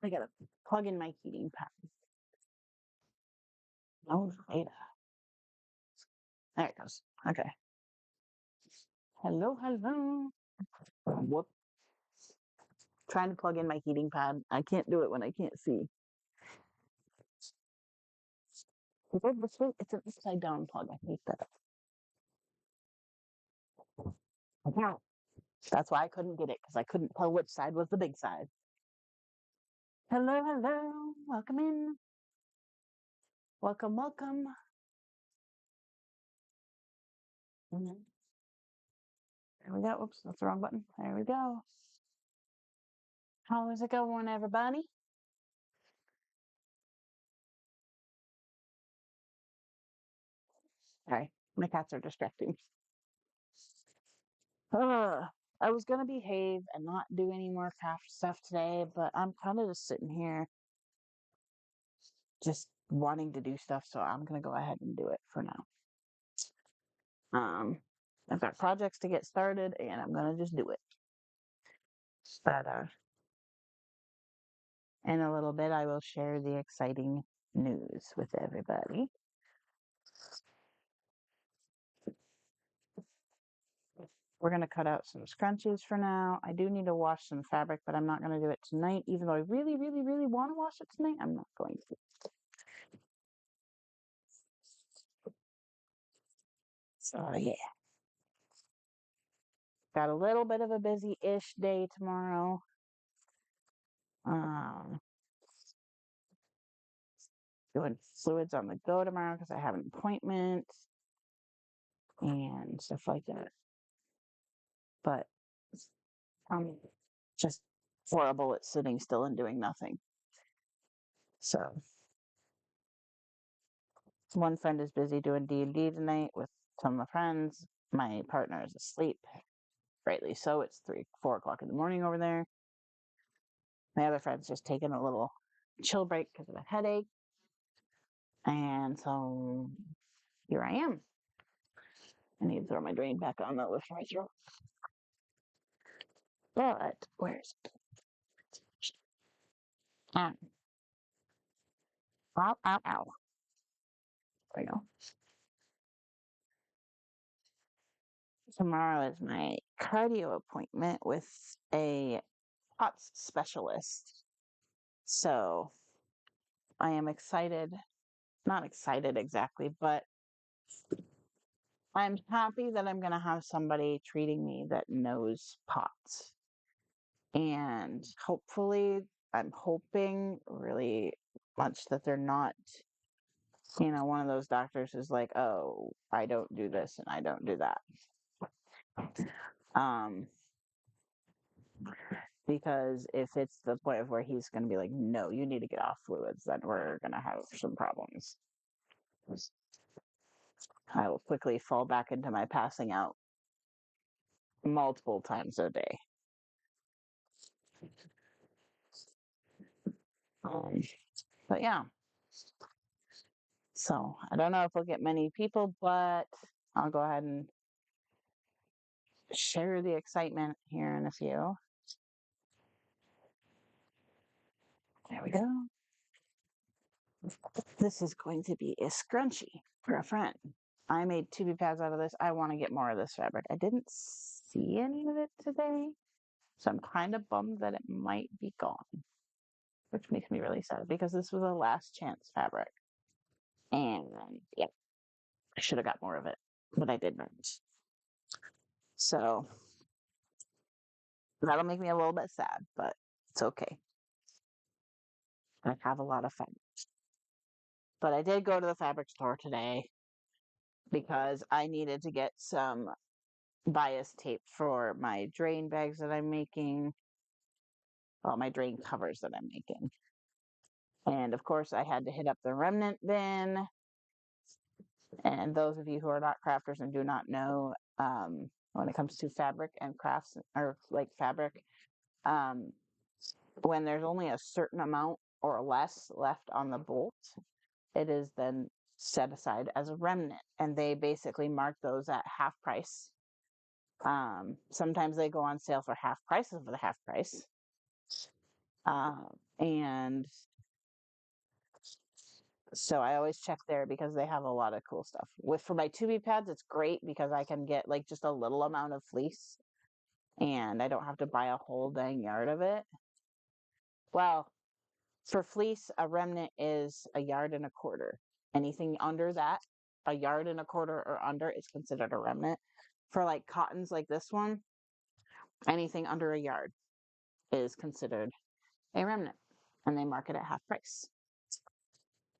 I gotta plug in my heating pad. No data. There it goes. Okay. Hello, hello. Whoop. Trying to plug in my heating pad. I can't do it when I can't see. It's an upside down plug. I hate that. Yeah. That's why I couldn't get it because I couldn't tell which side was the big side. Hello, hello. Welcome in. Welcome, welcome. Mhm. There we go. Oops, that's the wrong button. There we go. How is it going, everybody? Sorry, my cats are distracting. Ugh. I was gonna behave and not do any more craft stuff today, but I'm kind of just sitting here, just wanting to do stuff, so I'm gonna go ahead and do it for now. Um, I've got projects to get started, and I'm gonna just do it. But in a little bit, I will share the exciting news with everybody. We're going to cut out some scrunchies for now. I do need to wash some fabric, but I'm not going to do it tonight. Even though I really, really, really want to wash it tonight, I'm not going to. So, yeah. Got a little bit of a busy-ish day tomorrow. Um, Doing fluids on the go tomorrow because I have an appointment and stuff like that. But I'm just horrible at sitting still and doing nothing. So one friend is busy doing D&D tonight with some of my friends. My partner is asleep, rightly so. It's 4 o'clock in the morning over there. My other friend's just taking a little chill break because of a headache. And so here I am. I need to throw my drain back on though before I throw. But where's it? Ow. Ow, ow, ow. There we go. Tomorrow is my cardio appointment with a POTS specialist. So I am excited. Not excited exactly, but I'm happy that I'm going to have somebody treating me that knows POTS. And hopefully, I'm hoping really much that they're not, one of those doctors who's like, oh, I don't do this and I don't do that. Um, because if it's the point of where he's going to be like, no, you need to get off fluids, then we're going to have some problems. I will quickly fall back into my passing out multiple times a day. But yeah. So I don't know if we'll get many people, but I'll go ahead and share the excitement here in a few. There we go. This is going to be a scrunchie for a friend. I made 2B pads out of this. I want to get more of this fabric. I didn't see any of it today, so I'm kind of bummed that it might be gone, which makes me really sad because this was a last chance fabric. And yeah, I should have got more of it, but I didn't. So that'll make me a little bit sad, but it's okay. I have a lot of fun. But I did go to the fabric store today because I needed to get some bias tape for my drain bags that I'm making. Well, my drain covers that I'm making. And of course, I had to hit up the remnant bin. And those of you who are not crafters and do not know, when it comes to fabric and crafts or like fabric, um, when there's only a certain amount or less left on the bolt, it is then set aside as a remnant. And they basically mark those at half price. Sometimes they go on sale for half price of the half price. Uh, and so I always check there because they have a lot of cool stuff. With for my 2B pads, it's great because I can get like just a little amount of fleece and I don't have to buy a whole dang yard of it. Well, for fleece, a remnant is a yard and a quarter. Anything under that, a yard and a quarter or under, is considered a remnant. For like cottons like this one, anything under a yard is considered a remnant. And they mark it at half price.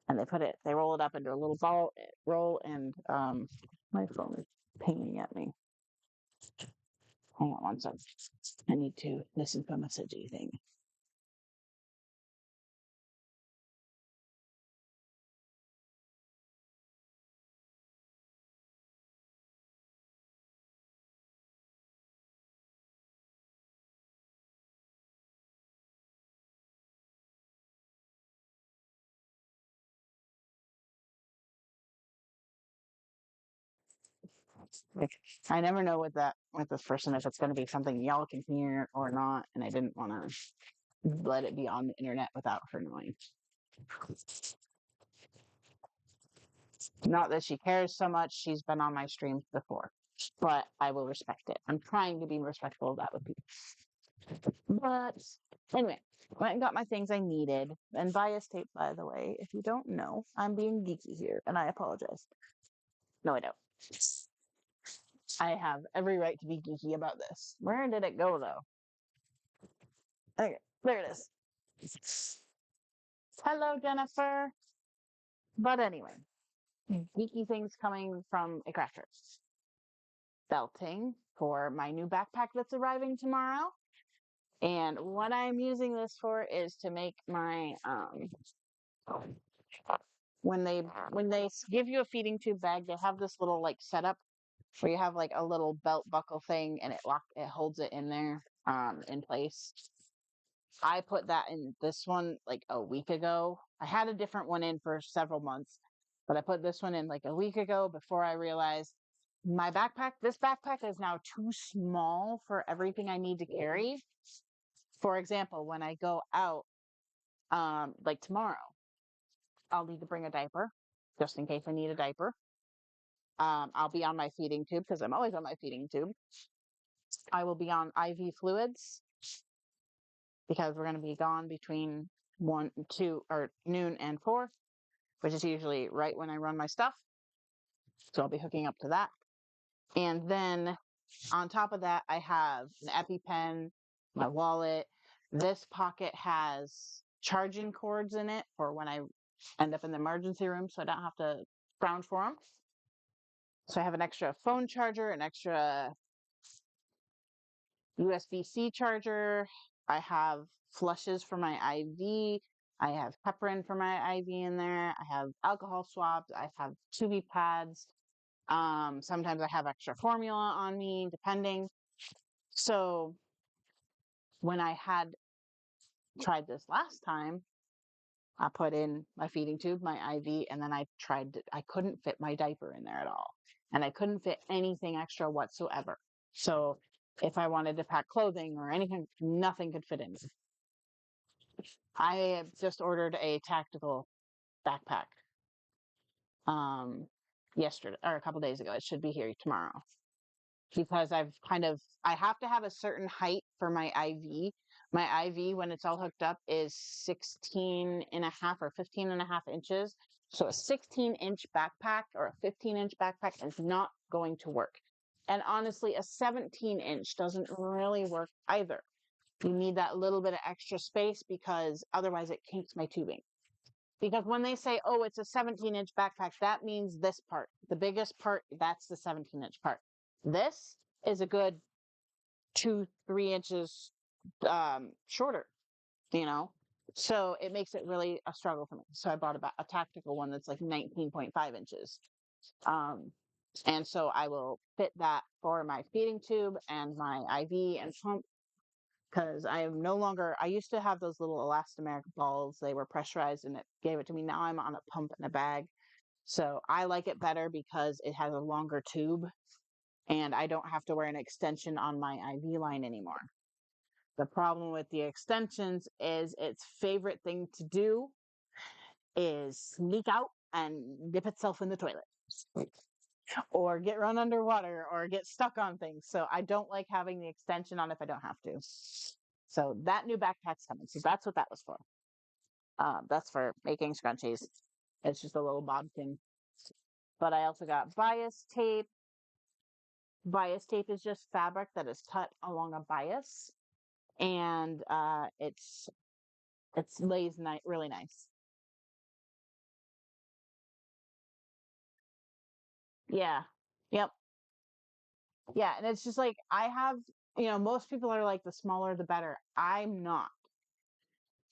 And they roll it up into a little ball roll, and my phone is pinging at me. Hang on one second. I need to listen to a messagey thing. Like, I never know with that with this person if it's going to be something y'all can hear or not, and I didn't want to let it be on the internet without her knowing. Not that she cares so much; she's been on my streams before, but I will respect it. I'm trying to be respectful of that with people. But anyway, went and got my things I needed. And bias tape, by the way, if you don't know, I'm being geeky here, and I apologize. No, I don't. I have every right to be geeky about this. Where did it go, though? Okay, there it is. Hello, Jennifer. But anyway, geeky things coming from a crafter. Belting for my new backpack that's arriving tomorrow. And what I'm using this for is to make my when they give you a feeding tube bag, they have this little like setup where you have like a little belt buckle thing and it holds it in there in place. I put that in this one like a week ago. I had a different one in for several months, but I put this one in like a week ago before I realized this backpack is now too small for everything I need to carry. For example, when I go out, like tomorrow, I'll need to bring a diaper just in case I need a diaper. I'll be on my feeding tube because I'm always on my feeding tube. I will be on IV fluids because we're going to be gone between 1, 2, or noon and 4, which is usually right when I run my stuff. So I'll be hooking up to that. And then on top of that, I have an EpiPen, my wallet. This pocket has charging cords in it for when I end up in the emergency room so I don't have to scrounge for them. So I have an extra phone charger, an extra USB-C charger. I have flushes for my IV. I have heparin for my IV in there. I have alcohol swabs. I have 2B pads. Sometimes I have extra formula on me, depending. So when I had tried this last time, I put in my feeding tube, my IV, and then I couldn't fit my diaper in there at all. And I couldn't fit anything extra whatsoever. So if I wanted to pack clothing or anything, nothing could fit in. I have just ordered a tactical backpack yesterday or a couple days ago. It should be here tomorrow because I have to have a certain height for my IV. My IV, when it's all hooked up, is 16 and a half or 15 and a half inches. So a 16-inch backpack or a 15-inch backpack is not going to work. And honestly, a 17-inch doesn't really work either. You need that little bit of extra space because otherwise it kinks my tubing. Because when they say, oh, it's a 17-inch backpack, that means this part. The biggest part, that's the 17-inch part. This is a good 2, 3 inches shorter, you know? So it makes it really a struggle for me. So I bought a tactical one that's like 19.5 inches. And so I will fit that for my feeding tube and my IV and pump because I am no longer, I used to have those little elastomeric balls. They were pressurized and it gave it to me. Now I'm on a pump and a bag. So I like it better because it has a longer tube and I don't have to wear an extension on my IV line anymore. The problem with the extensions is its favorite thing to do is sneak out and dip itself in the toilet or get run underwater or get stuck on things. So I don't like having the extension on if I don't have to. So that new backpack's coming. So that's what that was for. That's for making scrunchies. It's just a little bodkin. But I also got bias tape. Bias tape is just fabric that is cut along a bias, and it's lays really nice. Yeah. Yep. Yeah, and it's just like I have, most people are like the smaller the better. I'm not.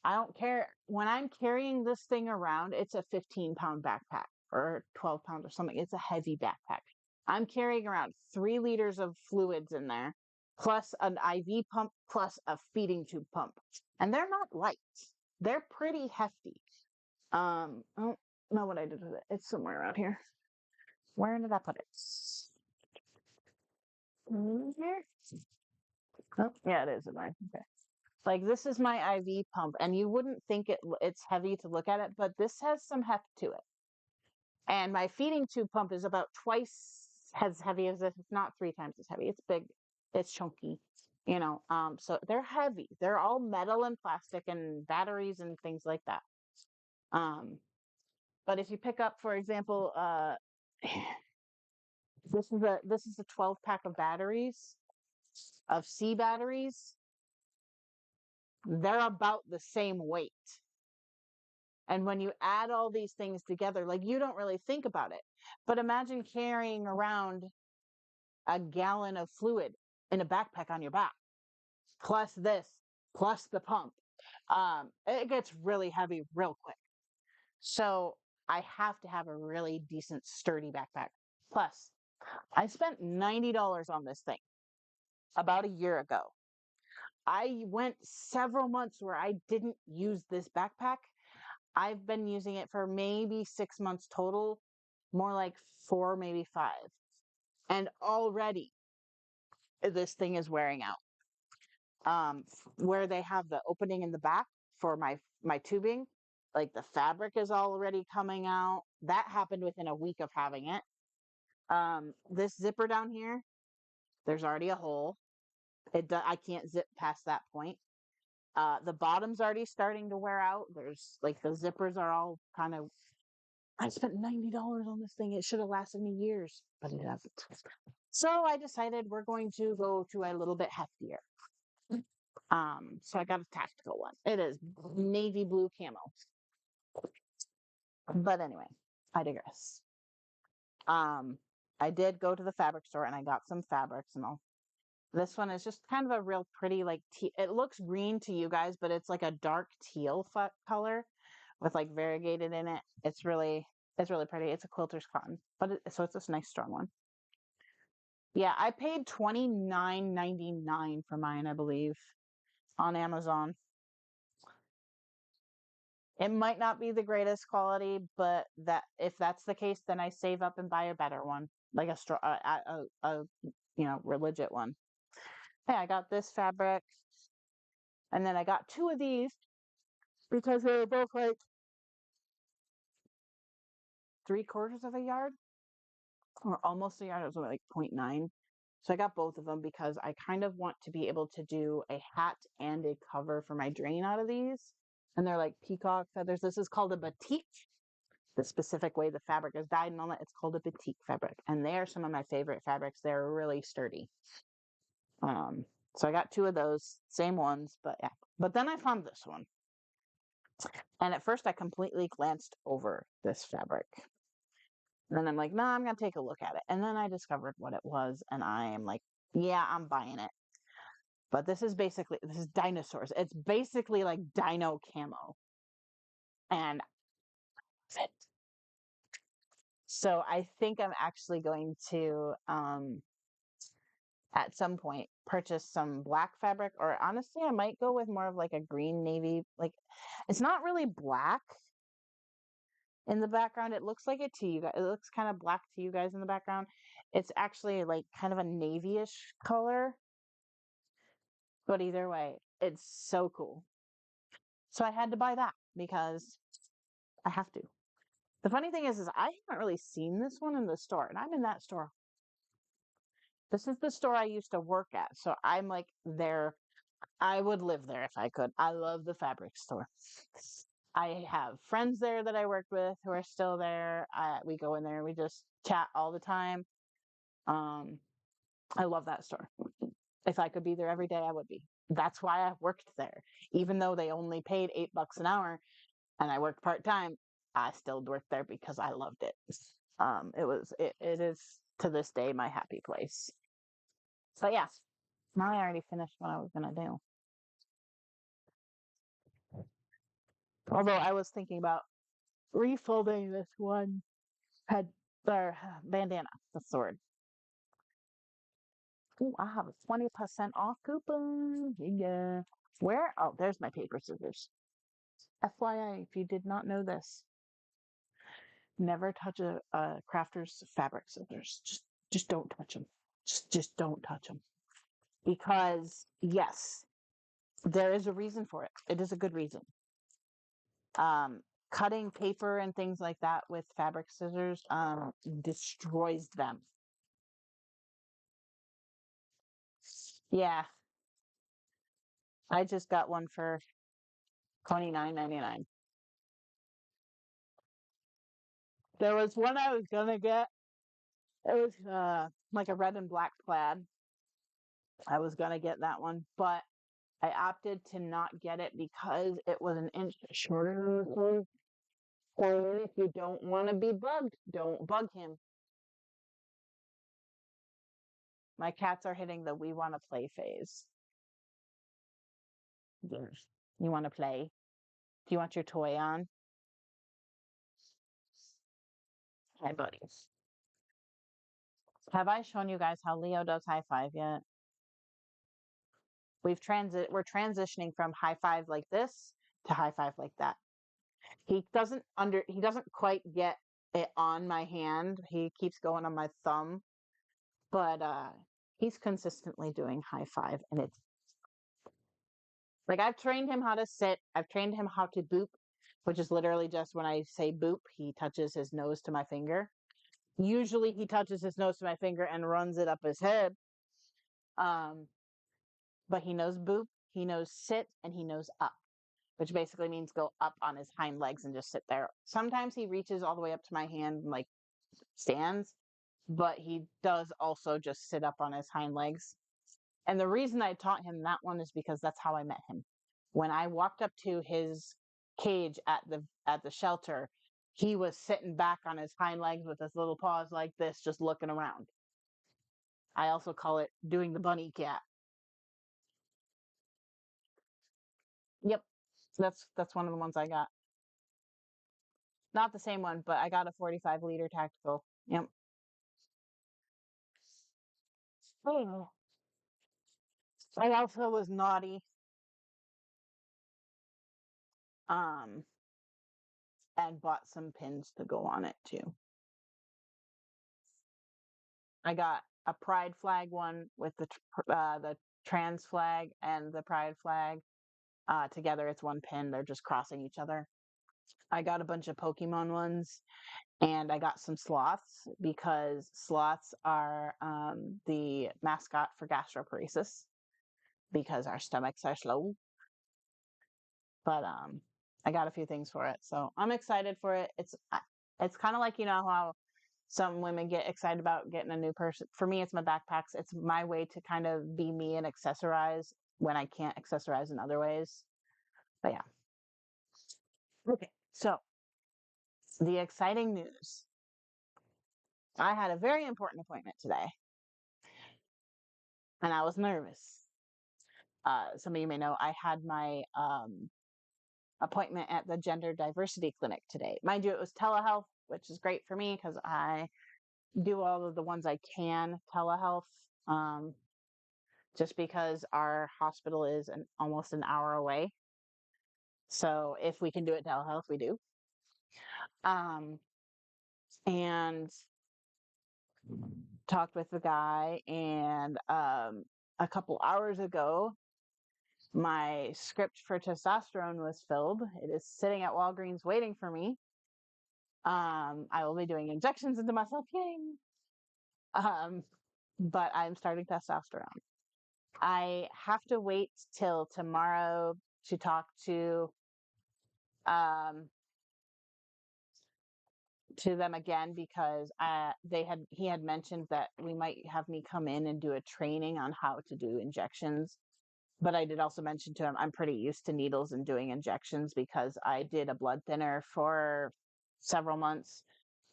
I don't care. When I'm carrying this thing around, it's a 15-pound backpack or 12 pounds or something. It's a heavy backpack. I'm carrying around 3 liters of fluids in there, plus an IV pump, plus a feeding tube pump. And they're not light. They're pretty hefty. I don't know what I did with it. It's somewhere around here. Where did I put it? Here? Oh, yeah, it is in mine. Okay. Like this is my IV pump, and you wouldn't think it's heavy to look at it, but this has some heft to it. And my feeding tube pump is about twice as heavy as this. It's not 3 times as heavy. It's big. It's chunky. So they're heavy. They're all metal and plastic and batteries and things like that. Um, but if you pick up, for example, this is a 12 pack of batteries, of C batteries. They're about the same weight. And when you add all these things together, like you don't really think about it, but imagine carrying around a gallon of fluid in a backpack on your back, plus this, plus the pump. It gets really heavy real quick. So I have to have a really decent, sturdy backpack. Plus, I spent $90 on this thing about a year ago. I went several months where I didn't use this backpack. I've been using it for maybe 6 months total, more like 4, maybe 5. And already this thing is wearing out. Where they have the opening in the back for my tubing, like the fabric is already coming out. That happened within a week of having it. This zipper down here, there's already a hole. I can't zip past that point. The bottom's already starting to wear out. There's like the zippers are all kind of. I spent $90 on this thing. It should have lasted me years, but it hasn't. So I decided we're going to go to a little bit heftier. So I got a tactical one. It is navy blue camo. But anyway, I digress. I did go to the fabric store and I got some fabrics and all. This one is just kind of a real pretty, like, it looks green to you guys, but it's like a dark teal color with like variegated in it. It's really pretty. It's a quilter's cotton, but so it's this nice strong one. Yeah, I paid $29.99 for mine, I believe, on Amazon. It might not be the greatest quality, but that if that's the case, then I save up and buy a better one, like a legit one. Hey, I got this fabric, and then I got 2 of these because they were both like 3/4 of a yard or almost a yard. It was only like 0.9. So I got both of them because I kind of want to be able to do a hat and a cover for my drain out of these. And they're like peacock feathers. This is called a batik. The specific way the fabric is dyed and all that, it's called a batik fabric. And they are some of my favorite fabrics. They're really sturdy. So I got 2 of those, same ones, but yeah. But then I found this one. And at first I completely glanced over this fabric. And then I'm like, nah, I'm gonna take a look at it. And then I discovered what it was, and I am like, yeah, I'm buying it. But this is dinosaurs. It's basically like dino camo. And fit. So I think I'm actually going to at some point purchase some black fabric, or honestly I might go with more of like a green navy. Like it's not really black in the background. It looks like it to you guys. It looks kind of black to you guys in the background. It's actually like kind of a navy-ish color. But either way, it's so cool. So I had to buy that because I have to. The funny thing is I haven't really seen this one in the store, and I'm in that store. This is the store I used to work at, so I'm like there. I would live there if I could. I love the fabric store. I have friends there that I worked with who are still there. We go in there, we just chat all the time. Um, I love that store. If I could be there every day, I would be. That's why I worked there. Even though they only paid $8 an hour and I worked part time, I still worked there because I loved it. It is to this day my happy place. So yeah, now I already finished what I was gonna do. Although I was thinking about refolding this one head or bandana, the sword. Ooh, I have a 20% off coupon. Yeah. Where? Oh, there's my paper scissors. FYI, if you did not know this, never touch a crafter's fabric scissors. Just don't touch them. Just don't touch them. Because yes, there is a reason for it. It is a good reason. Um, Cutting paper and things like that with fabric scissors destroys them. Yeah, I just got one for $29.99. There was one I was gonna get. It was like a red and black plaid. I was gonna get that one, but I opted to not get it because it was an inch shorter. So if you don't want to be bugged, don't bug him. My cats are hitting the we want to play phase. You want to play? Do you want your toy on? Hi, buddies. Have I shown you guys how Leo does high five yet? We're transitioning from high five like this to high five like that. He doesn't quite get it on my hand. He keeps going on my thumb, but he's consistently doing high five, and it's like I've trained him how to sit. I've trained him how to boop, which is literally just when I say boop, he touches his nose to my finger. Usually he touches his nose to my finger and runs it up his head. Um, but he knows boop, he knows sit, and he knows up, which basically means go up on his hind legs and just sit there. Sometimes he reaches all the way up to my hand and like stands, but he does also just sit up on his hind legs. And the reason I taught him that one is because that's how I met him. When I walked up to his cage at the shelter, he was sitting back on his hind legs with his little paws like this, just looking around. I also call it doing the bunny cat. Yep, that's one of the ones I got. Not the same one, but I got a 45-liter tactical. Yep. Oh. I also was naughty. Um, and bought some pins to go on it too. I got a pride flag one with the trans flag and the pride flag. Together, it's one pin. They're just crossing each other. I got a bunch of Pokemon ones, and I got some sloths because sloths are the mascot for gastroparesis because our stomachs are slow. But I got a few things for it, so I'm excited for it. It's kind of like how some women get excited about getting a new person. For me, it's my backpacks. It's my way to kind of be me and accessorize when I can't accessorize in other ways. But yeah. Okay. So the exciting news. I had a very important appointment today, and I was nervous. Some of you may know I had my appointment at the gender diversity clinic today. Mind you, it was telehealth, which is great for me because I do all of the ones I can telehealth. Um, just because our hospital is almost an hour away. So if we can do it telehealth, we do. Um, and talked with the guy, and a couple hours ago, My script for testosterone was filled. It is sitting at Walgreens waiting for me. I will be doing injections into myself. Yay! Um, but I'm starting testosterone. I have to wait till tomorrow to talk um, to them again because he had mentioned that we might have me come in and do a training on how to do injections. But I did also mention to him I'm pretty used to needles and doing injections because I did a blood thinner for several months.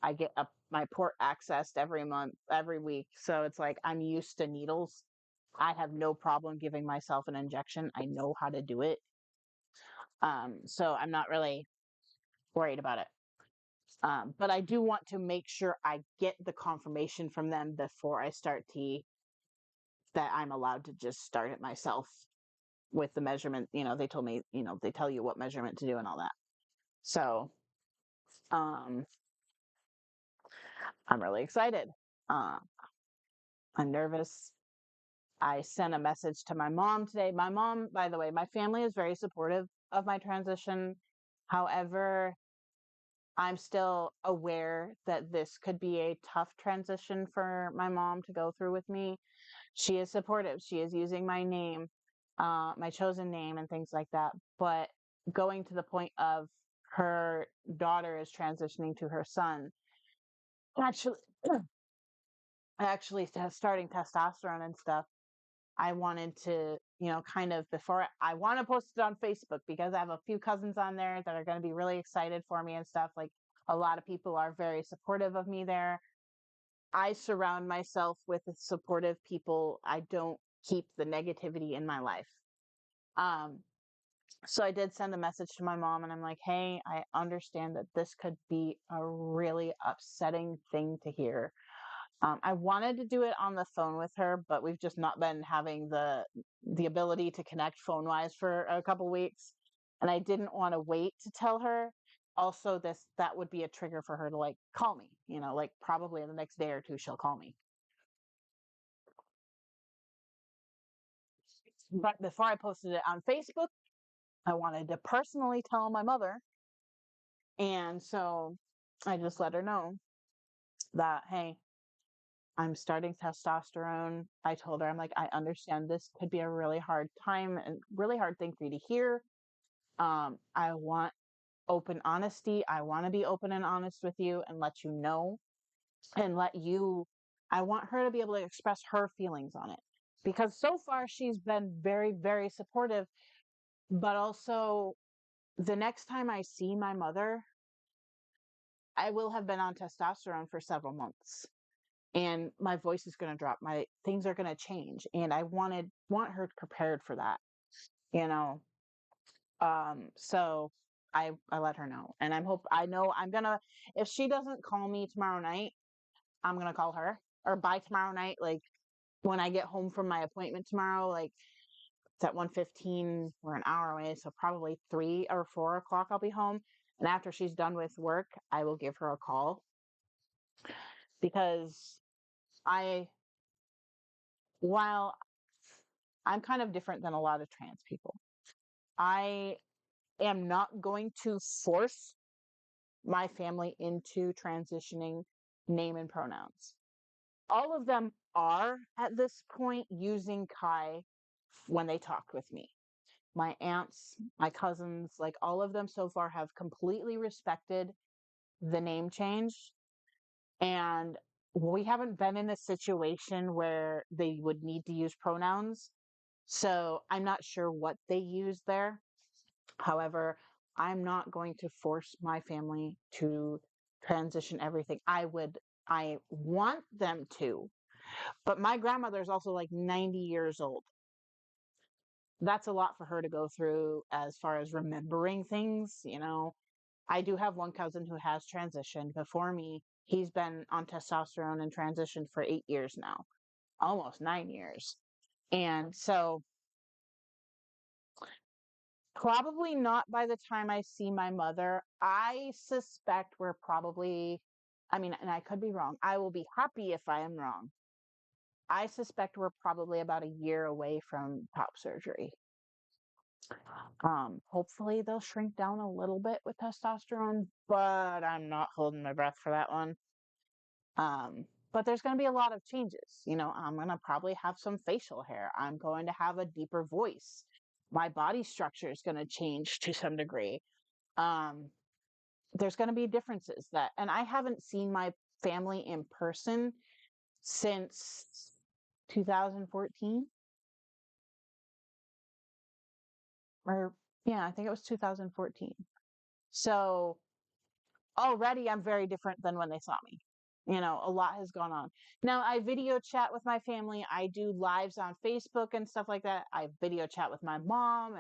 I get my port accessed every month, every week. So it's like I'm used to needles. I have no problem giving myself an injection. I know how to do it. So I'm not really worried about it. But I do want to make sure I get the confirmation from them before I start T that I'm allowed to just start it myself with the measurement. They told me, they tell you what measurement to do and all that. So um, I'm really excited. Uh, I'm nervous. I sent a message to my mom today. My mom, by the way, my family is very supportive of my transition. However, I'm still aware that this could be a tough transition for my mom to go through with me. She is supportive. She is using my name, my chosen name, and things like that. But going to the point of her daughter is transitioning to her son, actually, actually starting testosterone and stuff. I wanted to, kind of before I want to post it on Facebook because I have a few cousins on there that are going to be really excited for me and stuff. Like a lot of people are very supportive of me there. I surround myself with supportive people. I don't keep the negativity in my life. Um, so I did send a message to my mom and I'm like, hey, I understand that this could be a really upsetting thing to hear. I wanted to do it on the phone with her, but we've just not been having the ability to connect phone wise for a couple weeks, and I didn't want to wait to tell her. Also, that would be a trigger for her to like call me. Like probably in the next day or two she'll call me. But before I posted it on Facebook, I wanted to personally tell my mother, and so I just let her know that hey, I'm starting testosterone. I told her, I'm like, I understand this could be a really hard time and really hard thing for you to hear. I want open honesty. I want to be open and honest with you and let you know and I want her to be able to express her feelings on it because so far she's been very, very supportive. But also, the next time I see my mother, I will have been on testosterone for several months and my voice is going to drop, my things are going to change, and I want her prepared for that, you know so I let her know, and I know I'm gonna, if she doesn't call me tomorrow night, I'm gonna call her, or by tomorrow night, like when I get home from my appointment tomorrow, like it's at 1:15, we're an hour away, so probably 3 or 4 o'clock I'll be home, and after she's done with work I will give her a call because I while I'm kind of different than a lot of trans people. I am not going to force my family into transitioning name and pronouns. All of them are at this point using Kai when they talk with me. My aunts, my cousins, like all of them so far have completely respected the name change. And we haven't been in a situation where they would need to use pronouns. So I'm not sure what they use there. However, I'm not going to force my family to transition everything. I want them to, but my grandmother is also like 90 years old. That's a lot for her to go through as far as remembering things. I do have one cousin who has transitioned before me. He's been on testosterone and transitioned for 8 years now, almost 9 years. And so probably not by the time I see my mother. I suspect we're probably, I mean, and I could be wrong. I will be happy if I am wrong. I suspect we're probably about a year away from top surgery. Hopefully they'll shrink down a little bit with testosterone, but I'm not holding my breath for that one. Um, but there's going to be a lot of changes. I'm going to probably have some facial hair. I'm going to have a deeper voice. My body structure is going to change to some degree. Um, there's going to be differences and I haven't seen my family in person since 2014 or yeah, I think it was 2014. So already I'm very different than when they saw me. A lot has gone on. Now I video chat with my family. I do lives on Facebook and stuff like that. I video chat with my mom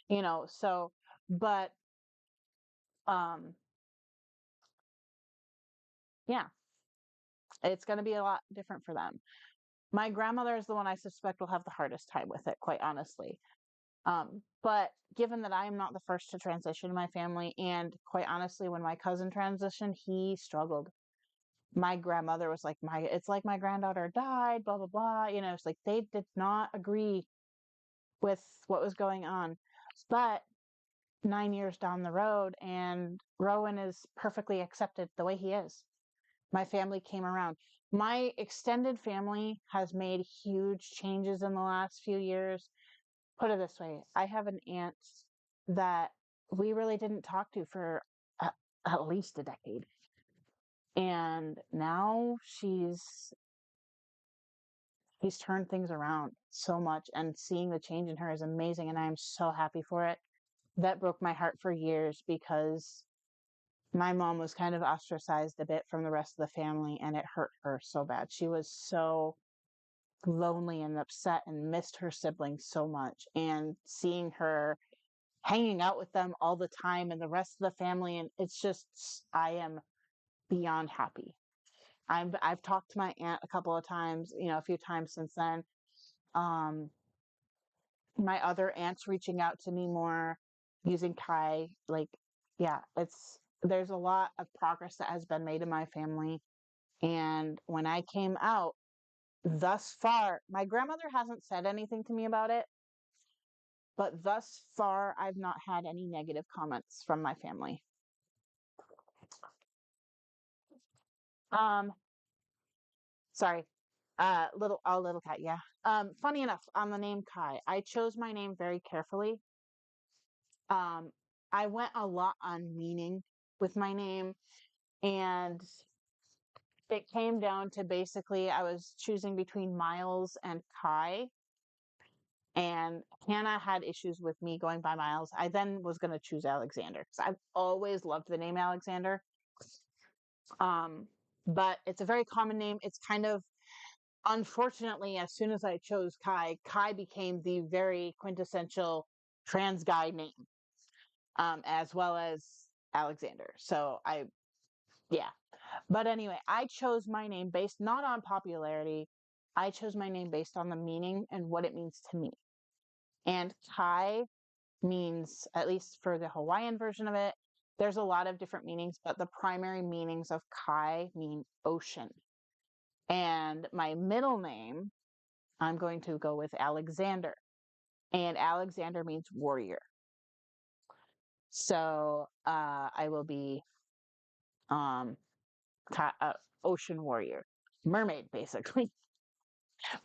and so, but, um, yeah, it's going to be a lot different for them. My grandmother is the one I suspect will have the hardest time with it, quite honestly. But given that I am not the first to transition in my family, and quite honestly, when my cousin transitioned, he struggled. My grandmother was like, it's like my granddaughter died, blah, blah, blah. It's like they did not agree with what was going on. But 9 years down the road, and Rowan is perfectly accepted the way he is. My family came around. My extended family has made huge changes in the last few years. Put it this way, I have an aunt that we really didn't talk to for at least a decade. And now he's turned things around so much, and seeing the change in her is amazing, and I am so happy for it. That broke my heart for years because my mom was kind of ostracized a bit from the rest of the family, and it hurt her so bad. She was so lonely and upset and missed her siblings so much, and seeing her hanging out with them all the time and the rest of the family, and it's just, I am beyond happy. I've talked to my aunt a couple of times, a few times since then. um my other aunt's reaching out to me more using Kai. Like, yeah, there's a lot of progress that has been made in my family. And when I came out, thus far, my grandmother hasn't said anything to me about it, but thus far, I've not had any negative comments from my family. Um, Sorry. Little cat, yeah. Funny enough, on the name Kai, I chose my name very carefully. Um, I went a lot on meaning with my name, and it came down to basically I was choosing between Miles and Kai, and Hannah had issues with me going by Miles. I then was going to choose Alexander because I've always loved the name Alexander. Um, but it's a very common name. It's kind of, unfortunately, as soon as I chose Kai, Kai became the very quintessential trans guy name, as well as Alexander. So yeah. But anyway, I chose my name based not on popularity. I chose my name based on the meaning and what it means to me. And Kai means, at least for the Hawaiian version of it, there's a lot of different meanings, but the primary meanings of Kai mean ocean. And my middle name, I'm going to go with Alexander. And Alexander means warrior. So I will be um, ocean warrior, mermaid, basically,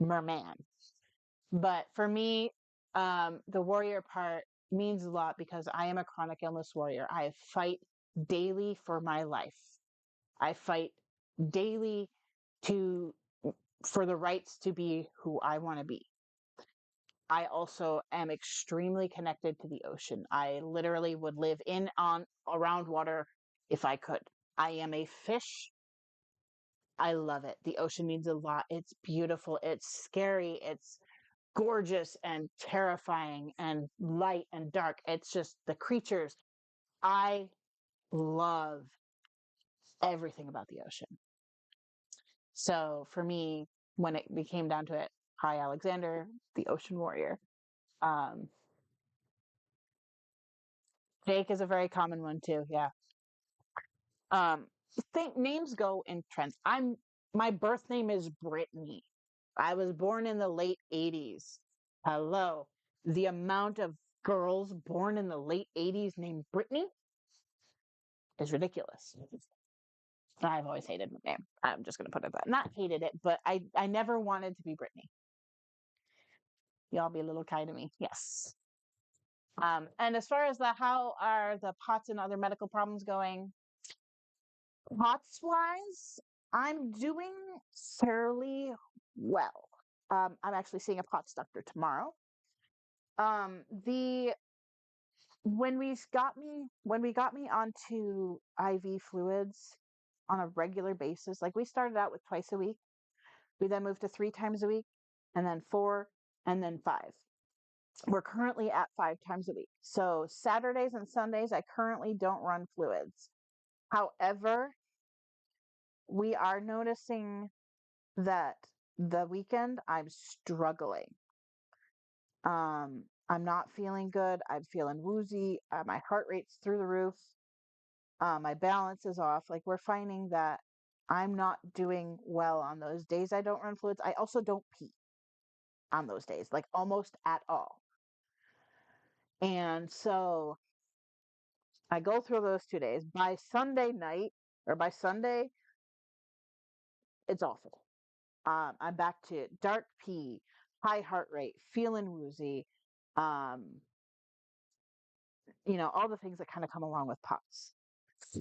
merman. But for me, the warrior part means a lot because I am a chronic illness warrior. I fight daily for my life. I fight daily to for the rights to be who I want to be. I also am extremely connected to the ocean. I literally would live in, on, around water if I could. I am a fish. I love it. The ocean means a lot. It's beautiful. It's scary. It's gorgeous and terrifying and light and dark. It's just the creatures. I love everything about the ocean. So for me, when it became down to it, hi Alexander, the ocean warrior. Um, Jake is a very common one too. Yeah. Um, think names go in trends. My birth name is Brittany. I was born in the late 80s. Hello. The amount of girls born in the late 80s named Brittany is ridiculous. I've always hated the name. I'm just going to put it that. Not hated it, but I never wanted to be Brittany. Y'all be a little kind to me. Yes. And as far as how are the POTS and other medical problems going? POTS wise, I'm doing fairly well. I'm actually seeing a POTS doctor tomorrow. The when we got me onto IV fluids on a regular basis, like we started out with twice a week, we then moved to 3 times a week, and then 4, and then 5. We're currently at 5 times a week. So Saturdays and Sundays, I currently don't run fluids. However, we are noticing that the weekend I'm struggling. I'm not feeling good. I'm feeling woozy. My heart rate's through the roof. My balance is off. Like we're finding that I'm not doing well on those days I don't run fluids. I also don't pee on those days, like almost at all. And so I go through those 2 days. By Sunday night or by Sunday, it's awful. I'm back to dark pee, high heart rate, feeling woozy, um, all the things that kind of come along with POTS.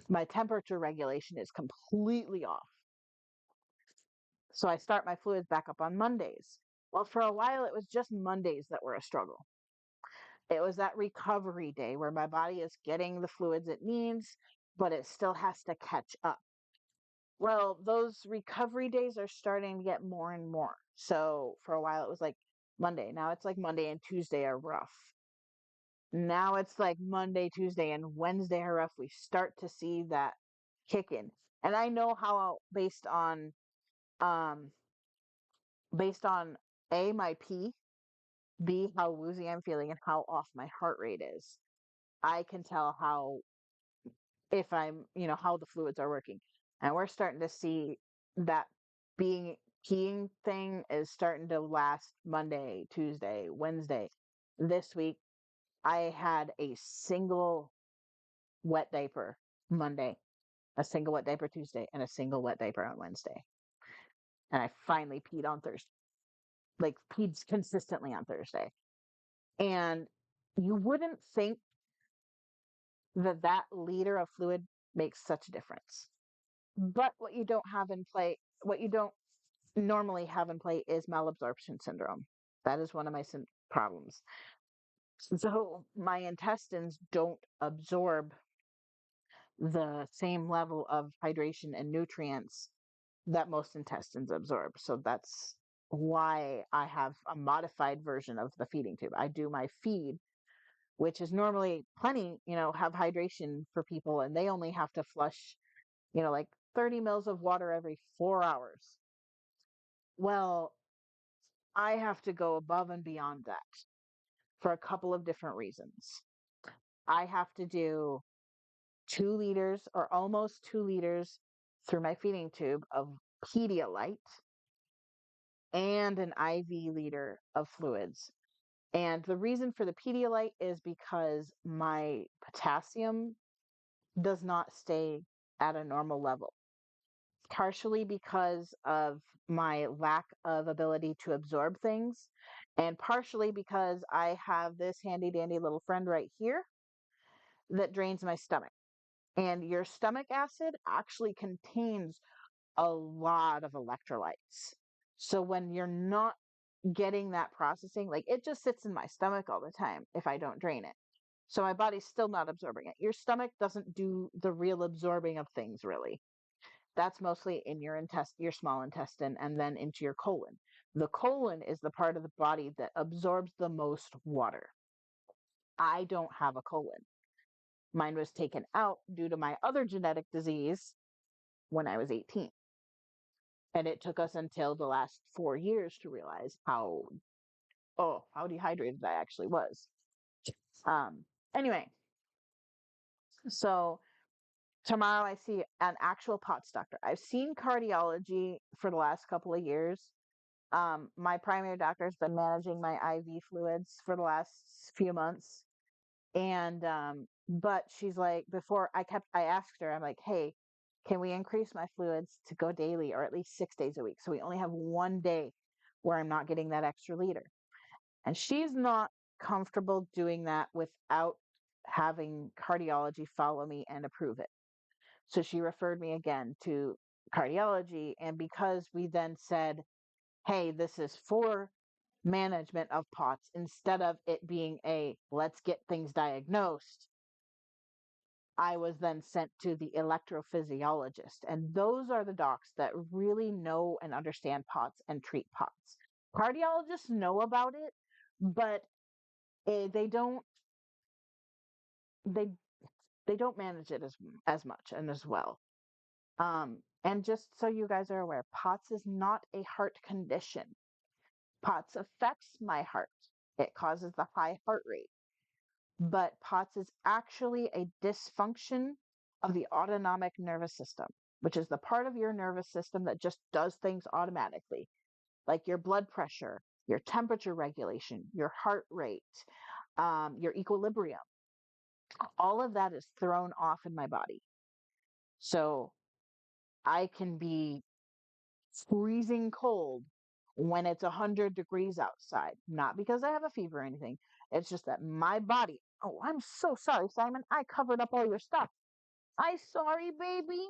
My temperature regulation is completely off. So I start my fluids back up on Mondays. Well, for a while, it was just Mondays that were a struggle. It was that recovery day where my body is getting the fluids it needs, but it still has to catch up. Well, those recovery days are starting to get more and more. So for a while, it was like Monday. Now it's like Monday and Tuesday are rough. Now it's like Monday, Tuesday, and Wednesday are rough. We start to see that kick in. And I know how um based on A, my P, B, how woozy I'm feeling and how off my heart rate is. I can tell how if how the fluids are working. And we're starting to see that being peeing thing is starting to last Monday, Tuesday, Wednesday. This week I had a single wet diaper Monday, a single wet diaper Tuesday, and a single wet diaper on Wednesday. And I finally peed on Thursday. Like peed consistently on Thursday. And you wouldn't think that liter of fluid makes such a difference. But what you don't normally have in play is malabsorption syndrome. That is one of my problems. So my intestines don't absorb the same level of hydration and nutrients that most intestines absorb. So that's why I have a modified version of the feeding tube. I do my feed, which is normally plenty, have hydration for people, and they only have to flush, like 30 mils of water every 4 hours. Well, I have to go above and beyond that for a couple of different reasons. I have to do 2 liters or almost 2 liters through my feeding tube of Pedialyte and an IV liter of fluids. And the reason for the Pedialyte is because my potassium does not stay at a normal level. Partially because of my lack of ability to absorb things, and partially because I have this handy dandy little friend right here that drains my stomach. And your stomach acid actually contains a lot of electrolytes. So when you're not getting that processing, like it just sits in my stomach all the time if I don't drain it. So my body's still not absorbing it. Your stomach doesn't do the real absorbing of things really. That's mostly in your small intestine, and then into your colon. The colon is the part of the body that absorbs the most water. I don't have a colon. Mine was taken out due to my other genetic disease when I was 18. And it took us until the last 4 years to realize how dehydrated I actually was. Um, anyway, so tomorrow I see an actual POTS doctor. I've seen cardiology for the last couple of years. My primary doctor has been managing my IV fluids for the last few months. And but she's like, before I asked her, I'm like, hey, can we increase my fluids to go daily or at least 6 days a week? So we only have one day where I'm not getting that extra liter. And she's not comfortable doing that without having cardiology follow me and approve it. So she referred me again to cardiology. And because we then said, hey, this is for management of POTS instead of it being a let's get things diagnosed, I was then sent to the electrophysiologist. And those are the docs that really know and understand POTS and treat POTS. Cardiologists know about it, but they don't they they don't manage it as much and as well. And just so you guys are aware, POTS is not a heart condition. POTS affects my heart. It causes the high heart rate. But POTS is actually a dysfunction of the autonomic nervous system, which is the part of your nervous system that just does things automatically, like your blood pressure, your temperature regulation, your heart rate, your equilibrium. All of that is thrown off in my body. So I can be freezing cold when it's 100 degrees outside, not because I have a fever or anything. It's just that my body, oh, I'm so sorry, Simon. I covered up all your stuff. I sorry, baby.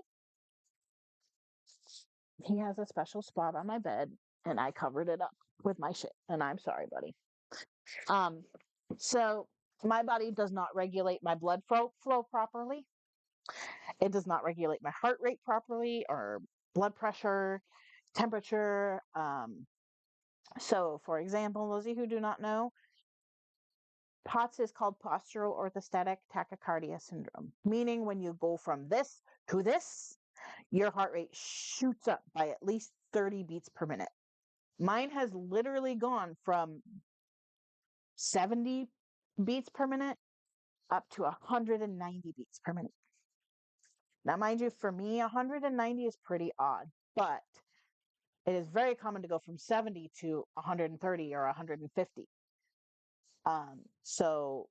He has a special spot on my bed and I covered it up with my shit. And I'm sorry, buddy. Um, so my body does not regulate my blood flow properly. It does not regulate my heart rate properly or blood pressure, temperature. So, for example, those of you who do not know, POTS is called postural orthostatic tachycardia syndrome, meaning when you go from this to this, your heart rate shoots up by at least 30 beats per minute. Mine has literally gone from 70 beats per minute up to 190 beats per minute. Now, mind you, for me, 190 is pretty odd, but it is very common to go from 70 to 130 or 150. So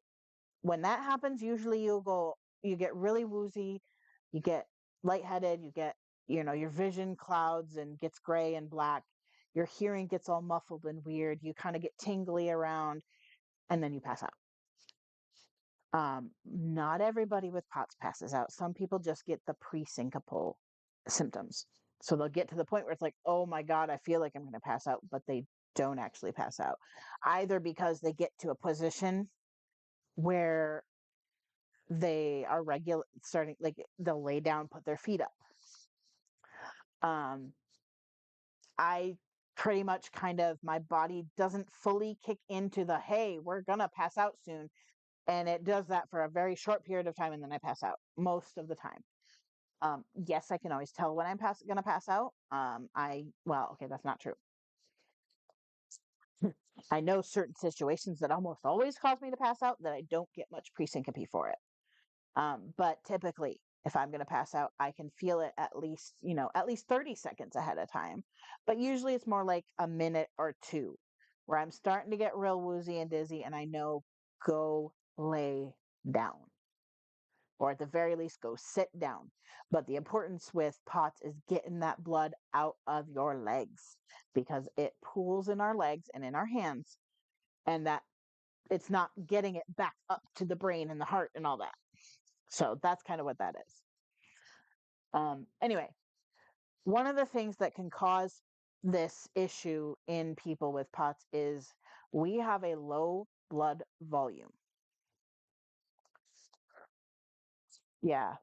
when that happens, usually you get really woozy, you get lightheaded, you get, your vision clouds and gets gray and black. Your hearing gets all muffled and weird. You kind of get tingly around and then you pass out. Not everybody with POTS passes out. Some people just get the pre-syncopal symptoms. So they'll get to the point where it's like, oh my God, I feel like I'm going to pass out, but they don't actually pass out. Either because they get to a position where they are starting, like they'll lay down, put their feet up. Um, I pretty much kind of, my body doesn't fully kick into the, hey, we're going to pass out soon. And it does that for a very short period of time and then I pass out most of the time. Yes, I can always tell when I'm going to pass out. Well, okay, that's not true. I know certain situations that almost always cause me to pass out that I don't get much pre-syncope for it. But typically, if I'm going to pass out, I can feel it at least 30 seconds ahead of time. But usually it's more like a minute or two where I'm starting to get real woozy and dizzy and I know go lay down. Or at the very least, go sit down. But the importance with POTS is getting that blood out of your legs because it pools in our legs and in our hands, and that it's not getting it back up to the brain and the heart and all that. So that's kind of what that is. Anyway, one of the things that can cause this issue in people with POTS is we have a low blood volume. Yeah.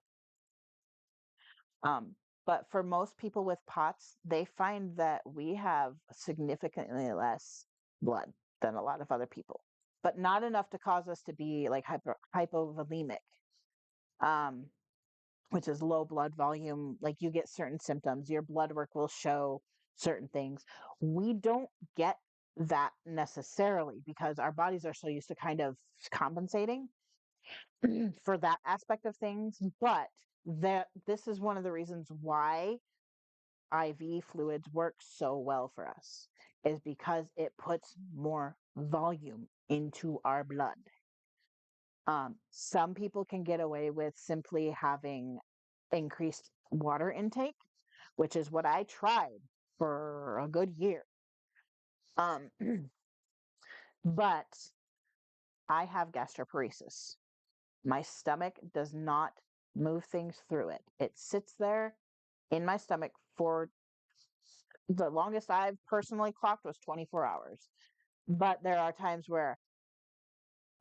Um, but for most people with POTS, they find that we have significantly less blood than a lot of other people, but not enough to cause us to be like hypovolemic, um, which is low blood volume. Like you get certain symptoms, your blood work will show certain things. We don't get that necessarily because our bodies are so used to kind of compensating for that aspect of things. But this is one of the reasons why IV fluids work so well for us is because it puts more volume into our blood. Some people can get away with simply having increased water intake, which is what I tried for a good year. Um, but I have gastroparesis. My stomach does not move things through it. It sits there in my stomach for the longest I've personally clocked was 24 hours. But there are times where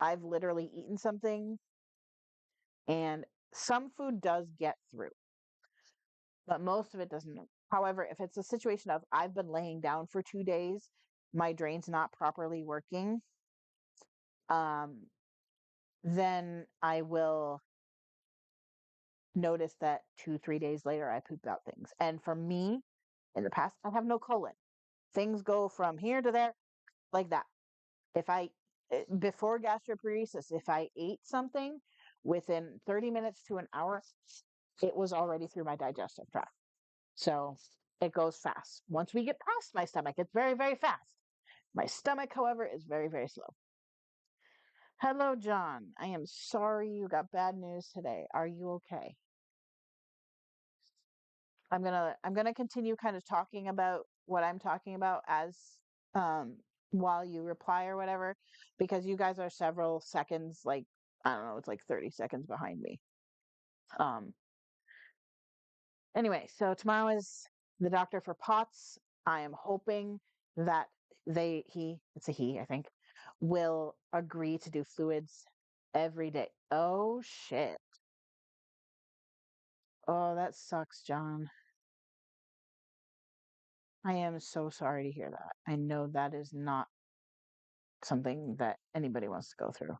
I've literally eaten something and some food does get through, but most of it doesn't. However, if it's a situation of I've been laying down for 2 days, my drain's not properly working, um, then I will notice that 2, 3 days later I pooped out things. And for me, in the past, I have no colon. Things go from here to there like that. If I, before gastroparesis, if I ate something within 30 minutes to an hour, it was already through my digestive tract. So it goes fast. Once we get past my stomach, it's very, very fast. My stomach, however, is very, very slow. Hello, John. I am sorry you got bad news today. Are you okay? I'm gonna continue kind of talking about what I'm talking about as um while you reply or whatever, because you guys are several seconds, like I don't know, it's like 30 seconds behind me. Um anyway, so tomorrow is the doctor for POTS. I am hoping that it's a he, I think, will agree to do fluids every day. Oh shit. Oh, that sucks, John. I am so sorry to hear that. I know that is not something that anybody wants to go through.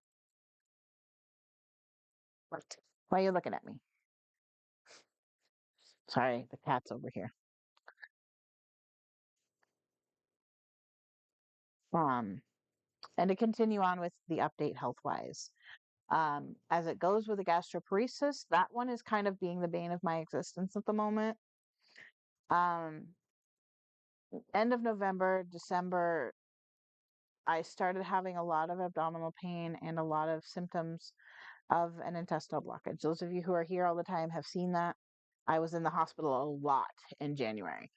What? Why are you looking at me? Sorry, the cat's over here. Um, and to continue on with the update health wise, as it goes with the gastroparesis, that one is kind of being the bane of my existence at the moment. Um, End of November, December, I started having a lot of abdominal pain and a lot of symptoms of an intestinal blockage. Those of you who are here all the time have seen that. I was in the hospital a lot in January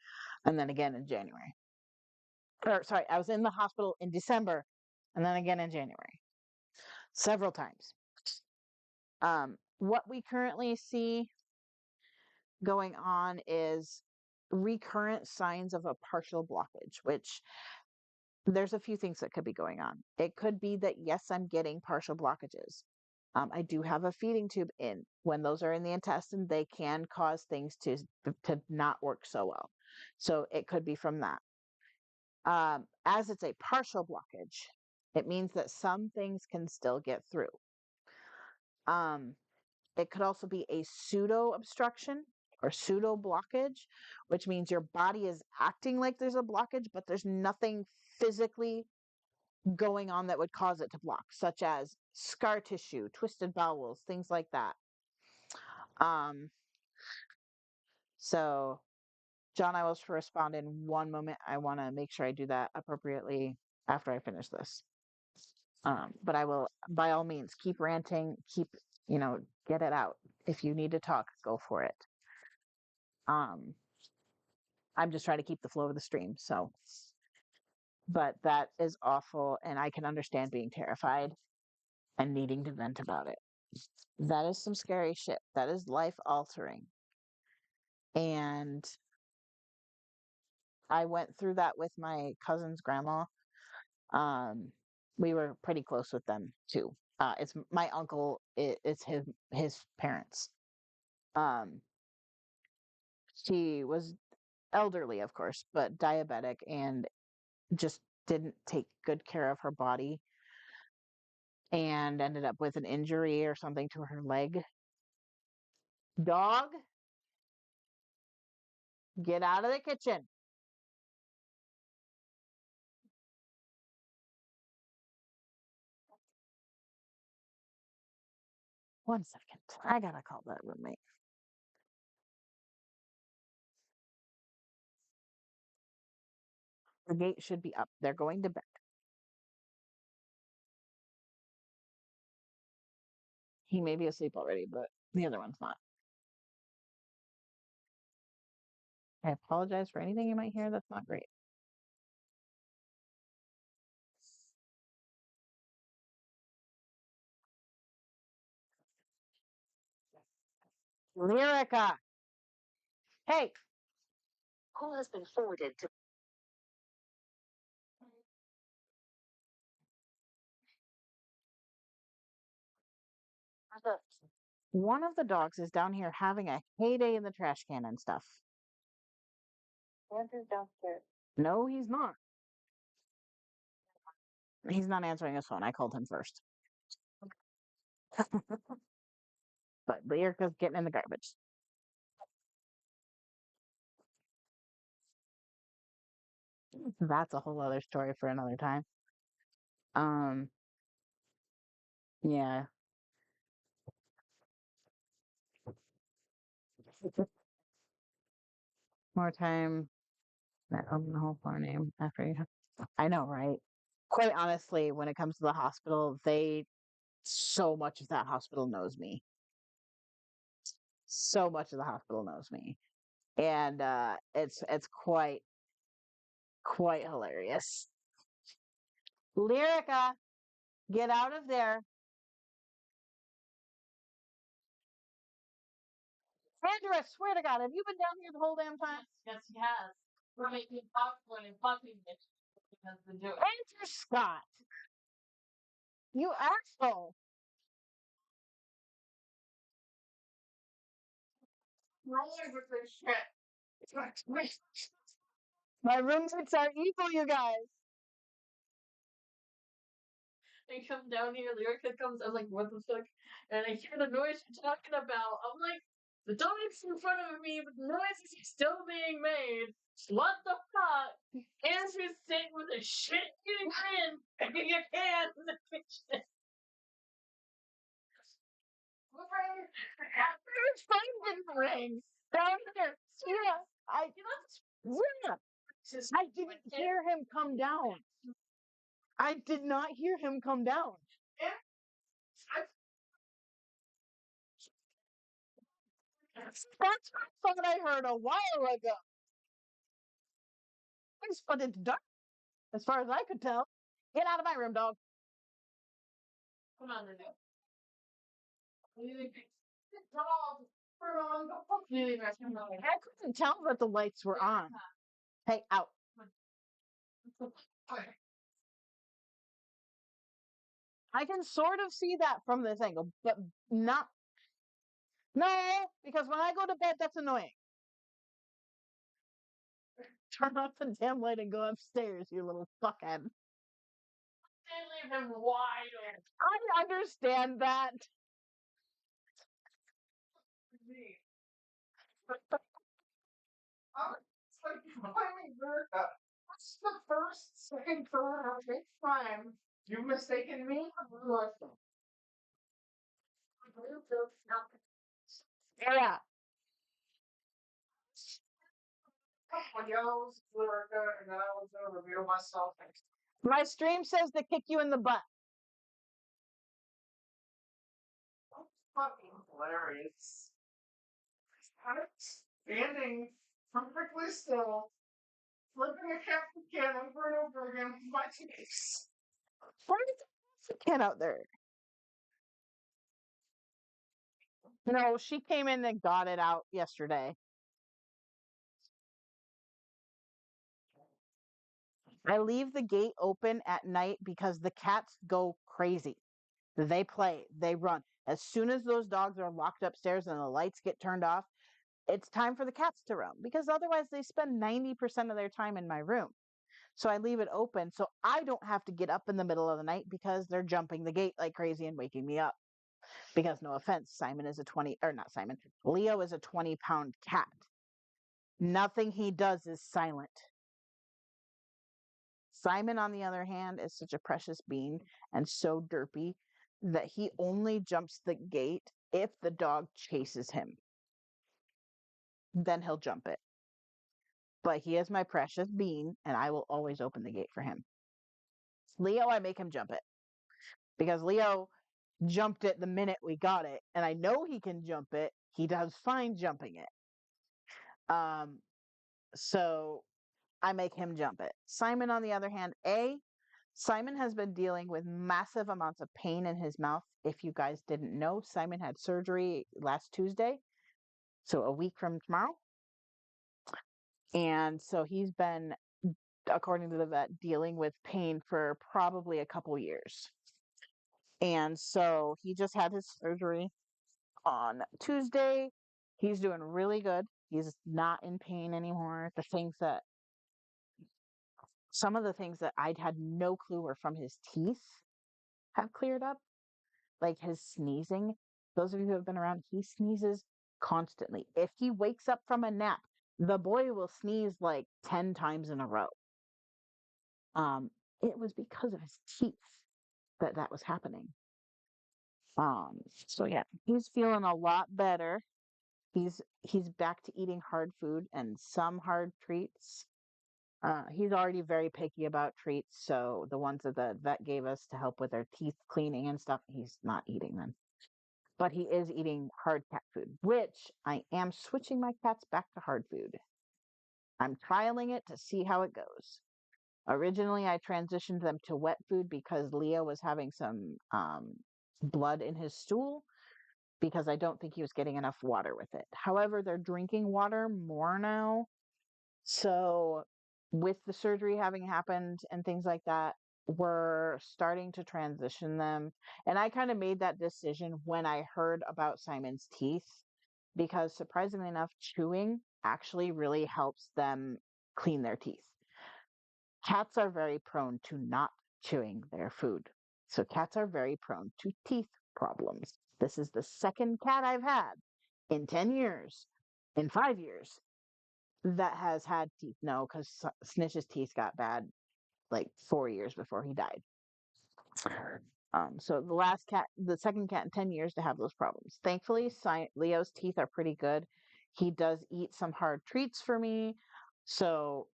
and then again in January. Or sorry, I was in the hospital in December and then again in January, several times. What we currently see going on is recurrent signs of a partial blockage, which there's a few things that could be going on. It could be that, yes, I'm getting partial blockages. I do have a feeding tube in. When those are in the intestine, they can cause things to not work so well. So it could be from that. As it's a partial blockage, it means that some things can still get through. Um, it could also be a pseudo obstruction or pseudo blockage, which means your body is acting like there's a blockage, but there's nothing physically going on that would cause it to block, such as scar tissue, twisted bowels, things like that. Um, so, John, I will respond in one moment. I want to make sure I do that appropriately after I finish this. But I will, by all means, keep ranting, get it out. If you need to talk, go for it. Um, I'm just trying to keep the flow of the stream. So, but that is awful. And I can understand being terrified and needing to vent about it. That is some scary shit. That is life altering. And I went through that with my cousin's grandma. Um, we were pretty close with them too. It's my uncle. It's his parents. Um, she was elderly, of course, but diabetic and just didn't take good care of her body and ended up with an injury or something to her leg. Dog, get out of the kitchen. One second. I gotta call that roommate. The gate should be up. They're going to bed. He may be asleep already, but the other one's not. I apologize for anything you might hear that's not great. Lyrica! Hey! Call has been forwarded to. One of the dogs is down here having a heyday in the trash can and stuff. Andrew's downstairs. No, he's not. He's not answering his phone. I called him first. But Lyrica's getting in the garbage. That's a whole other story for another time. Um, yeah. More time. That the whole floor name after you. I know, right? Quite honestly, when it comes to the hospital, they so much of that hospital knows me. So much of the hospital knows me. And it's quite hilarious. Lyrica, get out of there. Andrew, I swear to God, have you been down here the whole damn time? Yes, he has. We're making popcorn and fucking it. He has to do it. Andrew Scott, you asshole. Rolling with this shit. My roommates are evil, you guys. I come down here, Lyrica comes, I'm like, what the fuck? And I hear the noise you're talking about. I'm like, the dog's in front of me, but the noise is still being made. What the fuck? Andrew's sitting with a shit-eating grin in your hand in the kitchen. What rang? His phone didn't ring. Down here. Yeah, I didn't hear him come down. I did not hear him come down. That's what I heard a while ago. It's but it's dark, as far as I could tell. Get out of my room, dog. Come on, Lily. Dog, turn on the fuck Lily, guys. I couldn't tell that the lights were on. Hey, out. I can sort of see that from this angle, but not. No, because when I go to bed, that's annoying. Turn off the damn light and go upstairs, you little fuckhead. They leave him wide open. I understand that. It's like finding Bertha. That's the first, second, third, or fifth time you've mistaken me for Melissa. Yeah. When y'all was Florida and I was gonna reveal myself next My stream says to kick you in the butt. time. Fucking hilarious. I'm standing perfectly still, flipping a Captain can over and over again with my teeth. Why is the kid out there? No, she came in and got it out yesterday. I leave the gate open at night because the cats go crazy. They play, they run. As soon as those dogs are locked upstairs and the lights get turned off, it's time for the cats to roam because otherwise they spend 90% of their time in my room. So I leave it open so I don't have to get up in the middle of the night because they're jumping the gate like crazy and waking me up. Because no offense, Simon is a 20, or not Simon, Leo is a 20-pound cat. Nothing he does is silent. Simon, on the other hand, is such a precious being and so derpy that he only jumps the gate if the dog chases him. Then he'll jump it. But he is my precious being, and I will always open the gate for him. Leo, I make him jump it because Leo jumped it the minute we got it, and I know he can jump it. He does fine jumping it. So I make him jump it. Simon, on the other hand, Simon has been dealing with massive amounts of pain in his mouth. If you guys didn't know, Simon had surgery last Tuesday, so a week from tomorrow. And so he's been, according to the vet, dealing with pain for probably a couple years. And so he just had his surgery on Tuesday. He's doing really good. He's not in pain anymore. Some of the things that I'd had no clue were from his teeth have cleared up, like his sneezing. Those of you who have been around, he sneezes constantly. If he wakes up from a nap, the boy will sneeze like 10 times in a row. Um, it was because of his teeth that was happening. So yeah, he's feeling a lot better. He's back to eating hard food and some hard treats. He's already very picky about treats, so the ones that the vet gave us to help with their teeth cleaning and stuff, he's not eating them. But he is eating hard cat food, which I am switching my cats back to hard food. I'm trialing it to see how it goes. Originally, I transitioned them to wet food because Leo was having some blood in his stool because I don't think he was getting enough water with it. However, they're drinking water more now. So, with the surgery having happened and things like that, we're starting to transition them. And I kind of made that decision when I heard about Simon's teeth because surprisingly enough, chewing actually really helps them clean their teeth. Cats are very prone to not chewing their food. So cats are very prone to teeth problems. This is the second cat I've had in 10 years, in 5 years, that has had teeth. No, because Snitch's teeth got bad like 4 years before he died. So the second cat in 10 years to have those problems. Thankfully, Leo's teeth are pretty good. He does eat some hard treats for me. So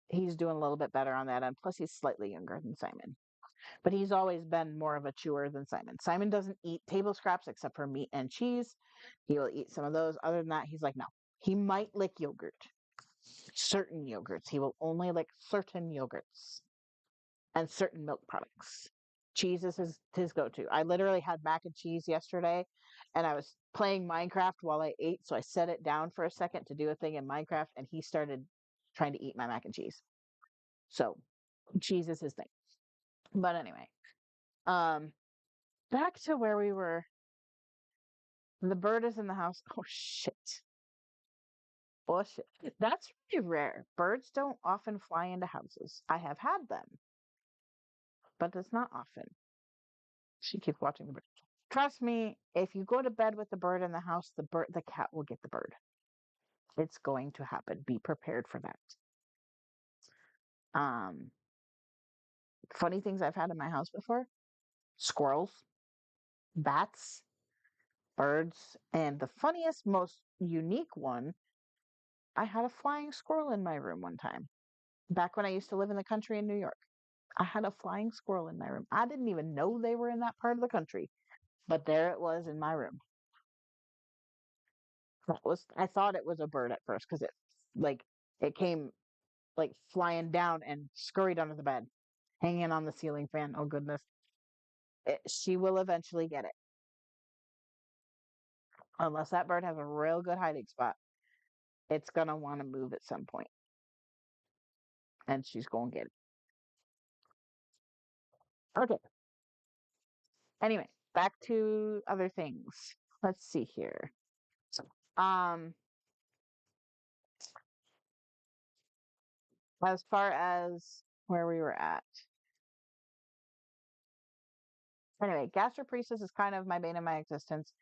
he's doing a little bit better on that end. Plus, he's slightly younger than Simon. But he's always been more of a chewer than Simon. Simon doesn't eat table scraps except for meat and cheese. He will eat some of those. Other than that, he's like, no. He might lick yogurt. Certain yogurts. He will only lick certain yogurts and certain milk products. Cheese is his go-to. I literally had mac and cheese yesterday, and I was playing Minecraft while I ate, so I set it down for a second to do a thing in Minecraft, and he started trying to eat my mac and cheese. So cheese is his thing. But anyway, back to where we were. The bird is in the house. Oh shit. Oh shit. That's really rare. Birds don't often fly into houses. I have had them, but it's not often. She keeps watching the bird. Trust me, if you go to bed with the bird in the house, the cat will get the bird. It's going to happen. Be prepared for that. Um, Funny things I've had in my house before: squirrels, bats, birds, and the funniest, most unique one, I had a flying squirrel in my room one time. Back when I used to live in the country in New York, I had a flying squirrel in my room. I didn't even know they were in that part of the country, but there it was in my room. I thought it was a bird at first because it came like flying down and scurried under the bed, hanging on the ceiling fan. Oh goodness. She will eventually get it. Unless that bird has a real good hiding spot, it's gonna want to move at some point. And she's gonna get it. Okay. Anyway, back to other things. Let's see here. Um, as far as where we were at. Anyway, gastroparesis is kind of my bane of my existence.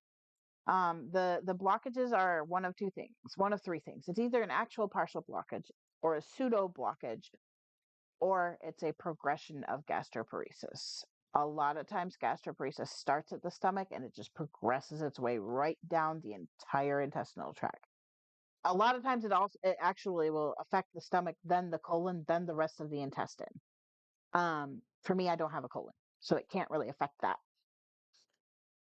The blockages are one of two things, one of three things. It's either an actual partial blockage or a pseudo blockage, or it's a progression of gastroparesis. A lot of times gastroparesis starts at the stomach and it just progresses its way right down the entire intestinal tract. A lot of times it actually will affect the stomach, then the colon, then the rest of the intestine. For me, I don't have a colon, so it can't really affect that.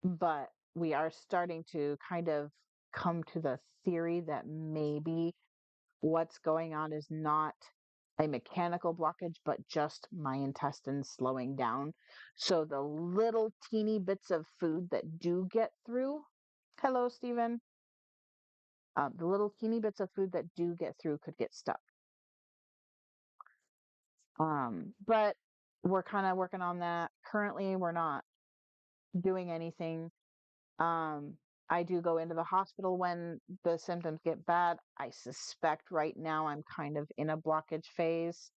but we are starting to kind of come to the theory that maybe what's going on is not a mechanical blockage, but just my intestines slowing down. So the little teeny bits of food that do get through, hello, Stephen, the little teeny bits of food that do get through could get stuck. But we're kind of working on that. Currently, we're not doing anything. Um, I do go into the hospital when the symptoms get bad. I suspect right now I'm kind of in a blockage phase.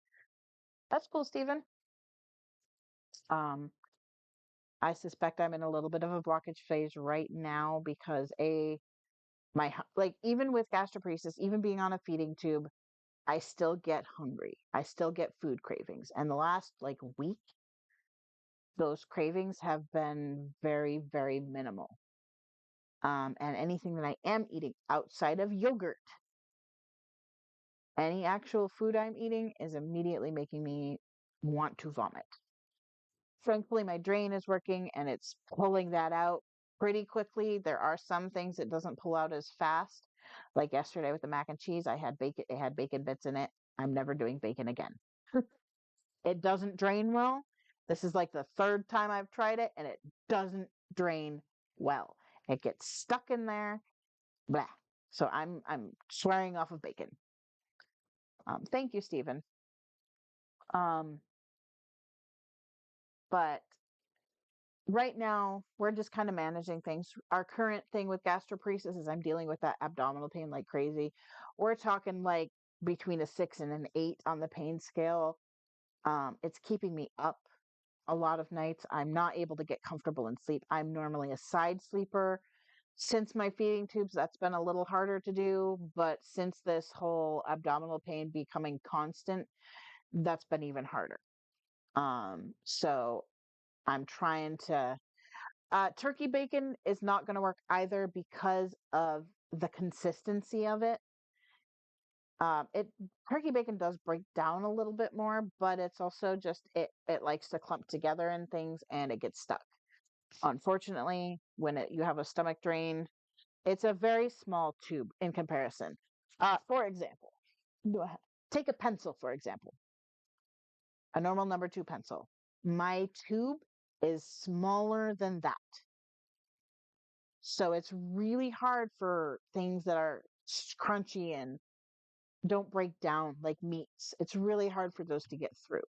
That's cool, Stephen. Um, I suspect I'm in a little bit of a blockage phase right now because like even with gastroparesis, even being on a feeding tube, I still get hungry. I still get food cravings. And the last like week, those cravings have been very, very minimal. And anything that I am eating outside of yogurt, any actual food I'm eating is immediately making me want to vomit. Thankfully, my drain is working and it's pulling that out pretty quickly. There are some things it doesn't pull out as fast. Like yesterday with the mac and cheese, I had bacon, it had bacon bits in it. I'm never doing bacon again. It doesn't drain well. This is like the third time I've tried it and it doesn't drain well. It gets stuck in there. Blah. So I'm swearing off of bacon. Thank you, Stephen. Um, but right now we're just kind of managing things. Our current thing with gastroparesis is I'm dealing with that abdominal pain like crazy. We're talking like between a 6 and an 8 on the pain scale. It's keeping me up a lot of nights. I'm not able to get comfortable and sleep. I'm normally a side sleeper. Since my feeding tubes, that's been a little harder to do, but since this whole abdominal pain becoming constant, that's been even harder. So I'm trying to turkey bacon is not going to work either because of the consistency of it. It turkey bacon does break down a little bit more, but it's also just it likes to clump together and things, and it gets stuck. Unfortunately, when you have a stomach drain, it's a very small tube in comparison. For example, go ahead. Take a pencil for example, a normal number 2 pencil. My tube is smaller than that. So it's really hard for things that are crunchy and don't break down like meats. It's really hard for those to get through,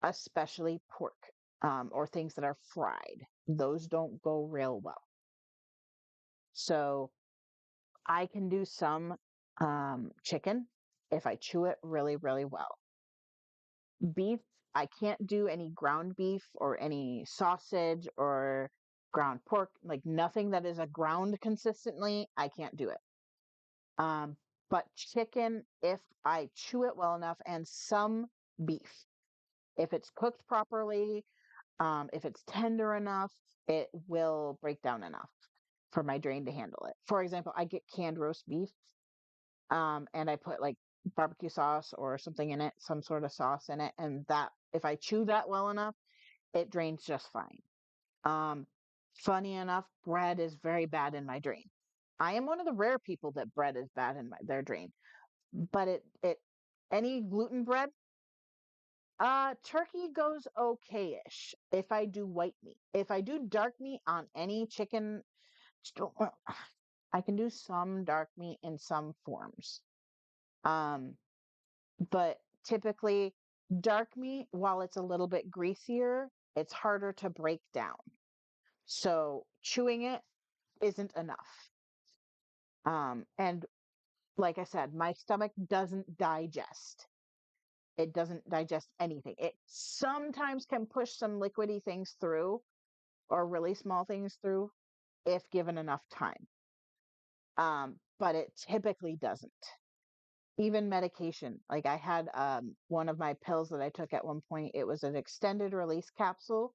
especially pork or things that are fried. Those don't go real well. So I can do some chicken if I chew it really, really well. Beef, I can't do any ground beef or any sausage or ground pork, like nothing that is a ground consistently. I can't do it. Um, but chicken, if I chew it well enough, and some beef, if it's cooked properly, if it's tender enough, it will break down enough for my drain to handle it. For example, I get canned roast beef, and I put like barbecue sauce or something in it, some sort of sauce in it, and that if I chew that well enough, it drains just fine. Um, Funny enough, bread is very bad in my drain. I am one of the rare people that bread is bad in their drain, but it any gluten bread, turkey goes okay-ish if I do white meat. If I do dark meat on any chicken, I can do some dark meat in some forms. Um, but typically dark meat, while it's a little bit greasier, it's harder to break down. So chewing it isn't enough. And like I said, my stomach doesn't digest. It doesn't digest anything. It sometimes can push some liquidy things through or really small things through if given enough time. But it typically doesn't. Even medication, like I had one of my pills that I took at one point, it was an extended release capsule.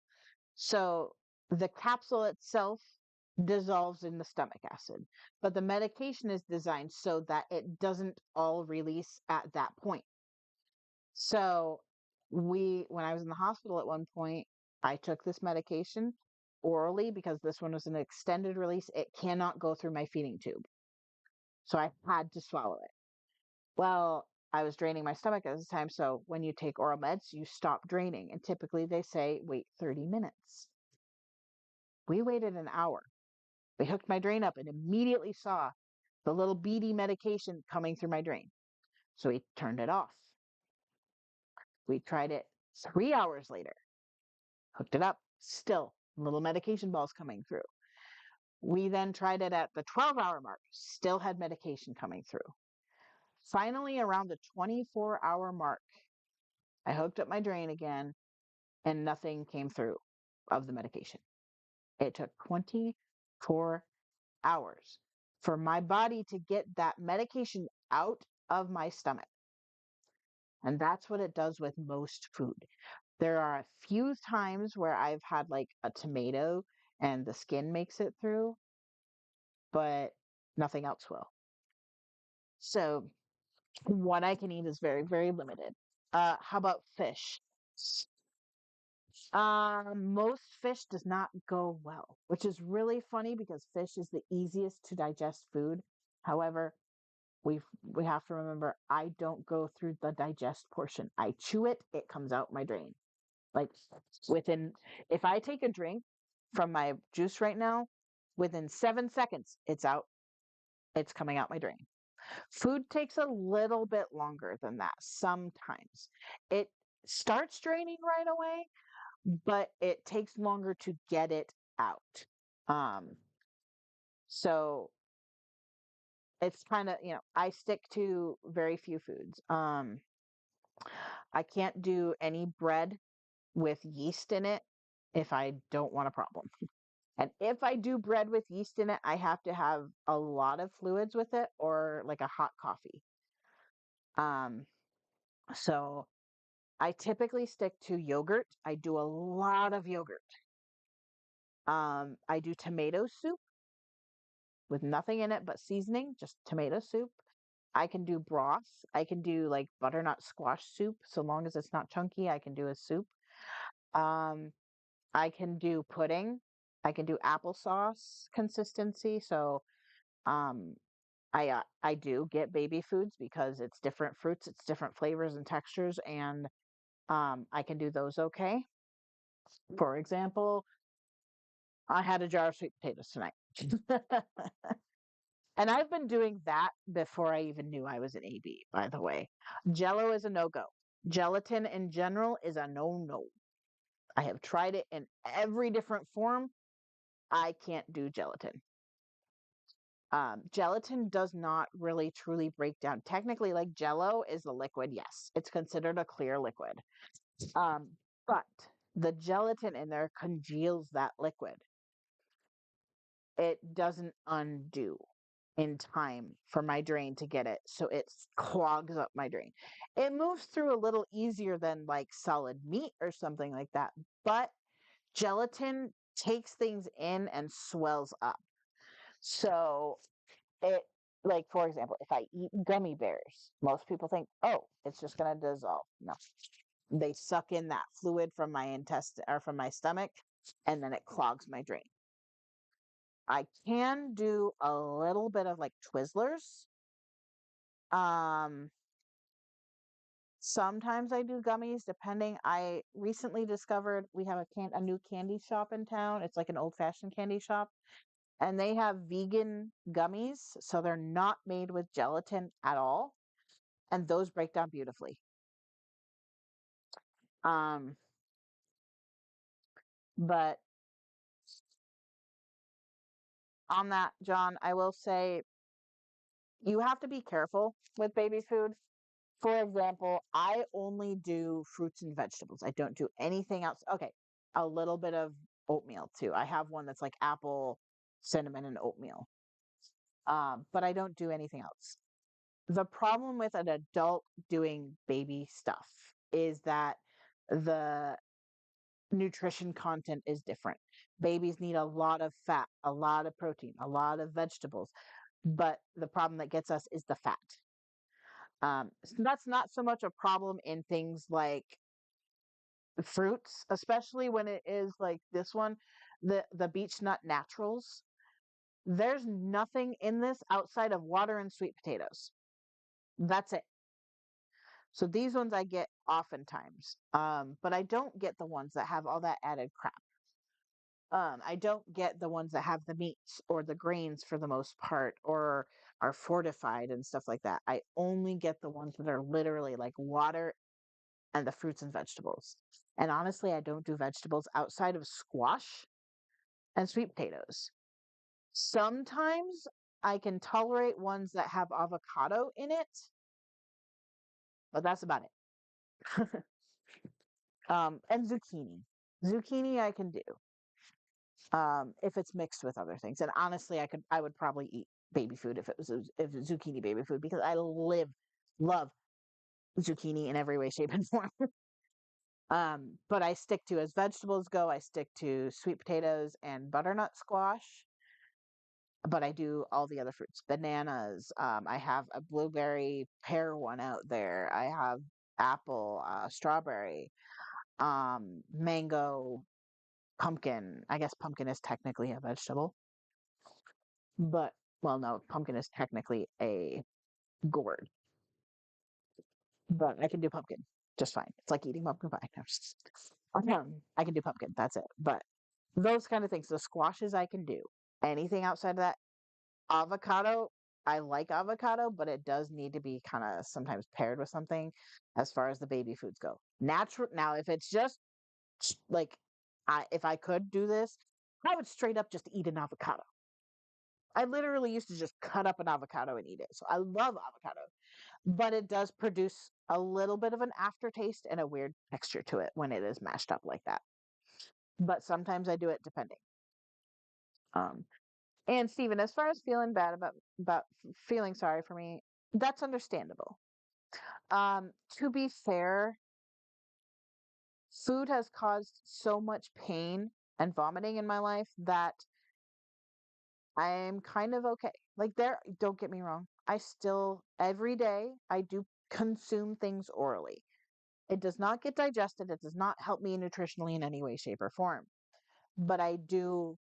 So the capsule itself dissolves in the stomach acid, but the medication is designed so that it doesn't all release at that point. So when I was in the hospital at one point, I took this medication orally because this one was an extended release. It cannot go through my feeding tube. So I had to swallow it. Well, I was draining my stomach at the time. So when you take oral meds, you stop draining. And typically they say wait 30 minutes. We waited an hour. They hooked my drain up and immediately saw the little beady medication coming through my drain. So we turned it off. We tried it 3 hours later, hooked it up, still little medication balls coming through. We then tried it at the 12-hour mark, still had medication coming through. Finally, around the 24-hour mark, I hooked up my drain again and nothing came through of the medication. It took 24 hours for my body to get that medication out of my stomach. And that's what it does with most food. There are a few times where I've had like a tomato and the skin makes it through, but nothing else will. So what I can eat is very, very limited. How about fish? Most fish does not go well, which is really funny because fish is the easiest to digest food. However, we have to remember I don't go through the digest portion. I chew it, it comes out my drain. Like within, if I take a drink from my juice right now, within 7 seconds, it's out. It's coming out my drain. Food takes a little bit longer than that sometimes. It starts draining right away, but it takes longer to get it out. Um, so it's kind of, I stick to very few foods. I can't do any bread with yeast in it if I don't want a problem. And if I do bread with yeast in it, I have to have a lot of fluids with it or like a hot coffee. Um, so I typically stick to yogurt. I do a lot of yogurt. I do tomato soup with nothing in it but seasoning, just tomato soup. I can do broth. I can do like butternut squash soup. So long as it's not chunky, I can do a soup. Um, I can do pudding. I can do applesauce consistency. So um, I do get baby foods because it's different fruits, it's different flavors and textures, and I can do those okay. For example, I had a jar of sweet potatoes tonight. And I've been doing that before I even knew I was an AB, by the way. Jello is a no-go. Gelatin in general is a no-no. I have tried it in every different form. I can't do gelatin. Gelatin does not really truly break down. Technically, like Jello is a liquid, yes. It's considered a clear liquid. Um, but the gelatin in there congeals that liquid. It doesn't undo in time for my drain to get it. So it clogs up my drain. It moves through a little easier than like solid meat or something like that. But gelatin takes things in and swells up. So it, like, for example, if I eat gummy bears, most people think, oh, it's just going to dissolve. No, they suck in that fluid from my intestine or from my stomach, and then it clogs my drain. I can do a little bit of like Twizzlers. Um, Sometimes I do gummies, depending. I recently discovered we have a new candy shop in town. It's like an old-fashioned candy shop, and they have vegan gummies, so they're not made with gelatin at all, and those break down beautifully. Um, but on that, John, I will say you have to be careful with baby food. For example, I only do fruits and vegetables. I don't do anything else. Okay, a little bit of oatmeal too. I have one that's like apple, cinnamon, and oatmeal. But I don't do anything else. The problem with an adult doing baby stuff is that the nutrition content is different. Babies need a lot of fat, a lot of protein, a lot of vegetables. But the problem that gets us is the fat. So that's not so much a problem in things like fruits, especially when it is like this one. the beech nut naturals, there's nothing in this outside of water and sweet potatoes. That's it. So these ones I get oftentimes. But I don't get the ones that have all that added crap. I don't get the ones that have the meats or the grains for the most part or are fortified and stuff like that. I only get the ones that are literally like water and the fruits and vegetables. And honestly, I don't do vegetables outside of squash and sweet potatoes. Sometimes I can tolerate ones that have avocado in it, but that's about it. And zucchini. Zucchini I can do. If it's mixed with other things. And honestly, I would probably eat baby food if it was if it's zucchini baby food because I love zucchini in every way, shape, and form. But I stick to as vegetables go, I stick to sweet potatoes and butternut squash. But I do all the other fruits, bananas. I have a blueberry pear one out there. I have apple, strawberry, mango, pumpkin. I guess pumpkin is technically a vegetable. But well, no, pumpkin is technically a gourd, but I can do pumpkin just fine. It's like eating pumpkin pie. No, I can do pumpkin. That's it. But those kind of things, the squashes I can do. Anything outside of that, avocado. I like avocado, but it does need to be kind of sometimes paired with something as far as the baby foods go. Natural. Now, if it's just like, if I could do this, I would straight up just eat an avocado. I literally used to just cut up an avocado and eat it. So I love avocado, but it does produce a little bit of an aftertaste and a weird texture to it when it is mashed up like that. But sometimes I do it depending. Um, and Stephen, as far as feeling bad about feeling sorry for me, that's understandable. To be fair, food has caused so much pain and vomiting in my life that I'm kind of okay. Like there, don't get me wrong. I still every day I do consume things orally. It does not get digested. It does not help me nutritionally in any way, shape, or form. But I do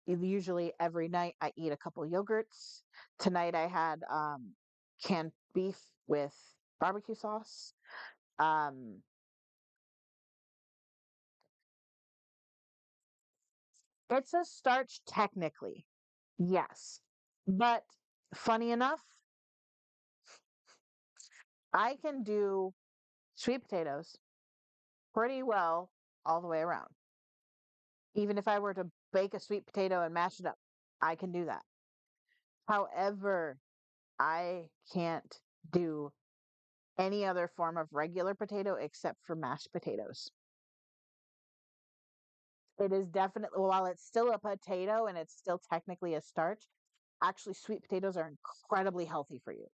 usually every night I eat a couple yogurts. Tonight I had canned beef with barbecue sauce. Um, it's a starch technically, yes. But funny enough, I can do sweet potatoes pretty well all the way around. Even if I were to bake a sweet potato and mash it up, I can do that. However, I can't do any other form of regular potato except for mashed potatoes. It is definitely, while it's still a potato and it's still technically a starch, actually, sweet potatoes are incredibly healthy for you.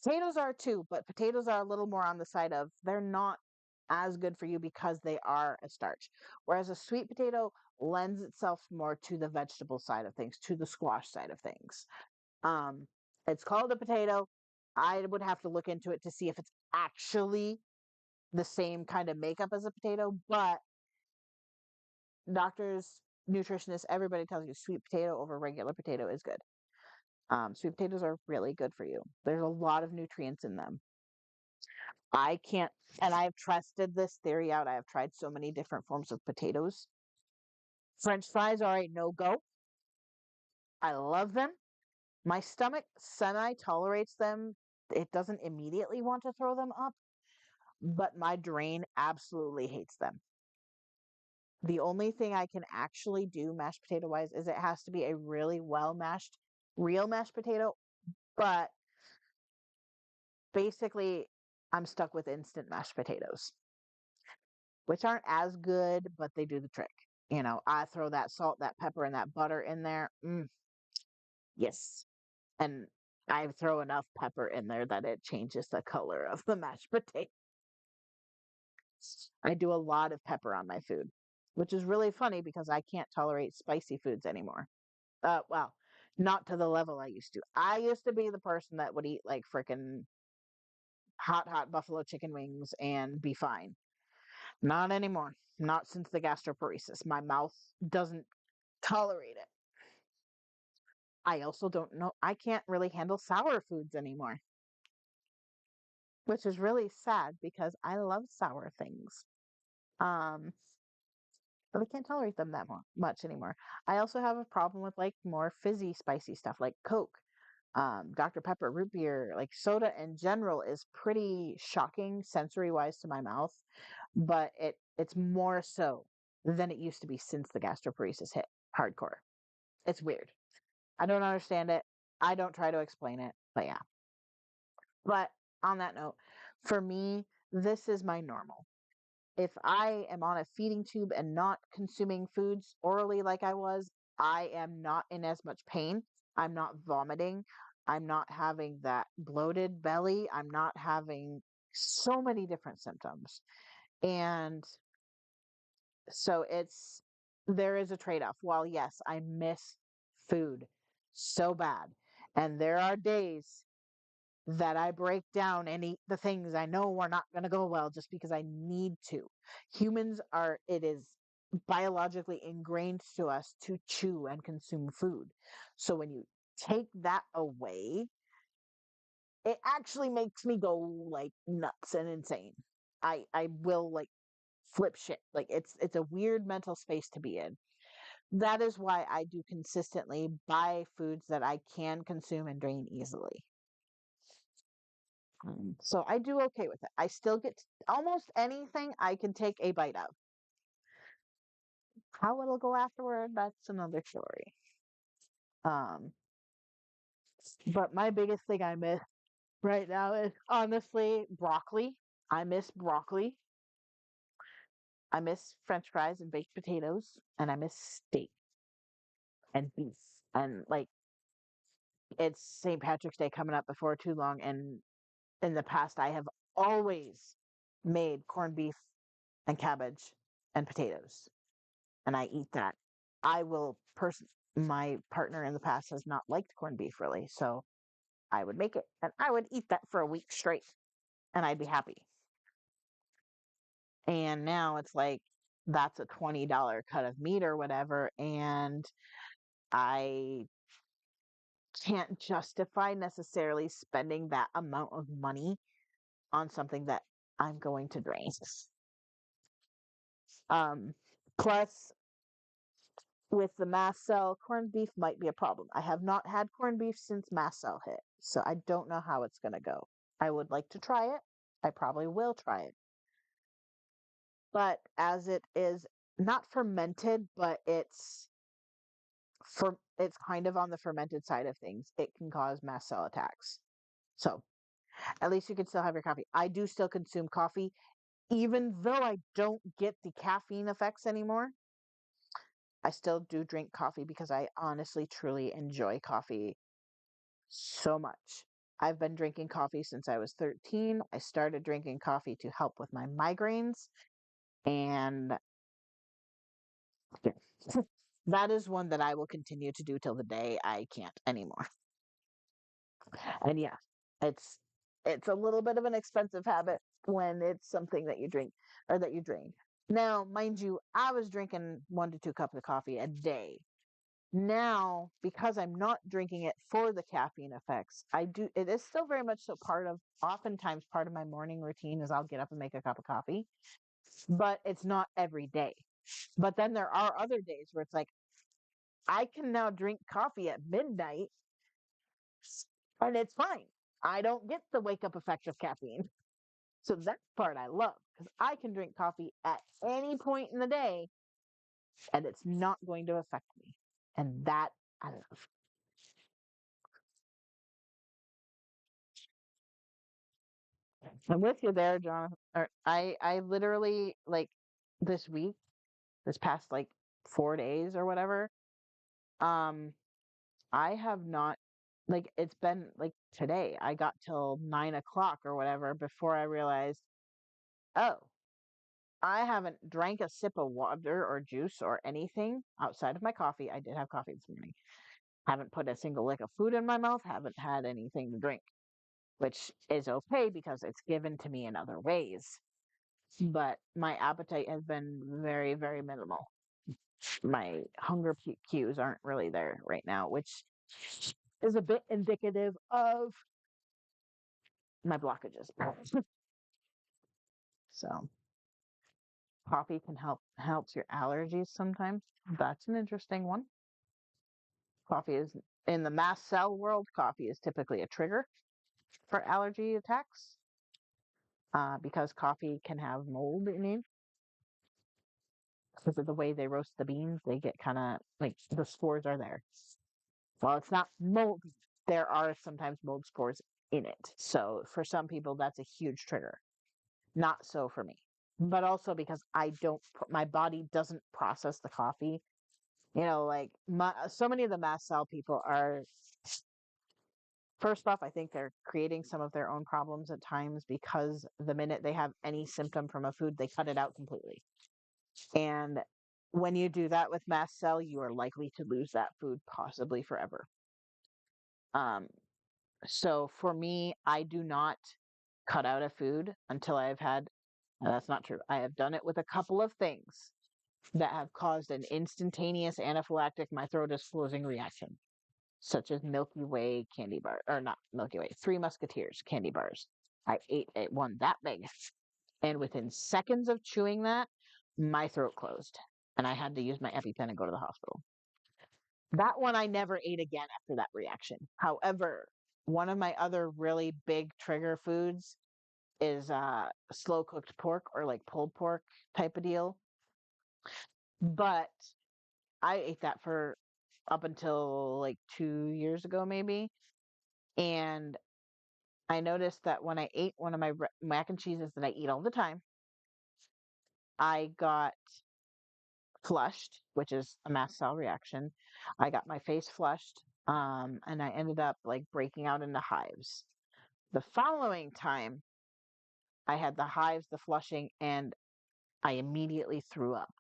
Potatoes are too, but potatoes are a little more on the side of they're not as good for you because they are a starch. Whereas a sweet potato lends itself more to the vegetable side of things, to the squash side of things. Um, it's called a potato. I would have to look into it to see if it's actually the same kind of makeup as a potato, but doctors, nutritionists, everybody tells you sweet potato over regular potato is good. Sweet potatoes are really good for you. There's a lot of nutrients in them. I can't, and I've tested this theory out. I have tried so many different forms of potatoes. French fries are a no go. I love them. My stomach semi tolerates them. It doesn't immediately want to throw them up, but my drain absolutely hates them. The only thing I can actually do mashed potato wise is it has to be a really well mashed, real mashed potato. But basically, I'm stuck with instant mashed potatoes, which aren't as good, but they do the trick. You know, I throw that salt, that pepper, and that butter in there. Yes. And I throw enough pepper in there that it changes the color of the mashed potato. I do a lot of pepper on my food, which is really funny because I can't tolerate spicy foods anymore. Well, not to the level I used to. I used to be the person that would eat like freaking hot buffalo chicken wings and be fine. Not anymore. Not since the gastroparesis. My mouth doesn't tolerate it. I also don't know. I can't really handle sour foods anymore, which is really sad because I love sour things. Um, but I can't tolerate them that much anymore. I also have a problem with like more fizzy, spicy stuff like Coke, Dr. Pepper, root beer, like soda in general is pretty shocking sensory wise to my mouth, but it's more so than it used to be since the gastroparesis hit hardcore. It's weird. I don't understand it. I don't try to explain it, but yeah. But on that note, for me, this is my normal. If I am on a feeding tube and not consuming foods orally like I was, I am not in as much pain. I'm not vomiting. I'm not having that bloated belly. I'm not having so many different symptoms. And so there is a trade off. While yes, I miss food so bad. And there are days that I break down and eat the things I know are not going to go well just because I need to. It is biologically ingrained to us to chew and consume food. So when you take that away, it actually makes me go like nuts and insane. I will like flip shit. Like it's a weird mental space to be in. That is why I do consistently buy foods that I can consume and drain easily. So I do okay with it. I still get almost anything I can take a bite of. How it'll go afterward, that's another story. Um, but my biggest thing I miss right now is honestly broccoli. I miss broccoli. I miss French fries and baked potatoes, and I miss steak and beef. And like it's St. Patrick's Day coming up before too long, and in the past I have always made corned beef and cabbage and potatoes, and I eat that. I will my partner in the past has not liked corned beef really, so I would make it and I would eat that for a week straight and I'd be happy. And now it's like that's a $20 cut of meat or whatever, and I can't justify necessarily spending that amount of money on something that I'm going to drain. Um, plus with the mast cell, corned beef might be a problem. I have not had corned beef since mast cell hit, so I don't know how it's going to go. I would like to try it. I probably will try it. But as it is not fermented, but it's kind of on the fermented side of things, it can cause mast cell attacks. So at least you can still have your coffee. I do still consume coffee, even though I don't get the caffeine effects anymore. I still do drink coffee because I honestly, truly enjoy coffee so much. I've been drinking coffee since I was 13. I started drinking coffee to help with my migraines, and that is one that I will continue to do till the day I can't anymore. And yeah, it's it's a little bit of an expensive habit when it's something that you drink or that you drain. Now, mind you, I was drinking 1 to 2 cups of coffee a day. Now, because I'm not drinking it for the caffeine effects, it is still very much so oftentimes part of my morning routine is I'll get up and make a cup of coffee, but it's not every day. But then there are other days where it's like, I can now drink coffee at midnight and it's fine. I don't get the wake up effect of caffeine. So that part I love because I can drink coffee at any point in the day and it's not going to affect me. And that I love. I'm with you there, John. I literally like this week, this past like 4 days or whatever. Um, I have not like it's been like today. I got till 9 o'clock or whatever before I realized, oh, I haven't drank a sip of water or juice or anything outside of my coffee. I did have coffee this morning. Haven't put a single lick of food in my mouth. Haven't had anything to drink, which is okay because it's given to me in other ways. but my appetite has been very, very minimal. My hunger cues aren't really there right now, which is a bit indicative of my blockages. So coffee can helps your allergies sometimes. That's an interesting one. Coffee is in the mast cell world. Coffee is typically a trigger for allergy attacks because coffee can have mold in it. Because of the way they roast the beans, they get kind of like the spores are there. Well, it's not mold. There are sometimes mold spores in it. So for some people, that's a huge trigger. Not so for me. But also because my body doesn't process the coffee. Like so many of the mast cell people are, first off, I think they're creating some of their own problems at times because the minute they have any symptom from a food, they cut it out completely. And when you do that with mast cell, you are likely to lose that food possibly forever. Um, so for me, I do not cut out a food until I've had, that's not true. I have done it with a couple of things that have caused an instantaneous anaphylactic, my throat is closing reaction, such as Milky Way candy bar, or not Milky Way, Three Musketeers candy bars. I ate one that big, and within seconds of chewing that, my throat closed, and I had to use my EpiPen and go to the hospital. That one I never ate again after that reaction. However, one of my other really big trigger foods is slow cooked pork or like pulled pork type of deal. But I ate that for up until like 2 years ago, maybe. And I noticed that when I ate one of my mac and cheeses that I eat all the time, I got flushed, which is a mast cell reaction. I got my face flushed, and I ended up like breaking out into hives. The following time, I had the hives, the flushing, and I immediately threw up.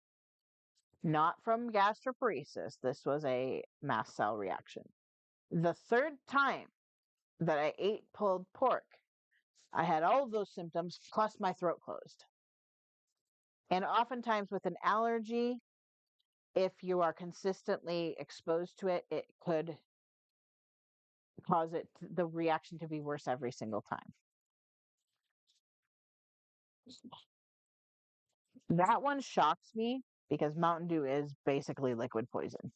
Not from gastroparesis. This was a mast cell reaction. The third time that I ate pulled pork, I had all of those symptoms plus my throat closed. And oftentimes with an allergy, if you are consistently exposed to it, it could cause the reaction to be worse every single time. That one shocks me because Mountain Dew is basically liquid poison.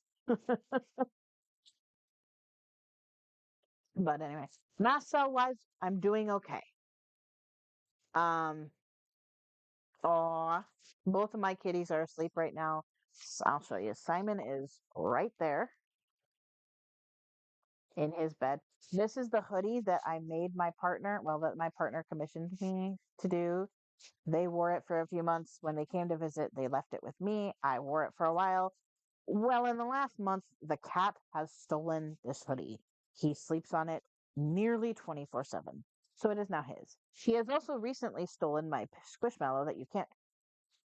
But anyway, mast cell wise, I'm doing okay. Um, both of my kitties are asleep right now. I'll show you. Simon is right there in his bed. This is the hoodie that I made my partner, well, that my partner commissioned me to do. They wore it for a few months. When they came to visit, they left it with me. I wore it for a while. Well, in the last month, the cat has stolen this hoodie. He sleeps on it nearly 24/7. So it is now his. He has also recently stolen my Squishmallow that you can't,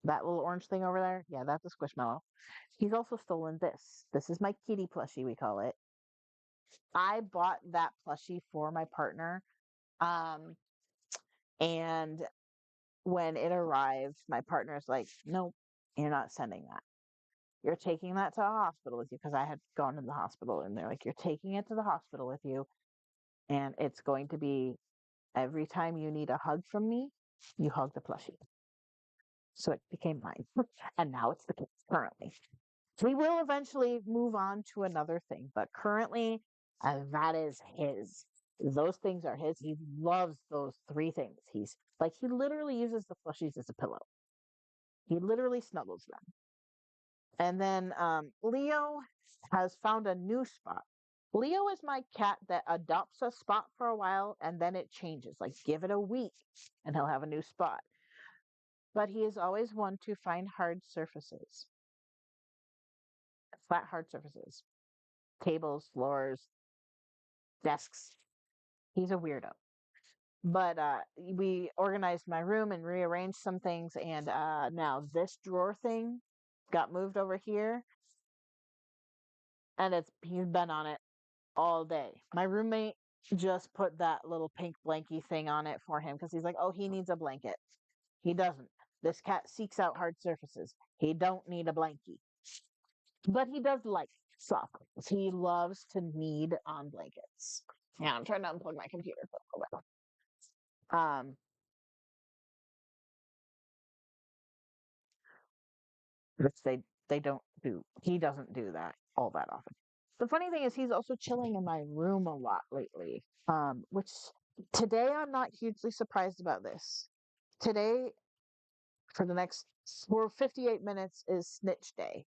that little orange thing over there. Yeah, that's a Squishmallow. He's also stolen this. This is my kitty plushie, we call it. I bought that plushie for my partner. And when it arrived, my partner's like, nope, you're not sending that. You're taking that to a hospital with you because I had gone to the hospital and they're like, you're taking it to the hospital with you. And it's going to be every time you need a hug from me, you hug the plushie. So it became mine. And now it's the kids currently. We will eventually move on to another thing, but currently that is his. Those things are his. He loves those three things. He's like, he literally uses the plushies as a pillow. He literally snuggles them. And then Leo has found a new spot. Leo is my cat that adopts a spot for a while and then it changes. Like, give it a week and he'll have a new spot. But he is always one to find hard surfaces, flat, hard surfaces, tables, floors, desks. He's a weirdo. But we organized my room and rearranged some things. And now this drawer thing got moved over here. And he's been on it all day. My roommate just put that little pink blankie thing on it for him because he's like, oh, he needs a blanket. He doesn't. This cat seeks out hard surfaces. He don't need a blankie. But he does like soft ones. He loves to knead on blankets. Yeah, I'm trying to unplug my computer for a little bit. Which they don't do. He doesn't do that all that often. The funny thing is he's also chilling in my room a lot lately. Which today I'm not hugely surprised about this. Today, for the next for 58 minutes, is snitch day.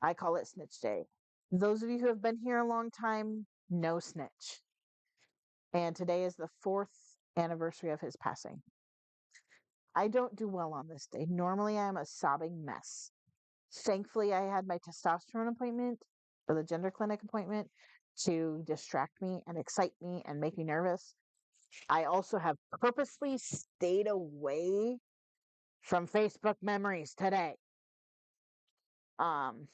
I call it snitch day. Those of you who have been here a long time know Snitch. And today is the 4th anniversary of his passing. I don't do well on this day. Normally, I am a sobbing mess. Thankfully, I had my testosterone appointment or the gender clinic appointment to distract me and excite me and make me nervous. I also have purposely stayed away from Facebook memories today. Um,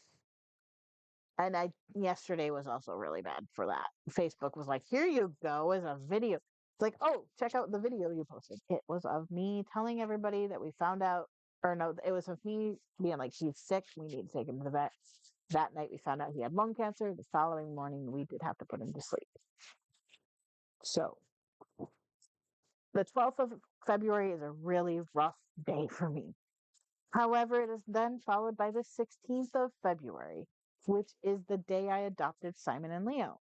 and yesterday was also really bad for that. Facebook was like, "Here you go as a video." It's like, "Oh, check out the video you posted." It was of me telling everybody that we found out, or no, it was of me being like, "He's sick. We need to take him to the vet." That night we found out he had lung cancer. The following morning we did have to put him to sleep. So the 12th of February is a really rough day for me. However, it is then followed by the 16th of February, which is the day I adopted Simon and Leo.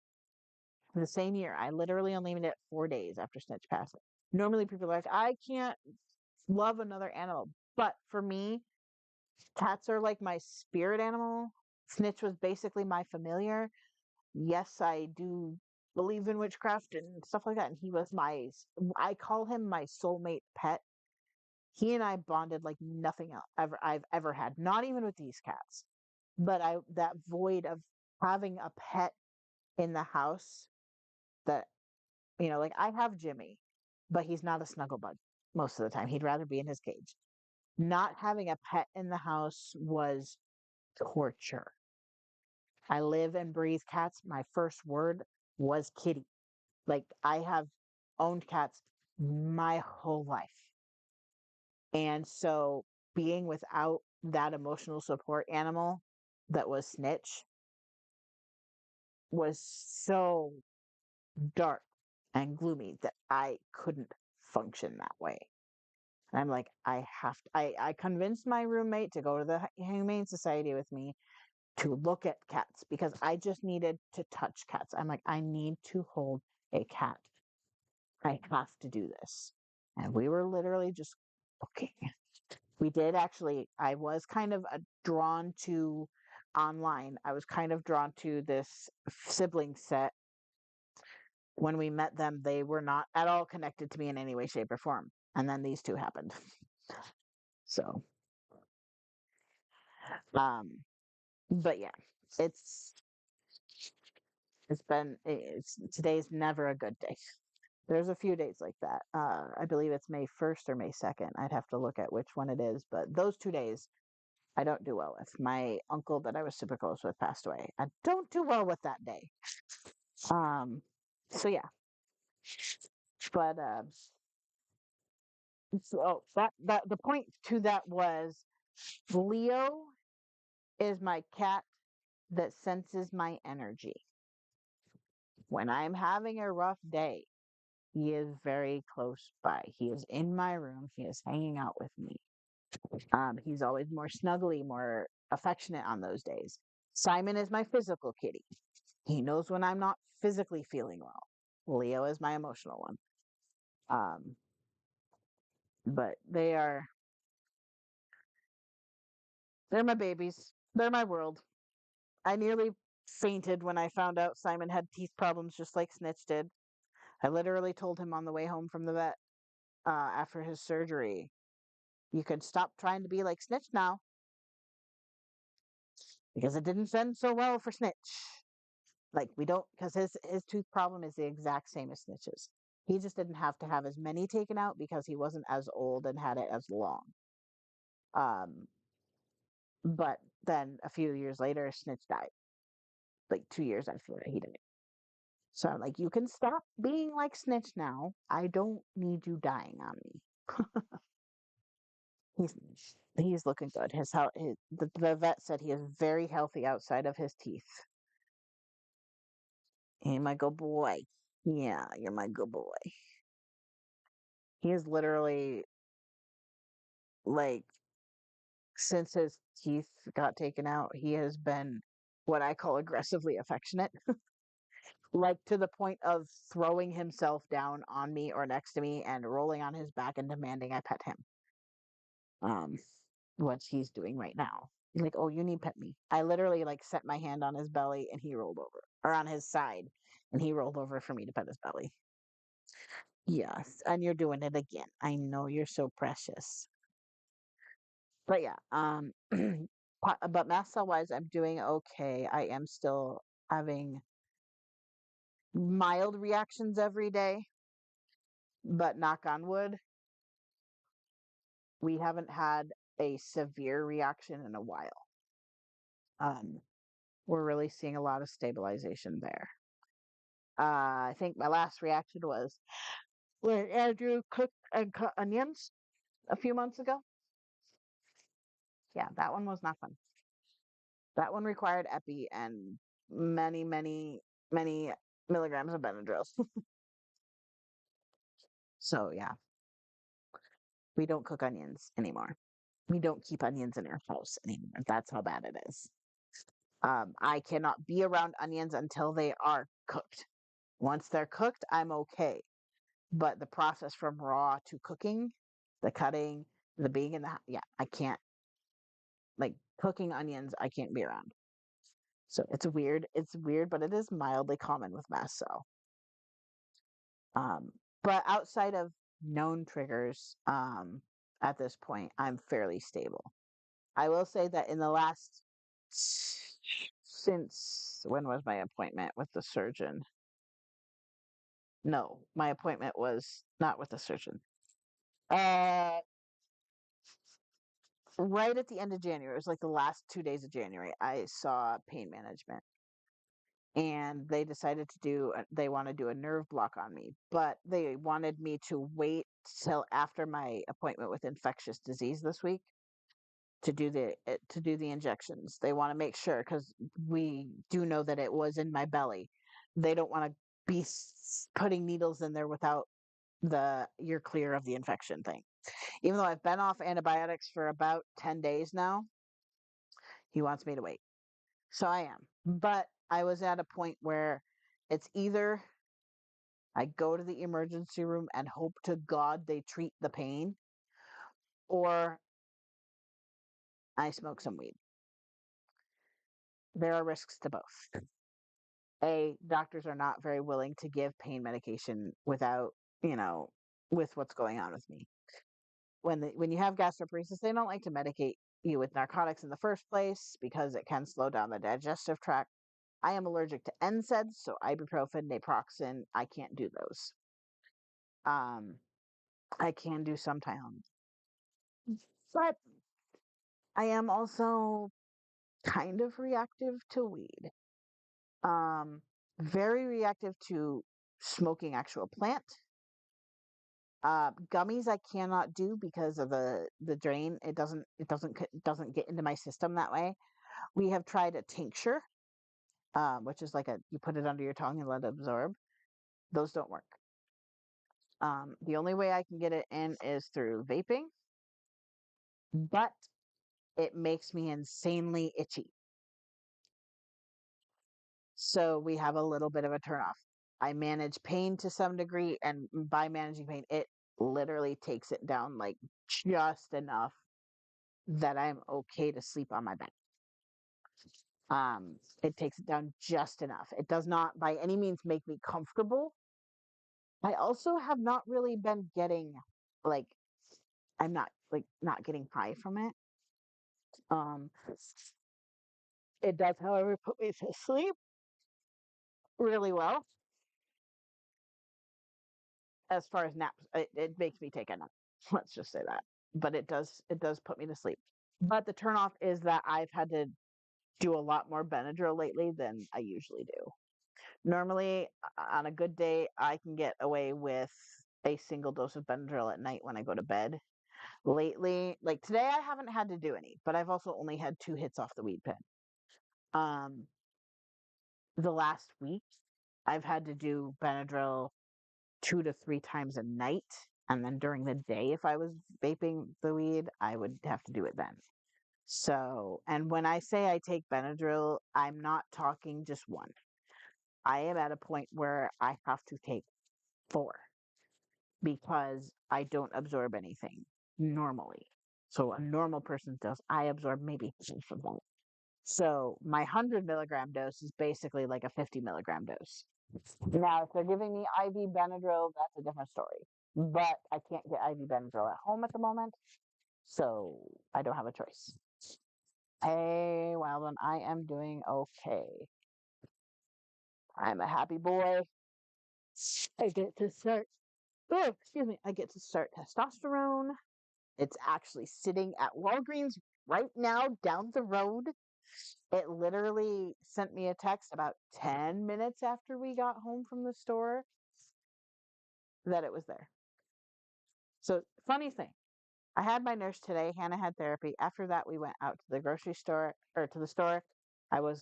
The same year. I literally only made it 4 days after Snitch passed. Normally people are like, "I can't love another animal." But for me, cats are like my spirit animal. Snitch was basically my familiar. Yes, I do believe in witchcraft and stuff like that. And he was I call him my soulmate pet. He and I bonded like nothing else I've ever had. Not even with these cats. But that void of having a pet in the house that, like I have Jimmy, but he's not a snuggle bug most of the time. He'd rather be in his cage. Not having a pet in the house was torture. I live and breathe cats. My first word was kitty. Like I have owned cats my whole life. And so being without that emotional support animal that was Snitch was so dark and gloomy that I couldn't function that way. And I'm like, I convinced my roommate to go to the Humane Society with me to look at cats because I just needed to touch cats. I'm like, I need to hold a cat. I have to do this. And we were literally just looking. We did actually, I was kind of drawn to online. I was kind of drawn to this sibling set. When we met them, they were not at all connected to me in any way, shape, or form. And then these two happened. So, but yeah, it's today's never a good day. There's a few days like that. I believe it's May 1st or May 2nd. I'd have to look at which one it is, but those 2 days I don't do well with. My uncle that I was super close with passed away. I don't do well with that day. So yeah. But so that the point to that was Leo is my cat that senses my energy. When I'm having a rough day, he is very close by. He is in my room. He is hanging out with me. He's always more snuggly, more affectionate on those days. Simon is my physical kitty. He knows when I'm not physically feeling well. Leo is my emotional one. But they're my babies. They're my world. I nearly fainted when I found out Simon had teeth problems just like Snitch did. I literally told him on the way home from the vet after his surgery, "You could stop trying to be like Snitch now." Because it didn't end so well for Snitch. Like we don't, because his tooth problem is the exact same as Snitch's. He just didn't have to have as many taken out because he wasn't as old and had it as long. But then a few years later, Snitch died. Like 2 years after he died. So I'm like, you can stop being like Snitch now. I don't need you dying on me. He's he's looking good. The vet said he is very healthy outside of his teeth. Hey, my good boy. Yeah, you're my good boy. He is literally like since his teeth got taken out, he has been what I call aggressively affectionate, like to the point of throwing himself down on me or next to me and rolling on his back and demanding I pet him. Um, what he's doing right now. He's like, "Oh, you need pet me." I literally like set my hand on his belly and he rolled over, or on his side, and he rolled over for me to pet his belly. Yes, and you're doing it again. I know you're so precious. But yeah, but mast cell wise, I'm doing okay. I am still having mild reactions every day, but knock on wood, we haven't had a severe reaction in a while. Um, we're really seeing a lot of stabilization there. I think my last reaction was when Andrew cooked and cut onions a few months ago. Yeah, that one was not fun. That one required epi and many, many, many milligrams of Benadryl. So yeah, we don't cook onions anymore. We don't keep onions in our house anymore. That's how bad it is. I cannot be around onions until they are cooked. Once they're cooked, I'm okay. But the process from raw to cooking, the cutting, the being in the yeah, I can't like cooking onions. I can't be around. So it's weird. It's weird, but it is mildly common with mast cell. Um, but outside of known triggers, at this point, I'm fairly stable. I will say that in the last since when was my appointment with the surgeon? No, my appointment was not with the surgeon. Uh, right at the end of January, it was like the last 2 days of January, I saw pain management. And they decided to they want to do a nerve block on me, but they wanted me to wait till after my appointment with infectious disease this week to do the injections. They want to make sure because we do know that it was in my belly. They don't want to be putting needles in there without the you're clear of the infection thing. Even though I've been off antibiotics for about 10 days now, he wants me to wait. So I am. But I was at a point where it's either I go to the emergency room and hope to God they treat the pain, or I smoke some weed. There are risks to both. Doctors are not very willing to give pain medication without, with what's going on with me. When you have gastroparesis, they don't like to medicate you with narcotics in the first place because it can slow down the digestive tract. I am allergic to NSAIDs, so ibuprofen, naproxen, I can't do those. I can do some Tylenol, but I am also kind of reactive to weed. Um, very reactive to smoking actual plant. Gummies I cannot do because of the drain. It doesn't get into my system that way. We have tried a tincture, which is like you put it under your tongue and let it absorb. Those don't work. The only way I can get it in is through vaping, but it makes me insanely itchy. So we have a little bit of a turnoff. I manage pain to some degree, and by managing pain, it literally takes it down like just enough that I'm okay to sleep on my bed. It takes it down just enough. It does not by any means make me comfortable. I also have not really been getting like I'm not like not getting high from it. Um, it does, however, put me to sleep really well. As far as naps, it makes me take a nap. Let's just say that. But it does put me to sleep. But the turnoff is that I've had to do a lot more Benadryl lately than I usually do. Normally, on a good day, I can get away with a single dose of Benadryl at night when I go to bed. Lately, like today, I haven't had to do any, but I've also only had 2 hits off the weed pen. Um, the last week, I've had to do Benadryl 2 to 3 times a night, and then during the day, if I was vaping the weed, I would have to do it then. So, and when I say I take Benadryl, I'm not talking just one. I am at a point where I have to take 4 because I don't absorb anything normally. So a normal person does. I absorb maybe half of that. So my 100 milligram dose is basically like a 50 milligram dose. Now, if they're giving me IV Benadryl, that's a different story. But I can't get IV Benadryl at home at the moment, so I don't have a choice. Hey, Wildon, I am doing okay. I'm a happy boy. I get to start. Oh, excuse me. I get to start testosterone. It's actually sitting at Walgreens right now down the road. It literally sent me a text about 10 minutes after we got home from the store that it was there. So, funny thing, I had my nurse today. Hannah had therapy. After that, we went out to the grocery store or to the store.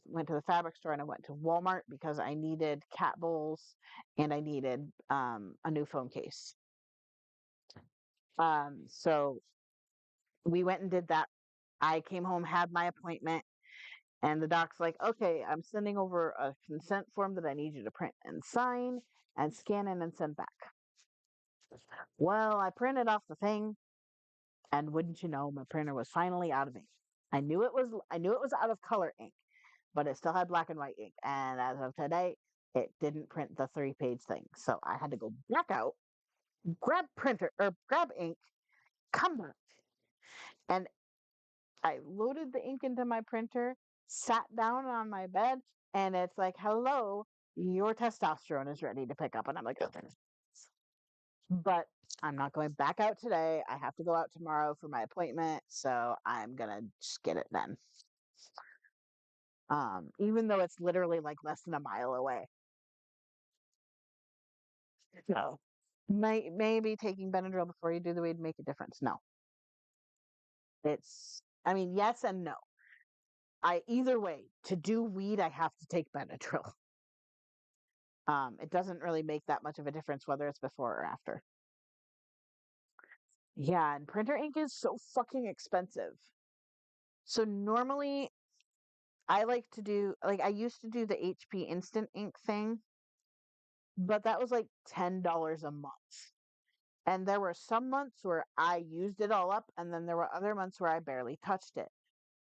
Went to the fabric store and I went to Walmart because I needed cat bowls and I needed a new phone case. So we went and did that. I came home, had my appointment, and the doc's like, okay, I'm sending over a consent form that I need you to print and sign and scan in and send back. Well, I printed off the thing, and wouldn't you know, my printer was finally out of ink. I knew it was out of color ink, but it still had black and white ink. And as of today, it didn't print the 3-page thing. So I had to go back out, grab ink, come back. And I loaded the ink into my printer, sat down on my bed, and it's like, hello, your testosterone is ready to pick up. And I'm like, okay. But I'm not going back out today. I have to go out tomorrow for my appointment. So I'm going to just get it then. Even though it's literally like less than a mile away. No. Maybe taking Benadryl before you do the weed make a difference. No. I mean, yes and no. Either way, to do weed, I have to take Benadryl. It doesn't really make that much of a difference whether it's before or after. Yeah, and printer ink is so fucking expensive. So normally I like to do I used to do the HP Instant Ink thing, but that was like $10 a month. And there were some months where I used it all up, and then there were other months where I barely touched it.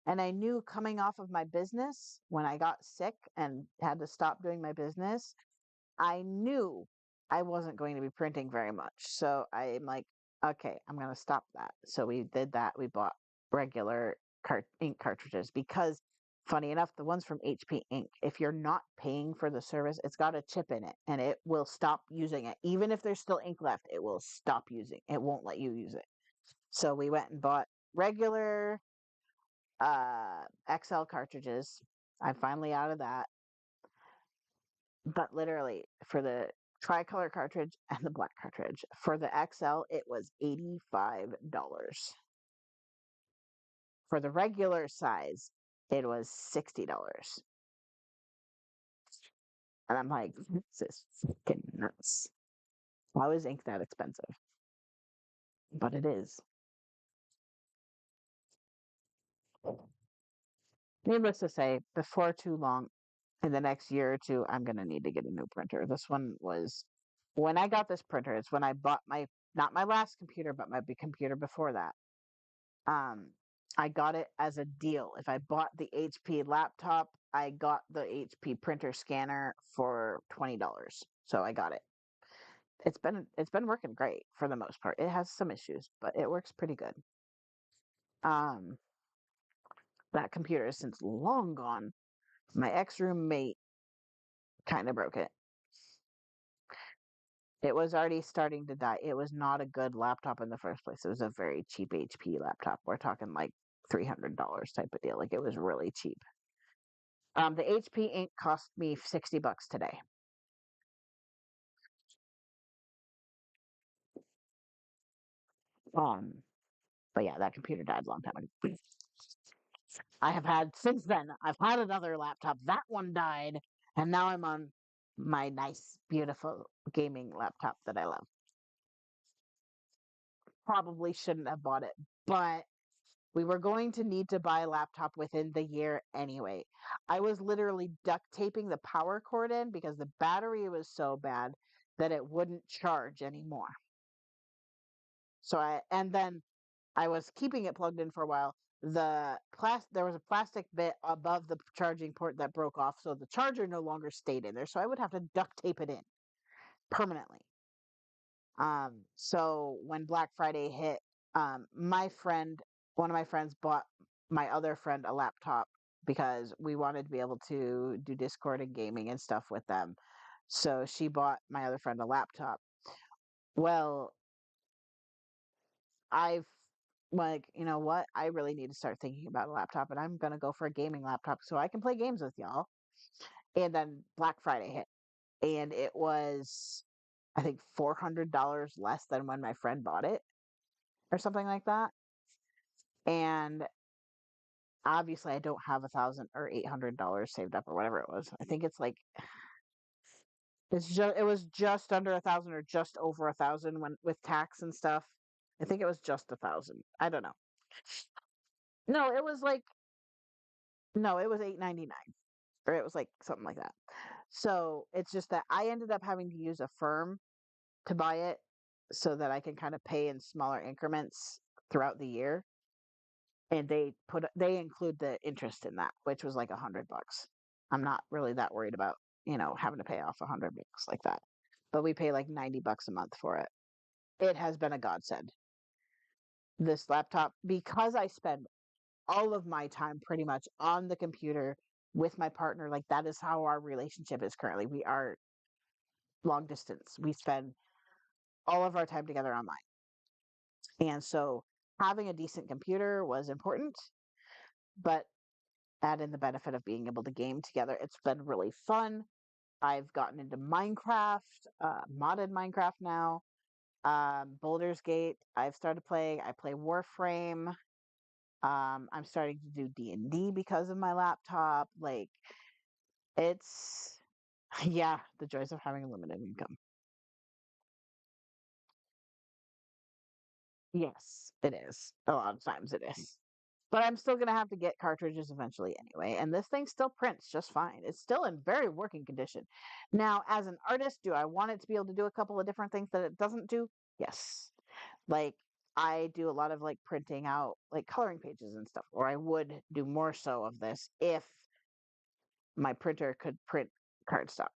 And I knew coming off of my business, when I got sick and had to stop doing my business, I knew I wasn't going to be printing very much. So I'm like, okay, I'm going to stop that. So we did that. We bought regular ink cartridges because, funny enough, the ones from HP Ink, if you're not paying for the service, it's got a chip in it and it will stop using it. Even if there's still ink left, it will stop using it. It won't let you use it. So we went and bought regular XL cartridges. I'm finally out of that. But literally, for the tricolor cartridge and the black cartridge, for the XL, it was $85. For the regular size, it was $60. And I'm like, this is fucking nuts. Why was ink that expensive? But it is. Needless to say, before too long, in the next year or two, I'm going to need to get a new printer. This one was, when I got this printer, it's when I bought not my last computer, but my computer before that. Um, I got it as a deal. If I bought the HP laptop, I got the HP printer scanner for $20. So I got it. It's been working great for the most part. It has some issues, but it works pretty good. Um, that computer is since long gone. My ex-roommate kind of broke it. It was already starting to die. It was not a good laptop in the first place. It was a very cheap HP laptop. We're talking like $300 type of deal. Like it was really cheap. The HP ink cost me $60 today. Um, But yeah, that computer died a long time ago. I have had since then. I've had another laptop. That one died, and now I'm on my nice, beautiful gaming laptop that I love. Probably shouldn't have bought it, but we were going to need to buy a laptop within the year anyway. I was literally duct taping the power cord in because the battery was so bad that it wouldn't charge anymore. And then I was keeping it plugged in for a while. There was a plastic bit above the charging port that broke off, so the charger no longer stayed in there. So I would have to duct tape it in permanently. So when Black Friday hit, one of my friends bought my other friend a laptop because we wanted to be able to do Discord and gaming and stuff with them. So she bought my other friend a laptop. Well, I've like, you know what? I really need to start thinking about a laptop, and I'm gonna go for a gaming laptop so I can play games with y'all. And then Black Friday hit, and it was, I think, $400 less than when my friend bought it, or something like that. And obviously, I don't have 1,000 or $800 saved up or whatever it was. I think it's like it was just under 1,000 or just over 1,000 when with tax and stuff. I think it was just 1,000. I don't know. No, it was like no, it was 899, or it was like something like that. So it's just that I ended up having to use a firm to buy it so that I can kind of pay in smaller increments throughout the year. And they include the interest in that, which was like $100. I'm not really that worried about, having to pay off $100 like that. But we pay like $90 a month for it. It has been a godsend. This laptop, because I spend all of my time pretty much on the computer with my partner, like that is how our relationship is currently. We are long distance. We spend all of our time together online. And so having a decent computer was important, but add in the benefit of being able to game together. It's been really fun. I've gotten into Minecraft, modded Minecraft now. Baldur's Gate, I've started playing. I play Warframe. I'm starting to do D&D because of my laptop. Like, it's, yeah, the joys of having a limited income. Yes, it is. A lot of times it is. But I'm still going to have to get cartridges eventually anyway. And this thing still prints just fine. It's still in very working condition. Now, as an artist, do I want it to be able to do a couple of different things that it doesn't do? Yes. Like, I do a lot of like printing out like coloring pages and stuff, or I would do more so of this if my printer could print cardstock.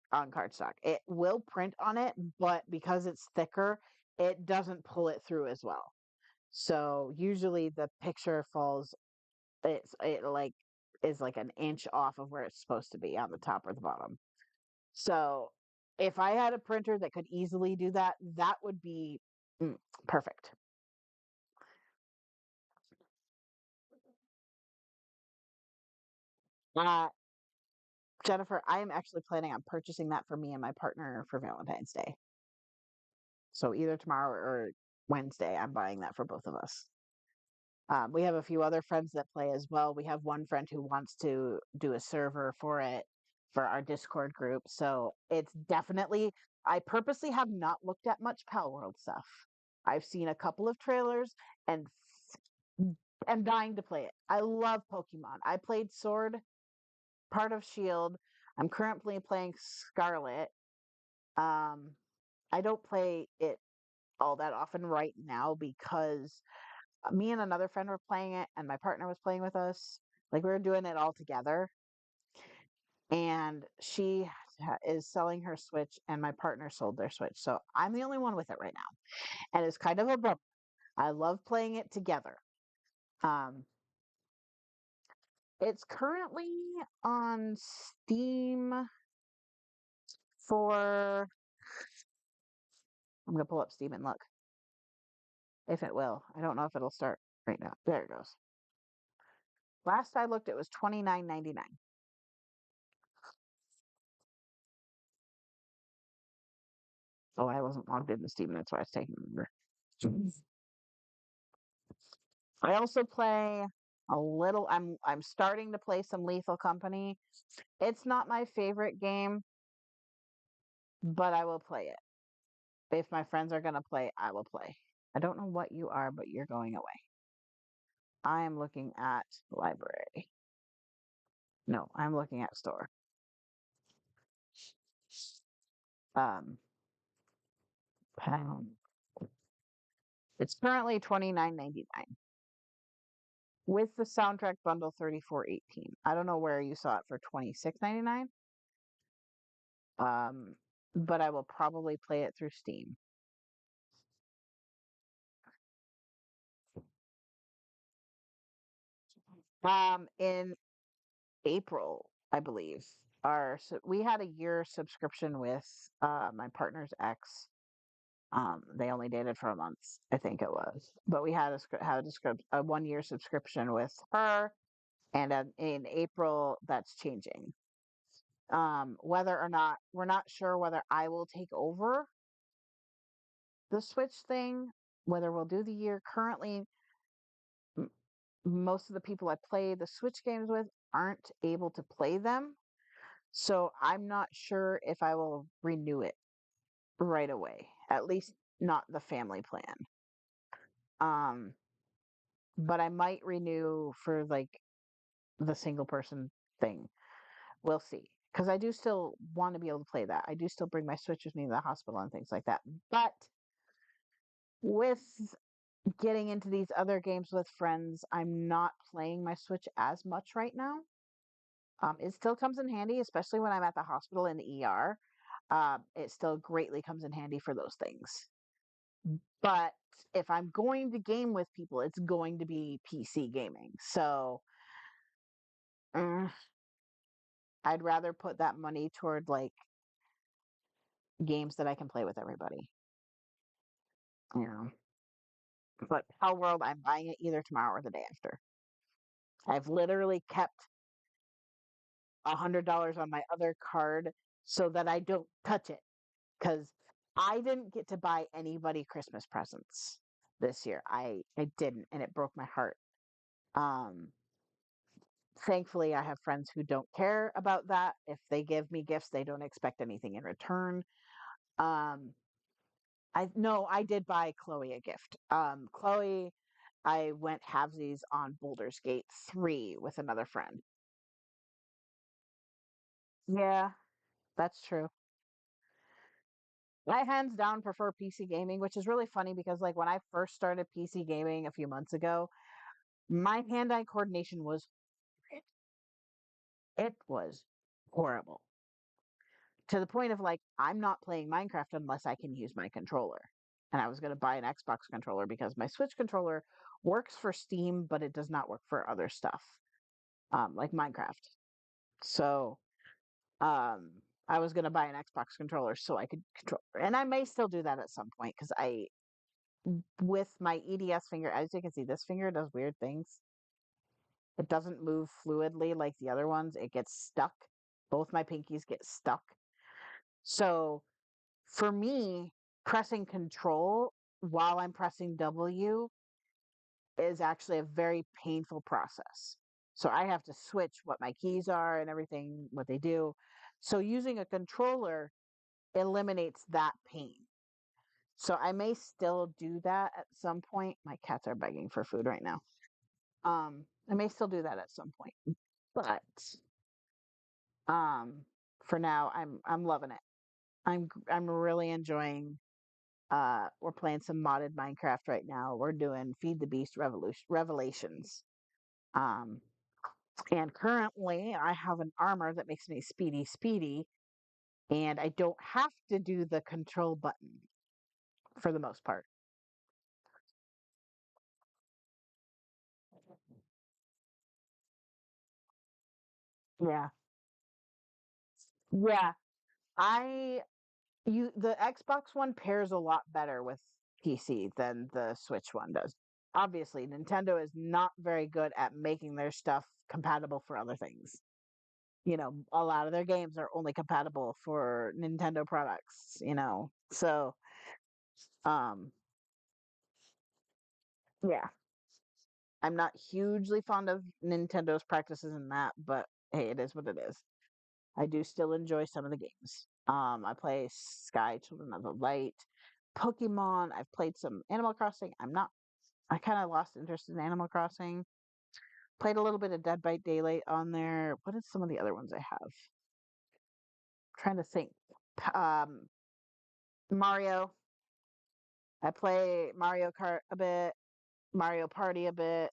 It will print on it, but because it's thicker, it doesn't pull it through as well. So usually the picture falls it like is like an inch off of where it's supposed to be on the top or the bottom. So if I had a printer that could easily do that, that would be mm, perfect. Uh, Jennifer, I am actually planning on purchasing that for me and my partner for Valentine's Day. So either tomorrow or Wednesday, I'm buying that for both of us. We have a few other friends that play as well. We have one friend who wants to do a server for it for our Discord group. So it's definitely, I purposely have not looked at much Pal World stuff. I've seen a couple of trailers and am dying to play it. I love Pokemon. I played Sword, part of Shield. I'm currently playing Scarlet. Um, I don't play it all that often right now because me and another friend were playing it and my partner was playing with us. Like we were doing it all together. And she is selling her Switch and my partner sold their Switch. So I'm the only one with it right now. And it's kind of a bummer. I love playing it together. Um, it's currently on Steam for, I'm going to pull up Steam and look if it will. I don't know if it'll start right now. There it goes. Last I looked, it was $29.99. Oh, I wasn't logged into Steam. That's why it's taking longer. I also play a little. I'm starting to play some Lethal Company. It's not my favorite game, but I will play it. If my friends are gonna play, I will play. I don't know what you are, but you're going away. I am looking at library. No, I'm looking at store. Um, pound. It's currently $29.99 with the soundtrack bundle 34.18. I don't know where you saw it for $26.99. Um, but I will probably play it through Steam. In April, I believe. We had a year subscription with my partner's ex. They only dated for a month, I think it was, but we had a 1 year subscription with her, and in April that's changing. Whether or not we're not sure whether I will take over the Switch thing, whether we'll do the year. Currently, m- most of the people I play the Switch games with aren't able to play them. So I'm not sure if I will renew it right away. At least not the family plan. Um, but I might renew for like the single person thing. We'll see. Because I do still want to be able to play that. I do still bring my Switch with me to the hospital and things like that. But with getting into these other games with friends, I'm not playing my Switch as much right now. It still comes in handy, especially when I'm at the hospital in the ER. It still greatly comes in handy for those things. But if I'm going to game with people, it's going to be PC gaming. So mm, I'd rather put that money toward like games that I can play with everybody. You know. But Hell World, I'm buying it either tomorrow or the day after. I've literally kept $100 on my other card so that I don't touch it because I didn't get to buy anybody Christmas presents this year. I didn't, and it broke my heart. Um, Thankfully, I have friends who don't care about that. If they give me gifts, they don't expect anything in return. Um, I no, I did buy Chloe a gift. Chloe, I went halvesies on Boulder's Gate 3 with another friend. Yeah, that's true. I hands down prefer PC gaming, which is really funny because like when I first started PC gaming a few months ago, my hand-eye coordination was it was horrible. To the point of like I'm not playing Minecraft unless I can use my controller. And I was going to buy an Xbox controller because my Switch controller works for Steam, but it does not work for other stuff, like Minecraft. So um, I was going to buy an Xbox controller so I could control, and I may still do that at some point because with my EDS finger, as you can see, this finger does weird things. It doesn't move fluidly like the other ones. It gets stuck. Both my pinkies get stuck. So for me, pressing control while I'm pressing W is actually a very painful process. So I have to switch what my keys are and everything, what they do. So using a controller eliminates that pain. So I may still do that at some point. My cats are begging for food right now. I may still do that at some point. But um for now I'm loving it. I'm really enjoying we're playing some modded Minecraft right now. We're doing Feed the Beast Revolution Revelations. Um and currently I have an armor that makes me speedy and I don't have to do the control button for the most part. Yeah. Yeah. I the Xbox one pairs a lot better with PC than the Switch one does. Obviously, Nintendo is not very good at making their stuff compatible for other things. A lot of their games are only compatible for Nintendo products. So, um, yeah. I'm not hugely fond of Nintendo's practices in that, but hey, it is what it is. I do still enjoy some of the games. I play Sky Children of the Light, Pokemon. I've played some Animal Crossing. I kind of lost interest in Animal Crossing. Played a little bit of Dead by Daylight on there. What are some of the other ones I have? Trying to think. Mario. I play Mario Kart a bit, Mario Party a bit.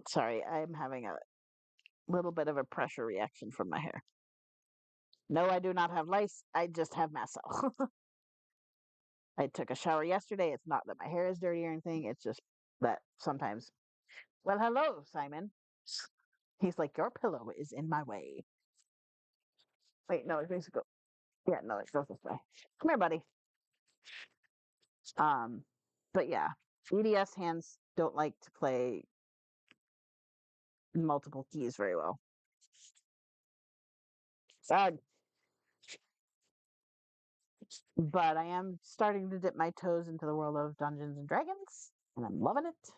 Sorry, I'm having a little bit of a pressure reaction from my hair. No, I do not have lice. I just have mast cell. I took a shower yesterday. It's not that my hair is dirty or anything. It's just that sometimes. Well, hello, Simon. He's like, your pillow is in my way. Wait, no, it needs to go. Yeah, no, it goes this way. Come here, buddy. Um, but yeah, EDS hands don't like to play multiple keys very well. Sad. But I am starting to dip my toes into the world of Dungeons and Dragons, and I'm loving it.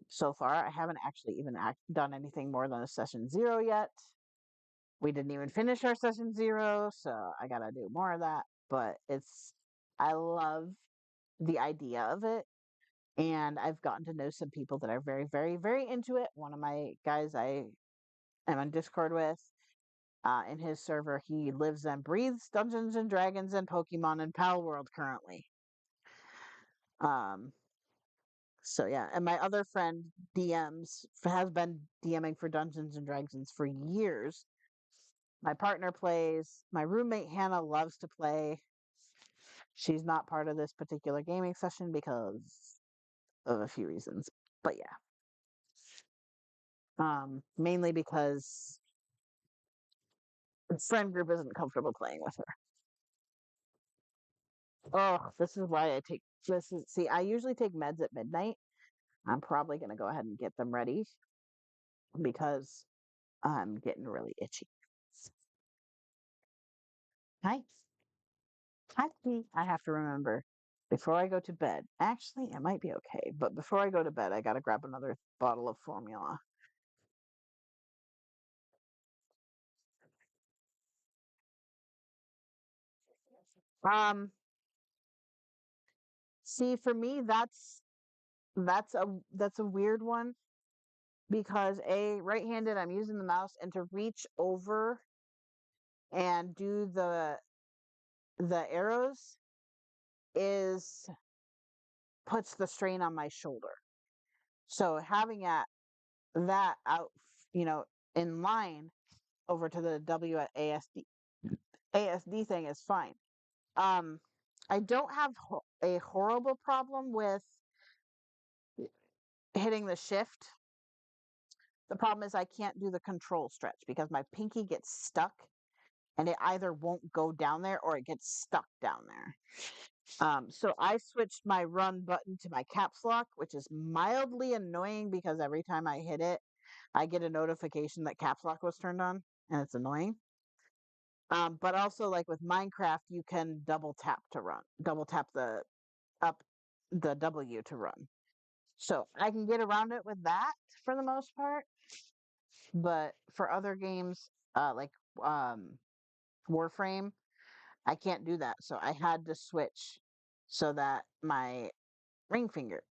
So far, I haven't actually even done anything more than a session 0 yet. We didn't even finish our session 0, so I gotta do more of that. But I love the idea of it, and I've gotten to know some people that are very, very, very into it. One of my guys I am on Discord with, in his server, he lives and breathes Dungeons and Dragons and Pokemon and Pal World currently. Um, so yeah, and my other friend has been DMing for Dungeons and Dragons for years. My partner plays. My roommate Hannah loves to play. She's not part of this particular gaming session because of a few reasons. But yeah. Mainly because the friend group isn't comfortable playing with her. Oh, this is why see, I usually take meds at midnight. I'm probably gonna go ahead and get them ready because I'm getting really itchy. Hi. Hi, Dee. I have to remember before I go to bed. Actually, it might be okay, but before I go to bed, I gotta grab another bottle of formula. Um, See, for me, that's a weird one because right-handed, I'm using the mouse, and to reach over and do the arrows is puts the strain on my shoulder. So having that out, you know, in line over to the ASD thing is fine. Um, I don't have a horrible problem with hitting the shift. The problem is I can't do the control stretch because my pinky gets stuck and it either won't go down there or it gets stuck down there. So I switched my run button to my caps lock, which is mildly annoying because every time I hit it, I get a notification that caps lock was turned on, and it's annoying. But also, like with Minecraft, you can double tap the W to run. So I can get around it with that for the most part. But for other games, like um, Warframe, I can't do that. So I had to switch so that my ring finger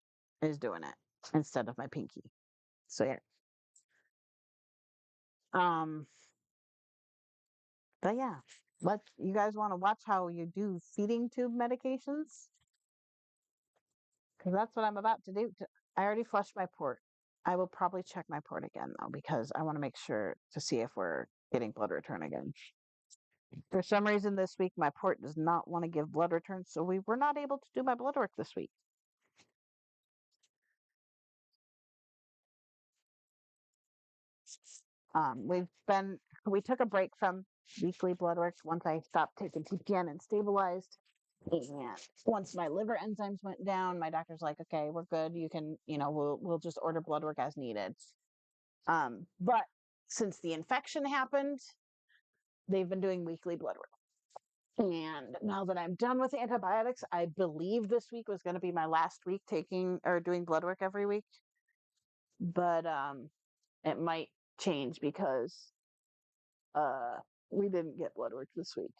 is doing it instead of my pinky. So yeah. Um, but yeah, you guys want to watch how you do feeding tube medications? Because that's what I'm about to do. I already flushed my port. I will probably check my port again though, because I want to make sure to see if we're getting blood return again. For some reason this week, my port does not want to give blood returns, so we were not able to do my blood work this week. We took a break from weekly blood work once I stopped taking TPN and stabilized. And once my liver enzymes went down, my doctor's like, okay, we're good. You can, we'll just order blood work as needed. But since the infection happened, they've been doing weekly blood work. And now that I'm done with antibiotics, I believe this week was going to be my last week taking or doing blood work every week. But it might change because we didn't get blood work this week.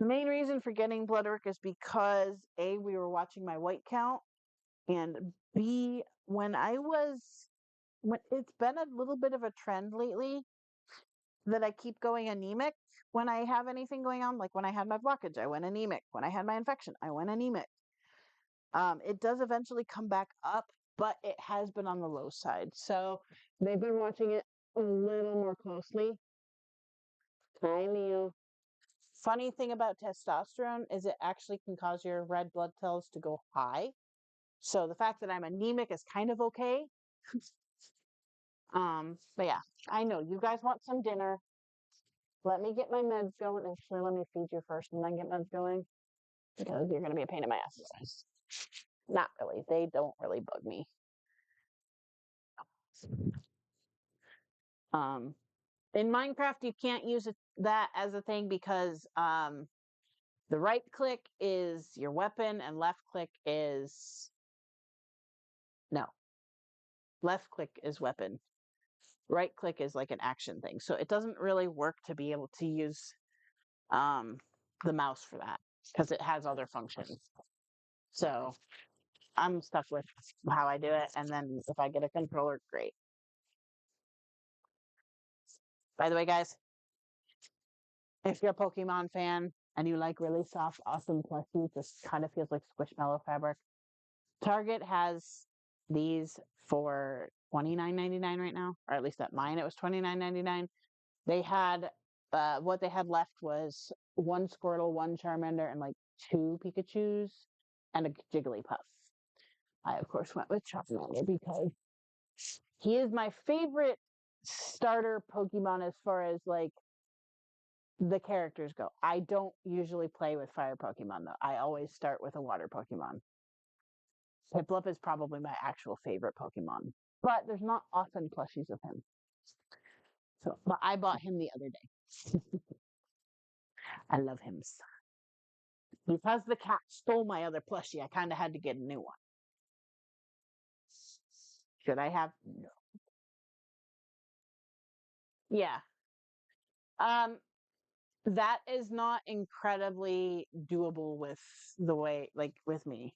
The main reason for getting blood work is because A, we were watching my white count, and B, when it's been a little bit of a trend lately that I keep going anemic when I have anything going on. Like when I had my blockage, I went anemic. When I had my infection, I went anemic. It does eventually come back up, but it has been on the low side. So they've been watching it a little more closely. Hi, Leo. Funny thing about testosterone is it actually can cause your red blood cells to go high. So the fact that I'm anemic is kind of okay. But yeah, I know you guys want some dinner. Let me get my meds going. Actually, let me feed you first and then get meds going because you're going to be a pain in my ass. Not really. They don't really bug me. In Minecraft, you can't use that as a thing because the right click is your weapon and left click is no. Left click is weapon. Right click is like an action thing. So it doesn't really work to be able to use the mouse for that because it has other functions. So I'm stuck with how I do it, and then if I get a controller, great. By the way, guys, if you're a Pokemon fan and you like really soft, awesome plushies, this kind of feels like Squishmallow fabric. Target has these for $29.99 right now, or at least at mine it was $29.99. They had what they had left was one Squirtle, one Charmander, and like two Pikachus and a Jigglypuff. I of course went with Charmander because he is my favorite starter Pokemon as far as like the characters go. I don't usually play with fire Pokemon though. I always start with a water Pokemon. Piplup is probably my actual favorite Pokemon, but there's not often plushies of him. So, but I bought him the other day. I love him. Because the cat stole my other plushie, I kind of had to get a new one. Should I have? No. Yeah. Um, that is not incredibly doable with the way, like with me.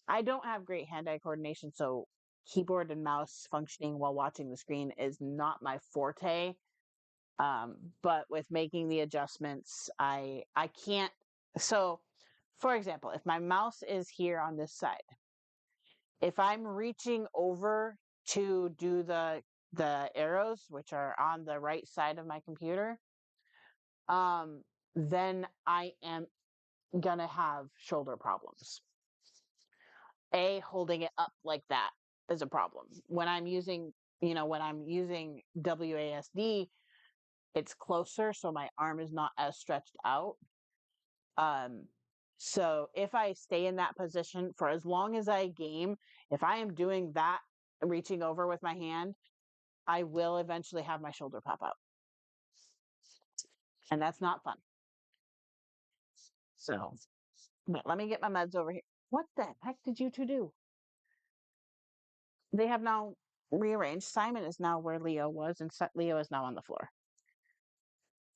I don't have great hand-eye coordination, so keyboard and mouse functioning while watching the screen is not my forte. But with making the adjustments, I can't. So, for example, if my mouse is here on this side, if I'm reaching over to do the arrows, which are on the right side of my computer, then I am gonna have shoulder problems. Holding it up like that is a problem. When I'm using, when I'm using WASD, it's closer, so my arm is not as stretched out. Um, so if I stay in that position for as long as I game, if I am doing that, reaching over with my hand, I will eventually have my shoulder pop out. And that's not fun. So, but let me get my meds over here. What the heck did you two do? They have now rearranged. Simon is now where Leo was, and Leo is now on the floor.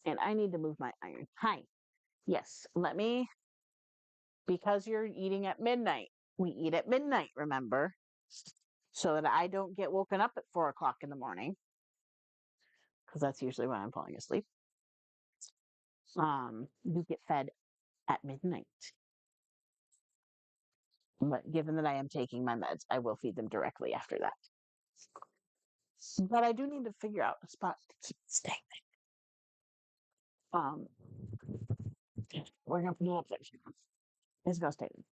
And I need to move my iron. Hi. Yes, let me, because you're eating at midnight. We eat at midnight, remember? So that I don't get woken up at 4 o'clock in the morning. Because that's usually when I'm falling asleep. You get fed at midnight. But given that I am taking my meds, I will feed them directly after that. But I do need to figure out a spot to keep staying there. We're gonna put it up there. It's gonna stay there.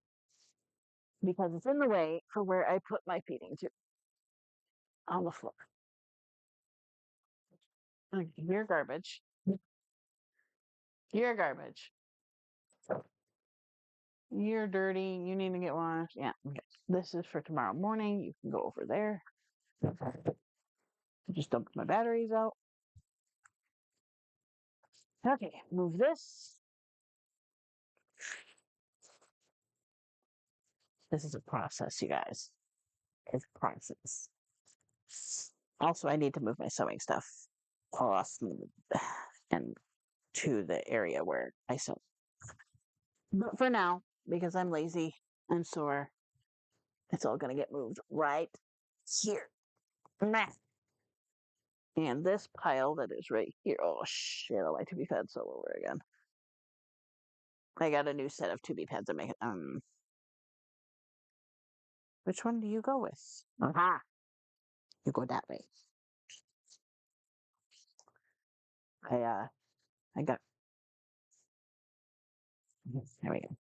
Because it's in the way for where I put my feeding tube on the floor. You're garbage. You're garbage. You're dirty. You need to get washed. Yeah. Okay. This is for tomorrow morning. You can go over there. Just dumped my batteries out. Okay, move this. This is a process, you guys. It's a process. Also, I need to move my sewing stuff off and to the area where I sew. But for now, because I'm lazy and sore, it's all gonna get moved right here. Meh. And this pile that is right here. Oh shit! I like to be fed all over again. I got a new set of to be pads. I make it. Which one do you go with? Aha! You go that way. I got. There we go.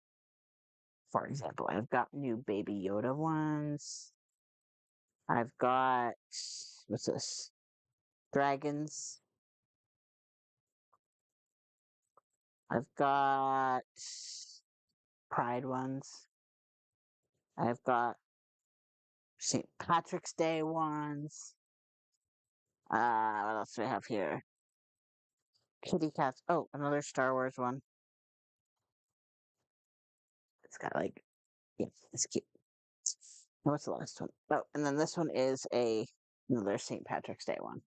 For example, I've got new Baby Yoda ones. I've got what's this? Dragons. I've got Pride ones. I've got St. Patrick's Day ones. What else do I have here? Kitty cats. Oh, another Star Wars one. It's got like, yeah, it's cute. What's the last one? Oh, and then this one is another St. Patrick's Day one.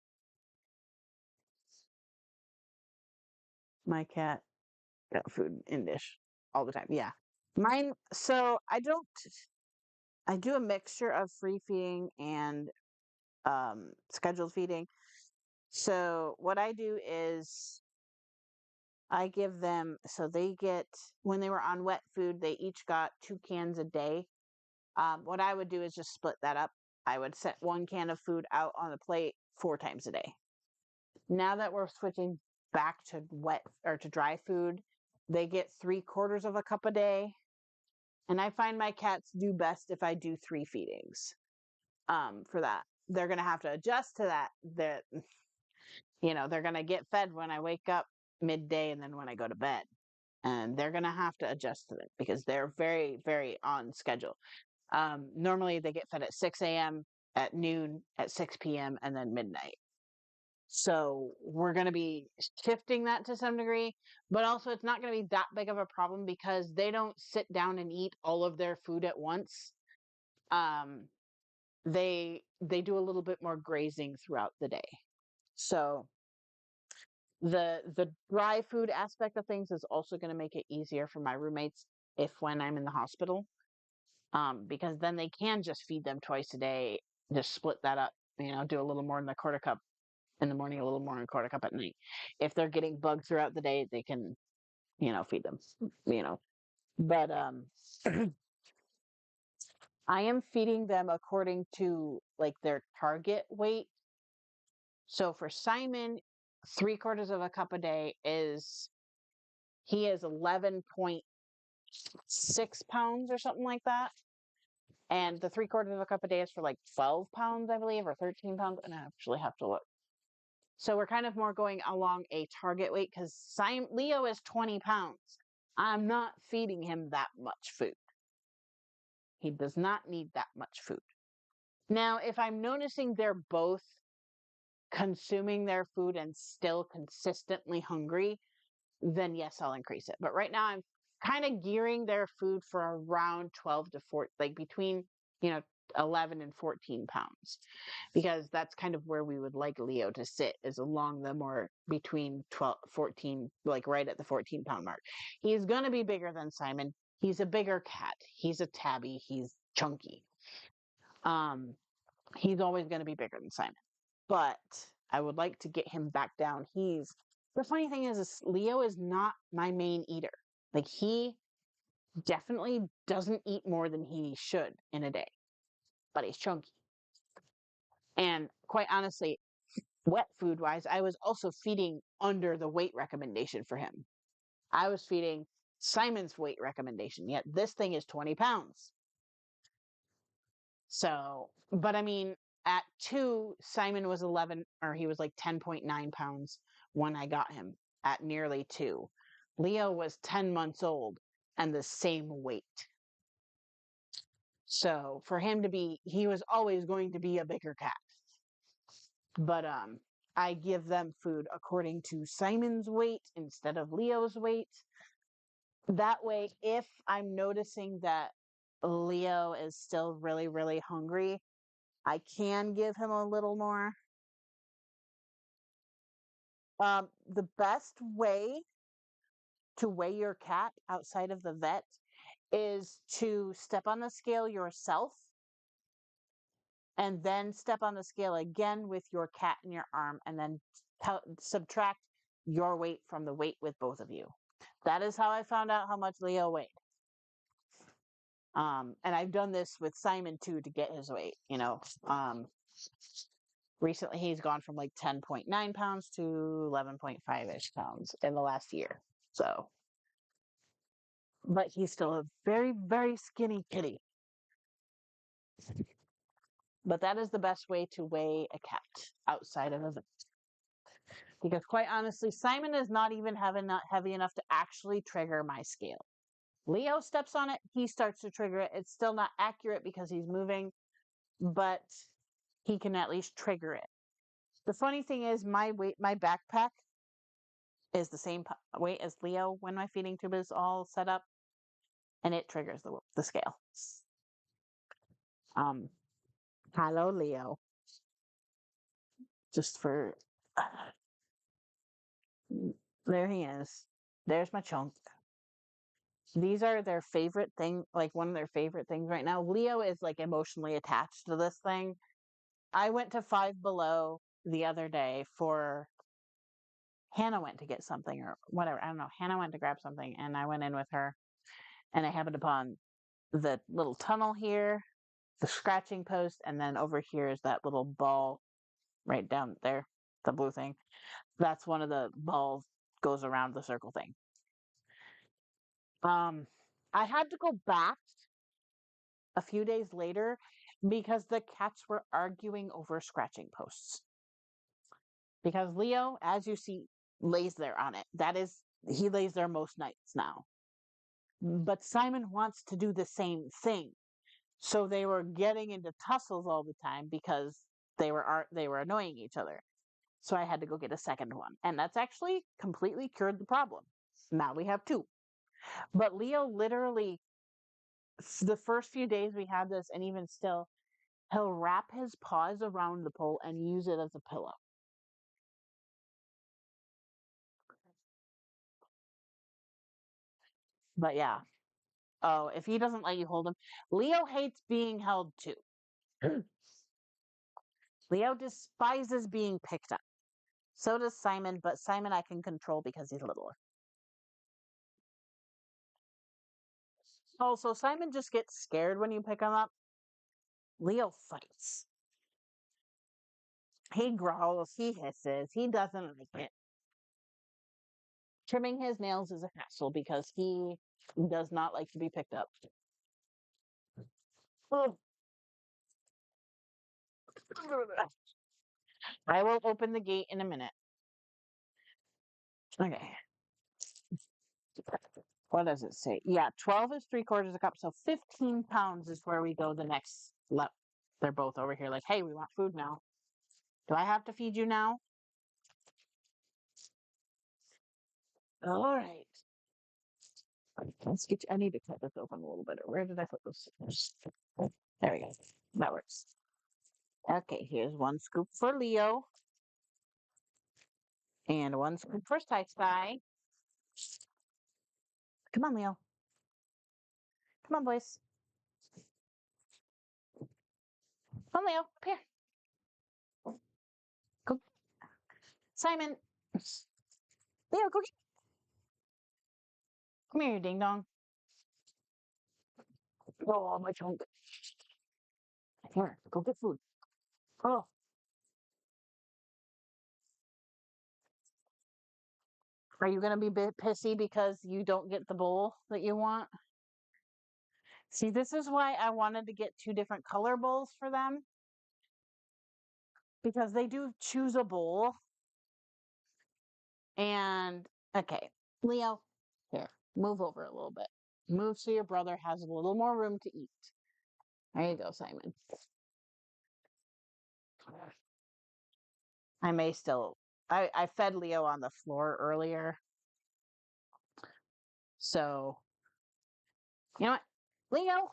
My cat got food in dish all the time. Yeah. Mine, so I do a mixture of free feeding and scheduled feeding. So what I do is I give them, so they get, when they were on wet food, they each got 2 cans a day. What I would do is just split that up. I would set 1 can of food out on the plate 4 times a day. Now that we're switching back to wet or to dry food, they get 3/4 of a cup a day. And I find my cats do best if I do 3 feedings. For that, they're gonna have to adjust to that. They're gonna get fed when I wake up midday and then when I go to bed, and they're gonna have to adjust to it because they're very, very on schedule. Normally they get fed at 6 a.m., at noon, at 6 p.m., and then midnight. So we're going to be shifting that to some degree, but also it's not going to be that big of a problem because they don't sit down and eat all of their food at once. Um, they do a little bit more grazing throughout the day. So the dry food aspect of things is also going to make it easier for my roommates if when I'm in the hospital, because then they can just feed them twice a day, just split that up, do a little more in the quarter cup in the morning, a little more in quarter cup at night. If they're getting bugs throughout the day, they can, feed them, But I am feeding them according to like their target weight. So for Simon, 3/4 of a cup a day he is 11.6 pounds or something like that. And the 3/4 of a cup a day is for like 12 pounds, I believe, or 13 pounds. And I actually have to look. So we're kind of more going along a target weight because Leo is 20 pounds. I'm not feeding him that much food. He does not need that much food. Now, if I'm noticing they're both consuming their food and still consistently hungry, then yes, I'll increase it. But right now, I'm kind of gearing their food for around 12 to 14, like between, 11 and 14 pounds, because that's kind of where we would like Leo to sit, is along the more between 12, 14, like right at the 14-pound mark. He's going to be bigger than Simon. He's a bigger cat. He's a tabby. He's chunky. He's always going to be bigger than Simon, but I would like to get him back down. The funny thing is Leo is not my main eater. Like, he definitely doesn't eat more than he should in a day, but he's chunky. And quite honestly, wet food wise, I was also feeding under the weight recommendation for him. I was feeding Simon's weight recommendation, yet this thing is 20 pounds. So, but I mean, at 2, Simon was 11, or he was like 10.9 pounds when I got him at nearly 2. Leo was 10 months old and the same weight. So for him to be, he was always going to be a bigger cat. But I give them food according to Simon's weight instead of Leo's weight. That way, if I'm noticing that Leo is still really, really hungry, I can give him a little more. The best way to weigh your cat outside of the vet is to step on the scale yourself and then step on the scale again with your cat in your arm and then subtract your weight from the weight with both of you. That is how I found out how much Leo weighed. And I've done this with Simon too to get his weight, you know. Recently he's gone from like 10.9 pounds to 11.5-ish pounds in the last year. So, but he's still a very, very skinny kitty. But that is the best way to weigh a cat outside of a vet. Because quite honestly, Simon is not even heavy enough to actually trigger my scale. Leo steps on it, he starts to trigger it. It's still not accurate because he's moving, but he can at least trigger it. The funny thing is my backpack is the same weight as Leo when my feeding tube is all set up, and it triggers the scale. Hello, Leo. Just for there he is. There's my chunk. These are their favorite thing, like one of their favorite things right now. Leo is like emotionally attached to this thing. I went to Five Below the other day for Hannah went to get something or whatever. I don't know. Hannah went to grab something and I went in with her and I happened upon the little tunnel here, the scratching post, and then over here is that little ball right down there, the blue thing. That's one of the balls goes around the circle thing. I had to go back a few days later because the cats were arguing over scratching posts. Because Leo, as you see, lays there on it. He lays there most nights now. But Simon wants to do the same thing. So they were getting into tussles all the time because they were annoying each other. So I had to go get a second one. And that's actually completely cured the problem. Now we have two. But Leo literally, the first few days we had this, and even still, he'll wrap his paws around the pole and use it as a pillow. But yeah. Oh, if he doesn't let you hold him. Leo hates being held too. Leo despises being picked up. So does Simon, but Simon I can control because he's littler. Oh, so Simon just gets scared when you pick him up. Leo fights. He growls, he hisses, he doesn't like it. Trimming his nails is a hassle because he does not like to be picked up. Oh. I will open the gate in a minute. Okay. What does it say? Yeah, 12 is 3/4 a cup, so 15 pounds is where we go the next lap. They're both over here like, hey, we want food now. Do I have to feed you now? All right. I need to cut this open a little bit. Where did I put those? There we go. That works. Okay, here's one scoop for Leo. And one scoop for Sky. Come on, Leo. Come on, boys. Come on, Leo. Up here. Go. Simon. Leo, go get. Come here, you ding dong. Oh, my chunk. Here, go get food. Oh. Are you going to be pissy because you don't get the bowl that you want? See, this is why I wanted to get two different color bowls for them. Because they do choose a bowl. And, okay, Leo, here, move over a little bit. Move so your brother has a little more room to eat. There you go, Simon. I may still. I fed Leo on the floor earlier, so you know what, Leo,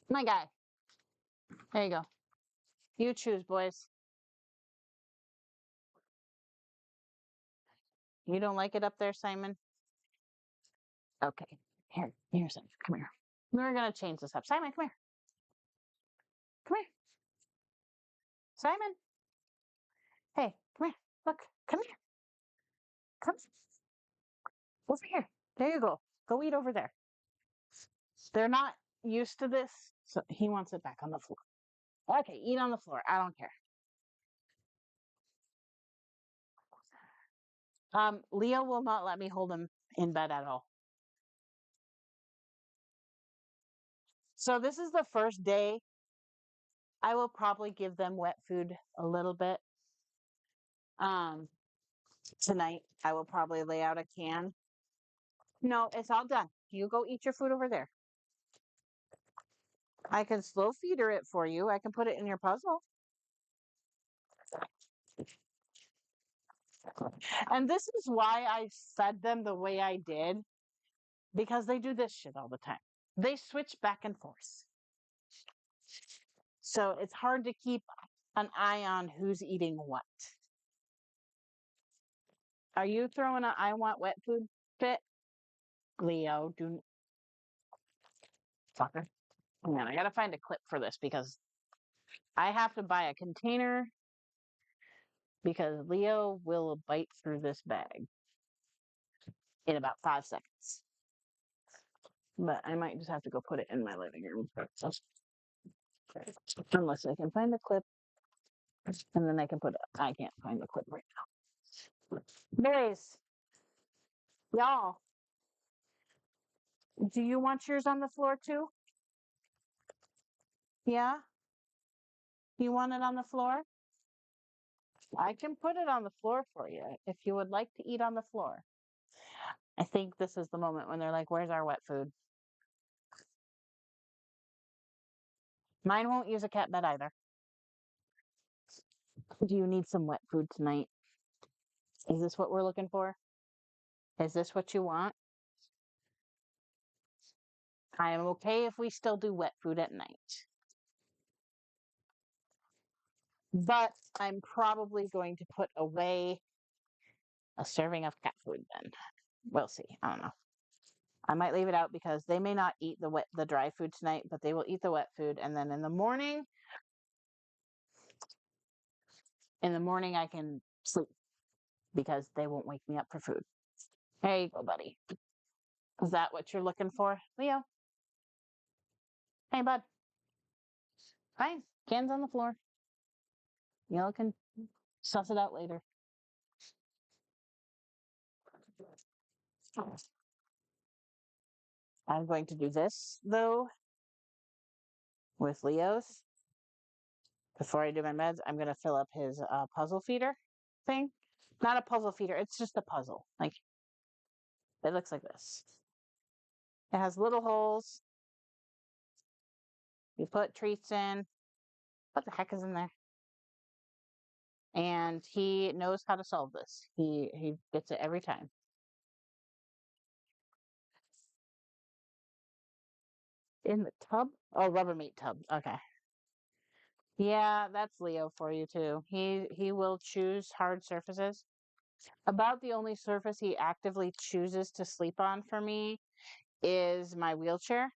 my guy. There you go. You choose, boys. You don't like it up there, Simon? Okay. Here, Simon. Come here. We're gonna change this up. Simon, come here. Come here. Simon. Hey, come here. Look. Come here. Come over here. There you go. Go eat over there. They're not used to this, so he wants it back on the floor. Okay, eat on the floor. I don't care. Leo will not let me hold him in bed at all. So this is the first day. I will probably give them wet food a little bit. Tonight I will probably lay out a can. No, it's all done. You go eat your food over there. I can slow feeder it for you. I can put it in your puzzle. And this is why I fed them the way I did, because they do this shit all the time. They switch back and forth. So it's hard to keep an eye on who's eating what. Are you throwing a I want wet food fit? Leo, do fucker. Man, I gotta find a clip for this because I have to buy a container because Leo will bite through this bag in about 5 seconds. But I might just have to go put it in my living room. Unless I can find the clip and then I can put it. I can't find the clip right now. Boys, y'all, do you want yours on the floor too? Yeah? You want it on the floor? I can put it on the floor for you if you would like to eat on the floor. I think this is the moment when they're like, where's our wet food? Mine won't use a cat bed either. Do you need some wet food tonight? Is this what we're looking for? Is this what you want? I am okay if we still do wet food at night. But I'm probably going to put away a serving of cat food then. We'll see. I don't know. I might leave it out because they may not eat the dry food tonight, but they will eat the wet food. And then in the morning I can sleep because they won't wake me up for food. There you go, buddy. Is that what you're looking for, Leo? Hey, bud. Fine. Cans on the floor. You can suss it out later. I'm going to do this though with Leo's. Before I do my meds, I'm gonna fill up his puzzle feeder thing. Not a puzzle feeder, it's just a puzzle. Like, it looks like this. It has little holes. You put treats in. What the heck is in there? And he knows how to solve this. He gets it every time. In the tub? Oh, Rubbermaid tub. Okay. Yeah, that's Leo for you too. He will choose hard surfaces. About the only surface he actively chooses to sleep on for me is my wheelchair.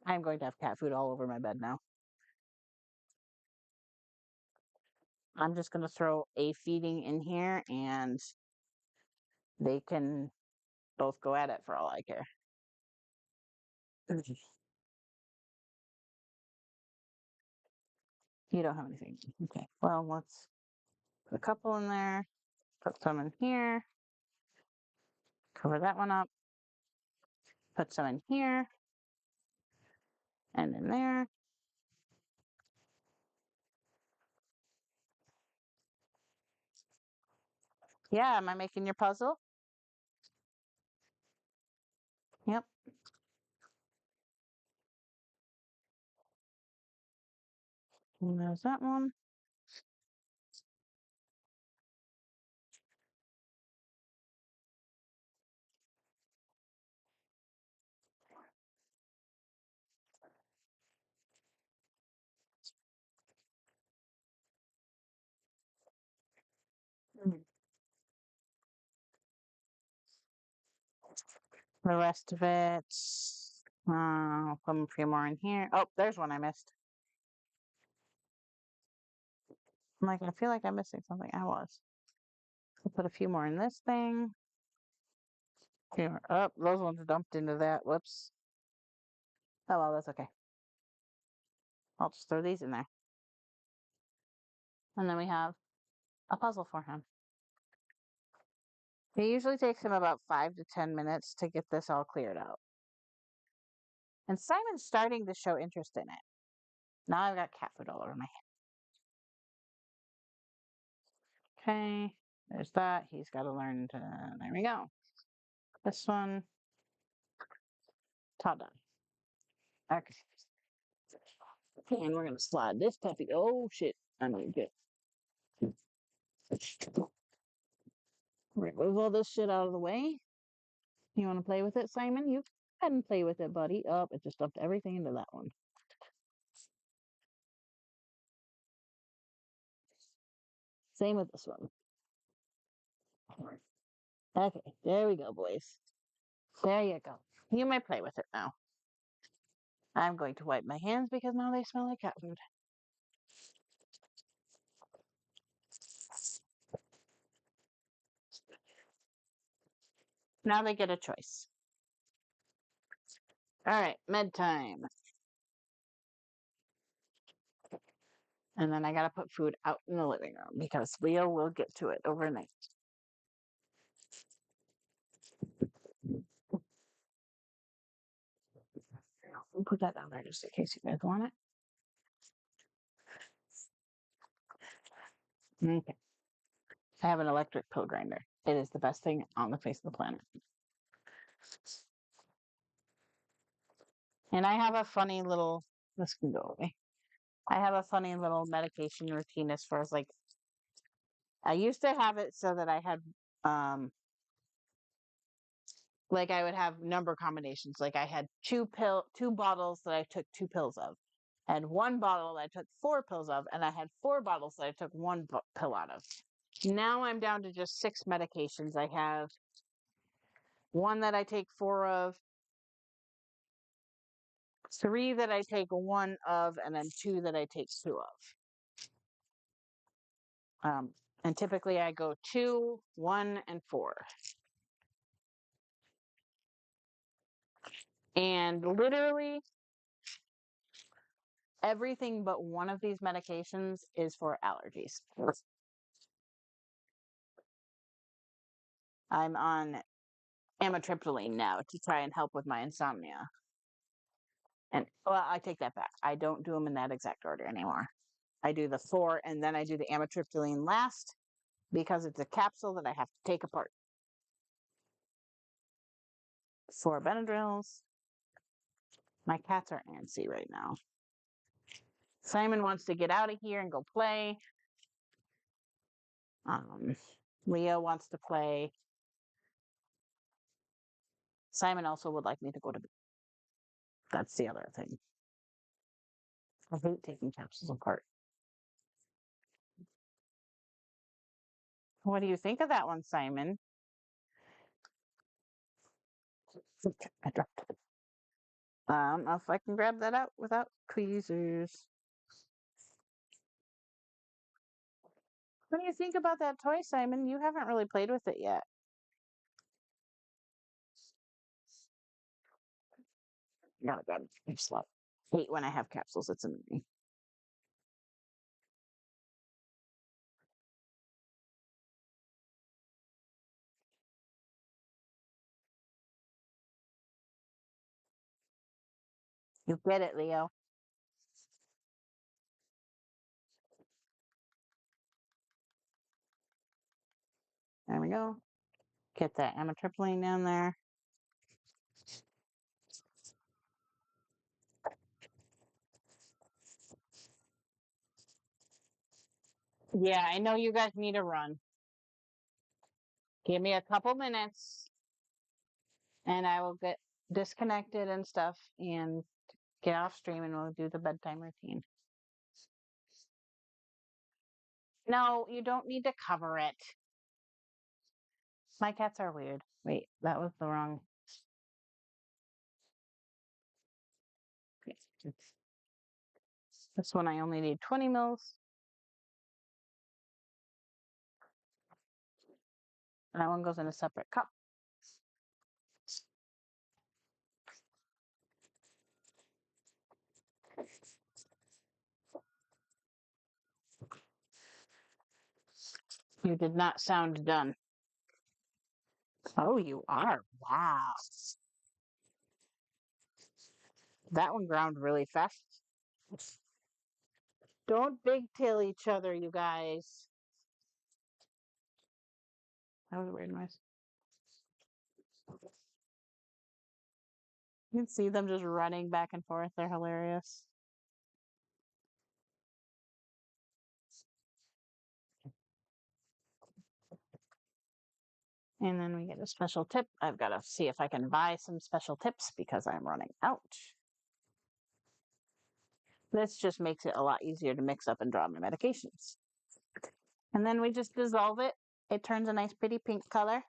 I'm going to have cat food all over my bed now. I'm just going to throw a feeding in here and they can both go at it for all I care. You don't have anything. Okay. Well, let's put a couple in there, put some in here, cover that one up, put some in here and in there. Yeah, am I making your puzzle? Yep. And there's that one. The rest of it, I'll put a few more in here. Oh, there's one I missed. I'm like, I feel like I'm missing something. I was. I'll put a few more in this thing. Here. Oh, those ones are dumped into that. Whoops. Oh, well, that's okay. I'll just throw these in there. And then we have a puzzle for him. It usually takes him about 5 to 10 minutes to get this all cleared out. And Simon's starting to show interest in it. Now I've got cat food all over my hand. Okay, there's that. He's got to learn to. There we go. This one. Ta-da. Okay. And we're going to slide this puppy. Oh, shit. I'm going to get. Move all this shit out of the way. You want to play with it, Simon? You go ahead and play with it, buddy. Oh, it just dumped everything into that one. Same with this one. Okay, there we go, boys. There you go. You may play with it now. I'm going to wipe my hands because now they smell like cat food. Now they get a choice. All right, med time. And then I gotta put food out in the living room because Leo will get to it overnight. We'll put that down there just in case you guys want it. Okay. I have an electric pill grinder. It is the best thing on the face of the planet. And I have a funny little, this can go away. I have a funny little medication routine as far as like, I used to have it so that I had, like I would have number combinations. Like I had two bottles that I took 2 pills of, and 1 bottle that I took 4 pills of, and I had 4 bottles that I took 1 pill out of. Now I'm down to just 6 medications. I have 1 that I take 4 of, 3 that I take 1 of, and then 2 that I take 2 of. And typically I go 2, 1, and 4. And literally everything but one of these medications is for allergies. I'm on amitriptyline now to try and help with my insomnia. And well, I take that back. I don't do them in that exact order anymore. I do the 4 and then I do the amitriptyline last because it's a capsule that I have to take apart. 4 Benadryls. My cats are antsy right now. Simon wants to get out of here and go play. Leo wants to play. Simon also would like me to go to bed. That's the other thing. I hate taking capsules apart. What do you think of that one, Simon? I dropped it. If I can grab that out without tweezers. What do you think about that toy, Simon? You haven't really played with it yet. Gotta grab it. Slot. Hate when I have capsules. It's annoying. You get it, Leo. There we go. Get that amitriptyline down there. Yeah, I know you guys need to run. Give me a couple minutes and I will get disconnected and stuff and get off stream and we'll do the bedtime routine. No, you don't need to cover it. My cats are weird. Wait, that was the wrong. This one I only need 20 mils. That one goes in a separate cup. You did not sound done. Oh, you are. Wow. That one ground really fast. Don't big-tail each other, you guys. That was a weird noise. You can see them just running back and forth. They're hilarious. And then we get a special tip. I've got to see if I can buy some special tips because I'm running out. This just makes it a lot easier to mix up and draw my medications. And then we just dissolve it. It turns a nice pretty pink color.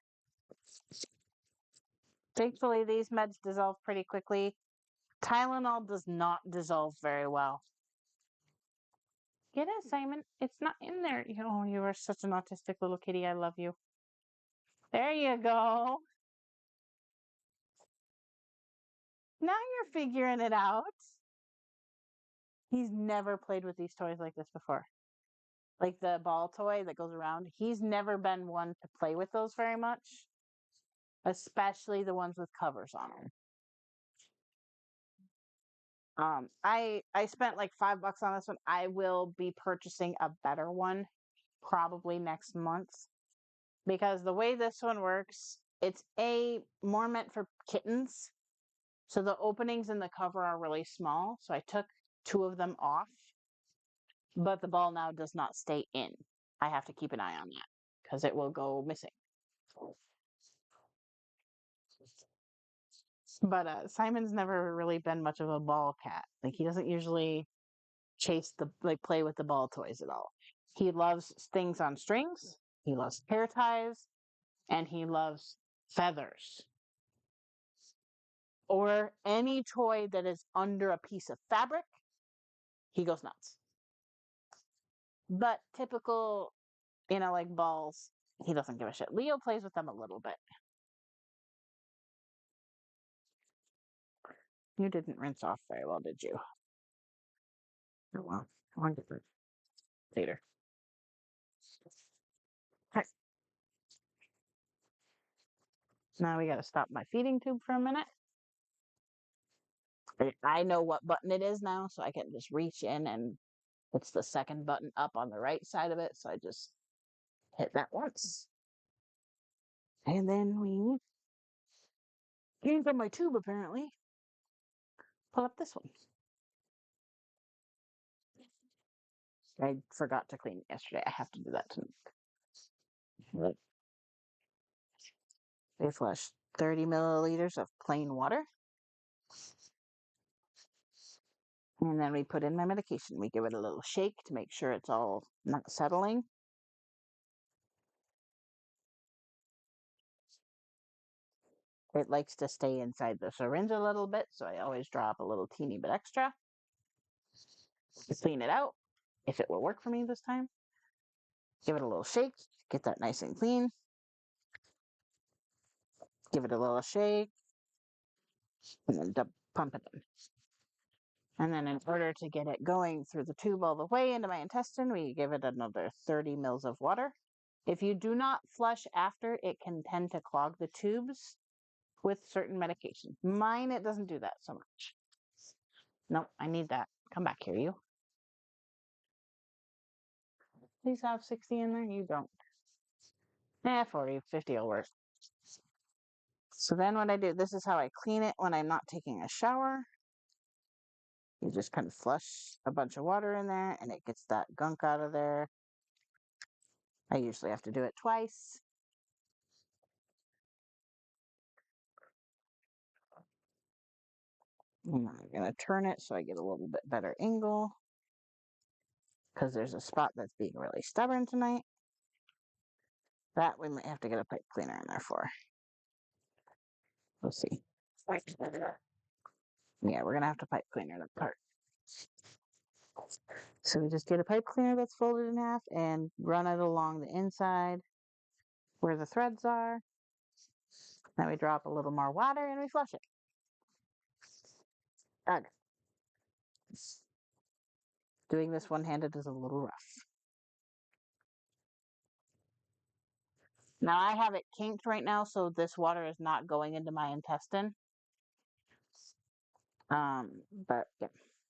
Thankfully, these meds dissolve pretty quickly. Tylenol does not dissolve very well. Get it, Simon. It's not in there. Oh, you are such an autistic little kitty. I love you. There you go. Now you're figuring it out. He's never played with these toys like this before. Like the ball toy that goes around. He's never been one to play with those very much, especially the ones with covers on them. I spent like $5 on this one. I will be purchasing a better one probably next month because the way this one works, it's more meant for kittens. So the openings in the cover are really small. So I took 2 of them off, but the ball now does not stay in. I have to keep an eye on that because it will go missing. But Simon's never really been much of a ball cat. Like he doesn't usually play with the ball toys at all. He loves things on strings, he loves hair ties, and he loves feathers. Or any toy that is under a piece of fabric, he goes nuts. But typical, like balls, he doesn't give a shit. Leo plays with them a little bit. You didn't rinse off very well, did you? Oh well, I'll get it later. Okay. Now we gotta stop my feeding tube for a minute. I know what button it is now, so I can just reach in and it's the second button up on the right side of it. So I just hit that once. And then we came from my tube apparently. Pull up this one. I forgot to clean it yesterday. I have to do that tonight. They flush 30 milliliters of plain water. And then we put in my medication. We give it a little shake to make sure it's all not settling. It likes to stay inside the syringe a little bit, so I always drop a little teeny bit extra to clean it out, if it will work for me this time. Give it a little shake, get that nice and clean. Give it a little shake, and then pump it in. And then in order to get it going through the tube all the way into my intestine, we give it another 30 mils of water. If you do not flush after, it can tend to clog the tubes with certain medication. Mine, it doesn't do that so much. Nope, I need that. Come back here, you. Please have 60 in there. You don't. 40, 50 will work. So then what I do, this is how I clean it when I'm not taking a shower. You just kind of flush a bunch of water in there and it gets that gunk out of there. I usually have to do it twice. And I'm going to turn it so I get a little bit better angle because there's a spot that's being really stubborn tonight. That we might have to get a pipe cleaner in there for. We'll see. Yeah, we're going to have to pipe cleaner that part. So we just get a pipe cleaner that's folded in half and run it along the inside where the threads are. Then we drop a little more water and we flush it. Done. Doing this one-handed is a little rough. Now I have it kinked right now, so this water is not going into my intestine. But yeah.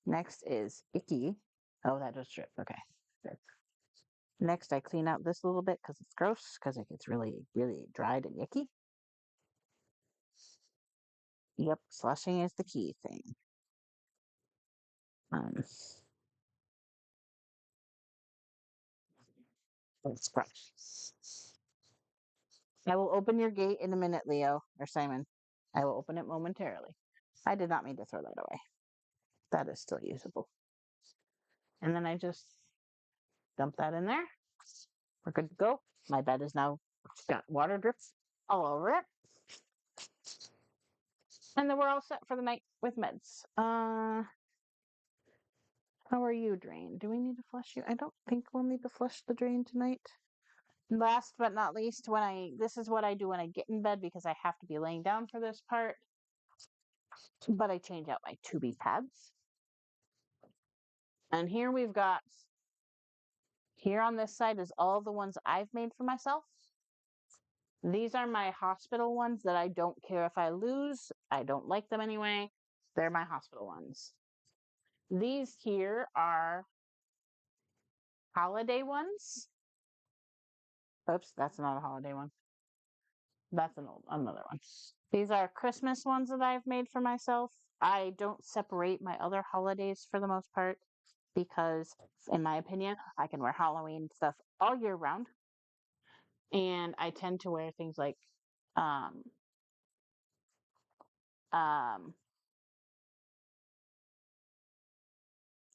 Next is icky. Oh, that just dripped. Okay. Good. Next, I clean out this a little bit because it's gross, because it gets really, really dried and icky. Yep, flushing is the key thing. Let's brush. I will open your gate in a minute, Leo or Simon. I will open it momentarily. I did not mean to throw that away. That is still usable. And then I just dump that in there. We're good to go. My bed is now got water drips all over it. And then we're all set for the night with meds. How are you, drain? Do we need to flush you? I don't think we'll need to flush the drain tonight. Last but not least, this is what I do when I get in bed because I have to be laying down for this part. But I change out my 2B pads. And here we've got, here on this side is all the ones I've made for myself. These are my hospital ones that I don't care if I lose. I don't like them anyway. They're my hospital ones. These here are holiday ones. Oops, that's not a holiday one. That's another one. These are Christmas ones that I've made for myself. I don't separate my other holidays for the most part because, in my opinion, I can wear Halloween stuff all year round. And I tend to wear things like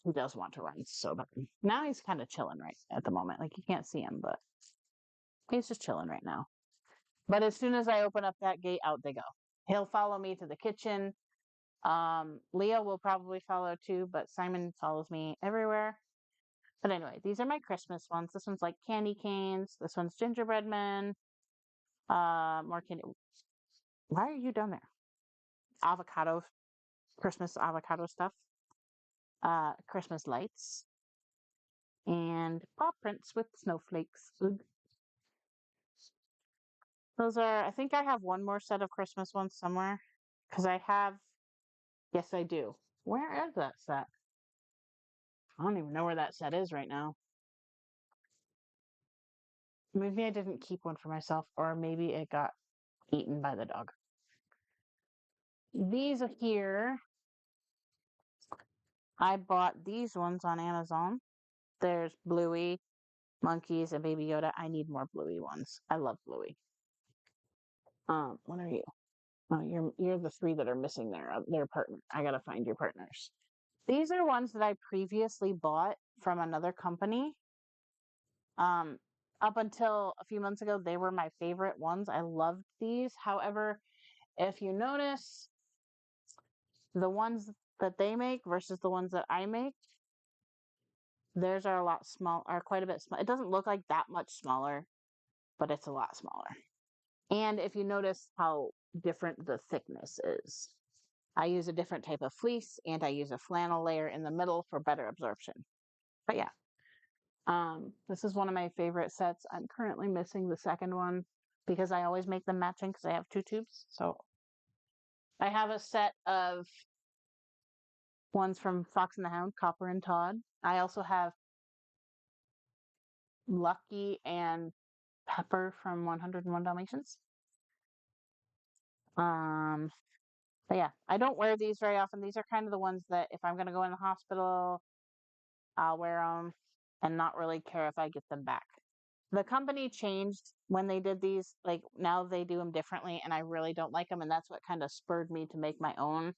he does want to run so bad. Now he's kind of chilling right at the moment. Like you can't see him, but he's just chilling right now. But as soon as I open up that gate, out they go. He'll follow me to the kitchen. Leo will probably follow too, but Simon follows me everywhere. But anyway, these are my Christmas ones. This one's like candy canes. This one's gingerbread men. More candy. Why are you down there? Avocado, Christmas avocado stuff. Christmas lights. And paw prints with snowflakes. Ugh. Those are, I think I have one more set of Christmas ones somewhere. Because I have, yes, I do. Where is that set? I don't even know where that set is right now. Maybe I didn't keep one for myself, or maybe it got eaten by the dog. These here, I bought these ones on Amazon. There's Bluey, Monkeys, and Baby Yoda. I need more Bluey ones. I love Bluey. What are you? Oh, you're the three that are missing there. Their partner. I gotta find your partners. These are ones that I previously bought from another company. Up until a few months ago, they were my favorite ones. I loved these. However, if you notice, the ones that they make versus the ones that I make, theirs are a lot small, are quite a bit small. It doesn't look like that much smaller, but it's a lot smaller. And if you notice how different the thickness is, I use a different type of fleece and I use a flannel layer in the middle for better absorption. But yeah, this is one of my favorite sets. I'm currently missing the second one because I always make them matching because I have two tubes. So I have a set of ones from Fox and the Hound, Copper and Todd. I also have Lucky and Pepper from 101 Dalmatians. But yeah, I don't wear these very often. These are kind of the ones that if I'm going to go in the hospital, I'll wear them and not really care if I get them back. the company changed when they did these. Like now they do them differently, and I really don't like them. And that's what kind of spurred me to make my own.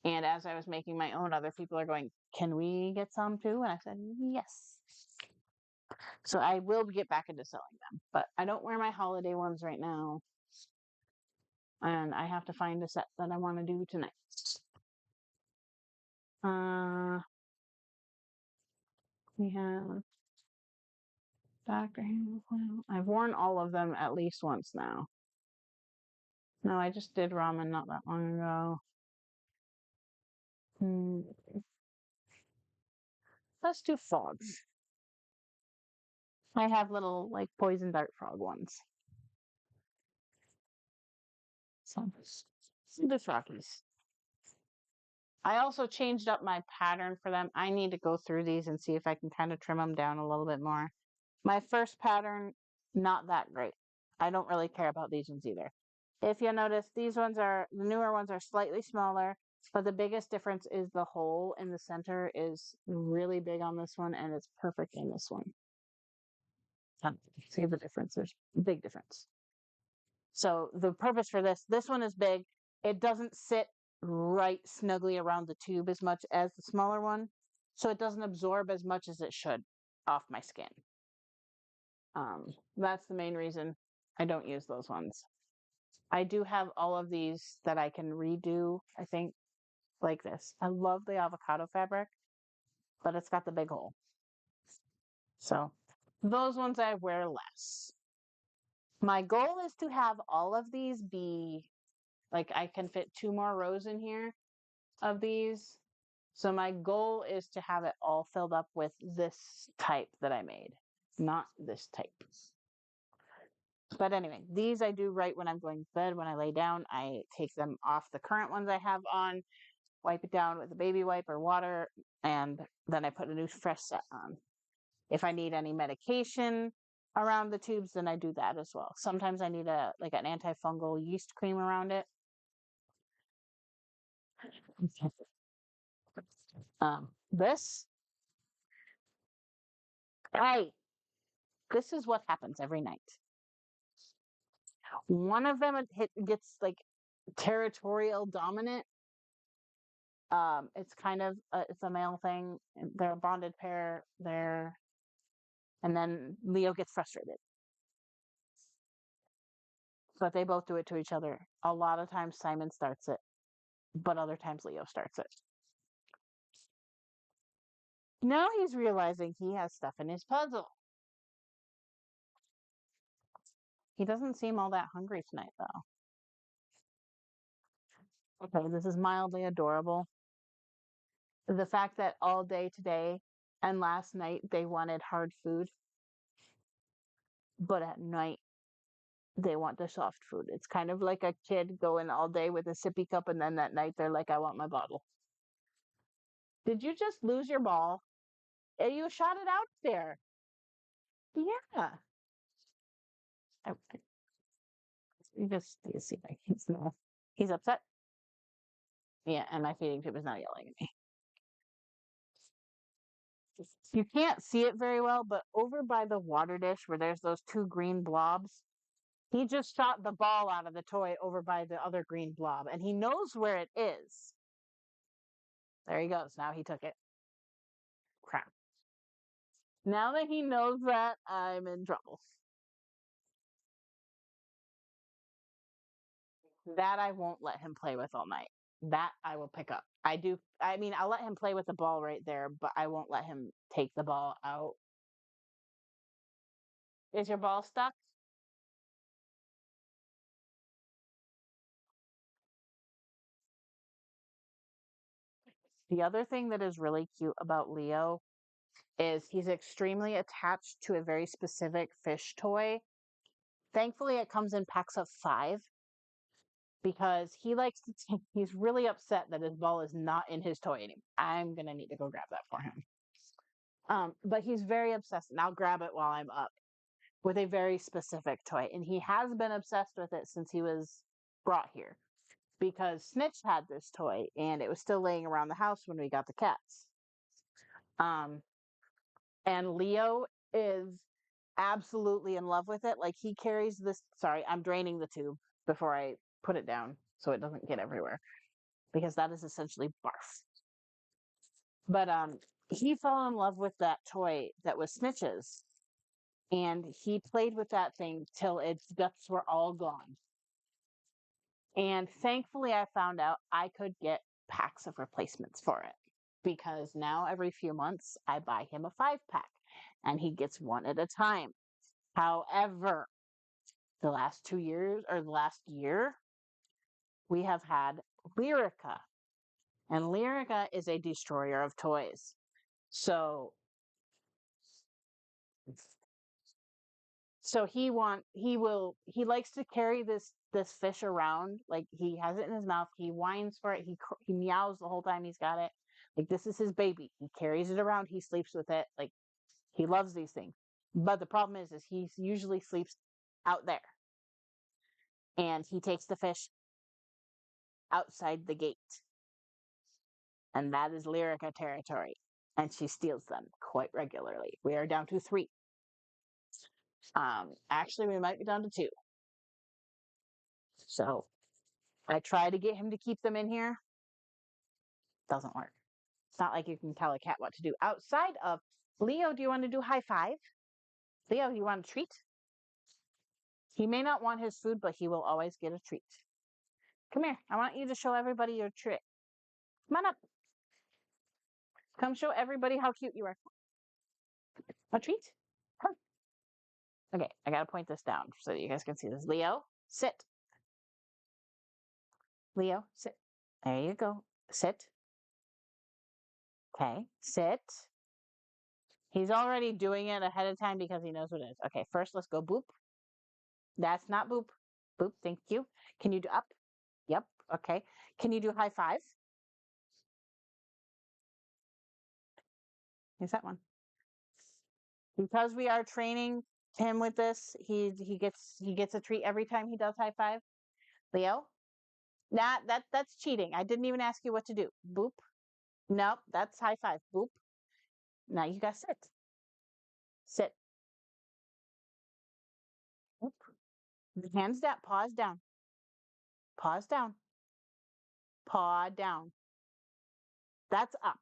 And as I was making my own, other people are going, "Can we get some too?" And I said, "Yes." So I will get back into selling them, but I don't wear my holiday ones right now. And I have to find a set that I want to do tonight. We have Dr. Hamilton. I've worn all of them at least once now. No, I just did ramen not that long ago. Let's do frogs. I have little like poison dart frog ones. So the froggies. I also changed up my pattern for them. I need to go through these and see if I can kind of trim them down a little bit more. My first pattern, not that great. I don't really care about these ones either. If you notice, these ones are, the newer ones are slightly smaller, but the biggest difference is the hole in the center is really big on this one and it's perfect in this one. See the difference? There's a big difference. So the purpose for this one is big. It doesn't sit right snugly around the tube as much as the smaller one. So it doesn't absorb as much as it should off my skin. That's the main reason I don't use those ones. I do have all of these that I can redo, I think, like this. I love the avocado fabric, but it's got the big hole. So those ones I wear less. My goal is to have all of these be, like I can fit 2 more rows in here of these. So my goal is to have it all filled up with this type that I made, not this type. But anyway, these I do right when I'm going to bed. When I lay down, I take them off the current ones I have on, wipe it down with a baby wipe or water, and then I put a new fresh set on. If I need any medication around the tubes, then I do that as well. Sometimes I need an antifungal yeast cream around it. This is what happens every night. One of them gets like territorial dominant. It's kind of it's a male thing. They're a bonded pair. And then Leo gets frustrated. But they both do it to each other. A lot of times Simon starts it, but other times Leo starts it. Now he's realizing he has stuff in his puzzle. He doesn't seem all that hungry tonight, though. Okay, this is mildly adorable. The fact that all day today and last night they wanted hard food, but at night they want the soft food. It's kind of like a kid going all day with a sippy cup and then that night they're like, I want my bottle. Did you just lose your ball? You shot it out there. Yeah. You see, like he's upset. Yeah, and my feeding tube is not yelling at me. You can't see it very well, but over by the water dish where there's those 2 green blobs, he just shot the ball out of the toy over by the other green blob, and he knows where it is. There he goes. Now he took it. Crap. Now that he knows that, I'm in trouble. That I won't let him play with all night. That I will pick up. I'll let him play with the ball right there, but I won't let him take the ball out. Is your ball stuck? The other thing that is really cute about Leo is he's extremely attached to a very specific fish toy. Thankfully, it comes in packs of 5 because he likes to he's really upset that his ball is not in his toy anymore. I'm going to need to go grab that for him. But he's very obsessed, and I'll grab it while I'm up, with a very specific toy. And he has been obsessed with it since he was brought here because Snitch had this toy and it was still laying around the house when we got the cats. And Leo is absolutely in love with it. Like he carries this. Sorry, I'm draining the tube before I put it down so it doesn't get everywhere because that is essentially barf. But he fell in love with that toy that was Snitches, and he played with that thing till its guts were all gone. And thankfully, I found out I could get packs of replacements for it because now every few months I buy him a 5-pack and he gets one at a time. However, the last 2 years or the last year, we have had Lyrica, and Lyrica is a destroyer of toys. So he likes to carry this fish around, like he has it in his mouth, he whines for it, he meows the whole time he's got it, like this is his baby, he carries it around, he sleeps with it, like he loves these things. But the problem is he usually sleeps out there, and he takes the fish outside the gate, and that is Lyrica territory, and she steals them quite regularly. We are down to 3. Actually we might be down to 2. So I try to get him to keep them in here. Doesn't work. It's not like you can tell a cat what to do. Outside of Leo, do you want to do high five? Leo, you want a treat? He may not want his food, but he will always get a treat. Come here. I want you to show everybody your trick. Come on up. Come show everybody how cute you are. A treat? Come. Okay, I gotta point this down so that you guys can see this. Leo, sit. Leo, sit. There you go. Sit. Okay, sit. He's already doing it ahead of time because he knows what it is. Okay, first let's go boop. That's not boop. Boop, thank you. Can you do up? Yep, okay. Can you do high five? Is that one? Because we are training him with this, he gets a treat every time he does high five. Leo? That's cheating. I didn't even ask you what to do. Boop. Nope, that's high five. Boop. Now you gotta sit. Sit. Boop. Hands down. Paws down. Paws down. Paw down. That's up.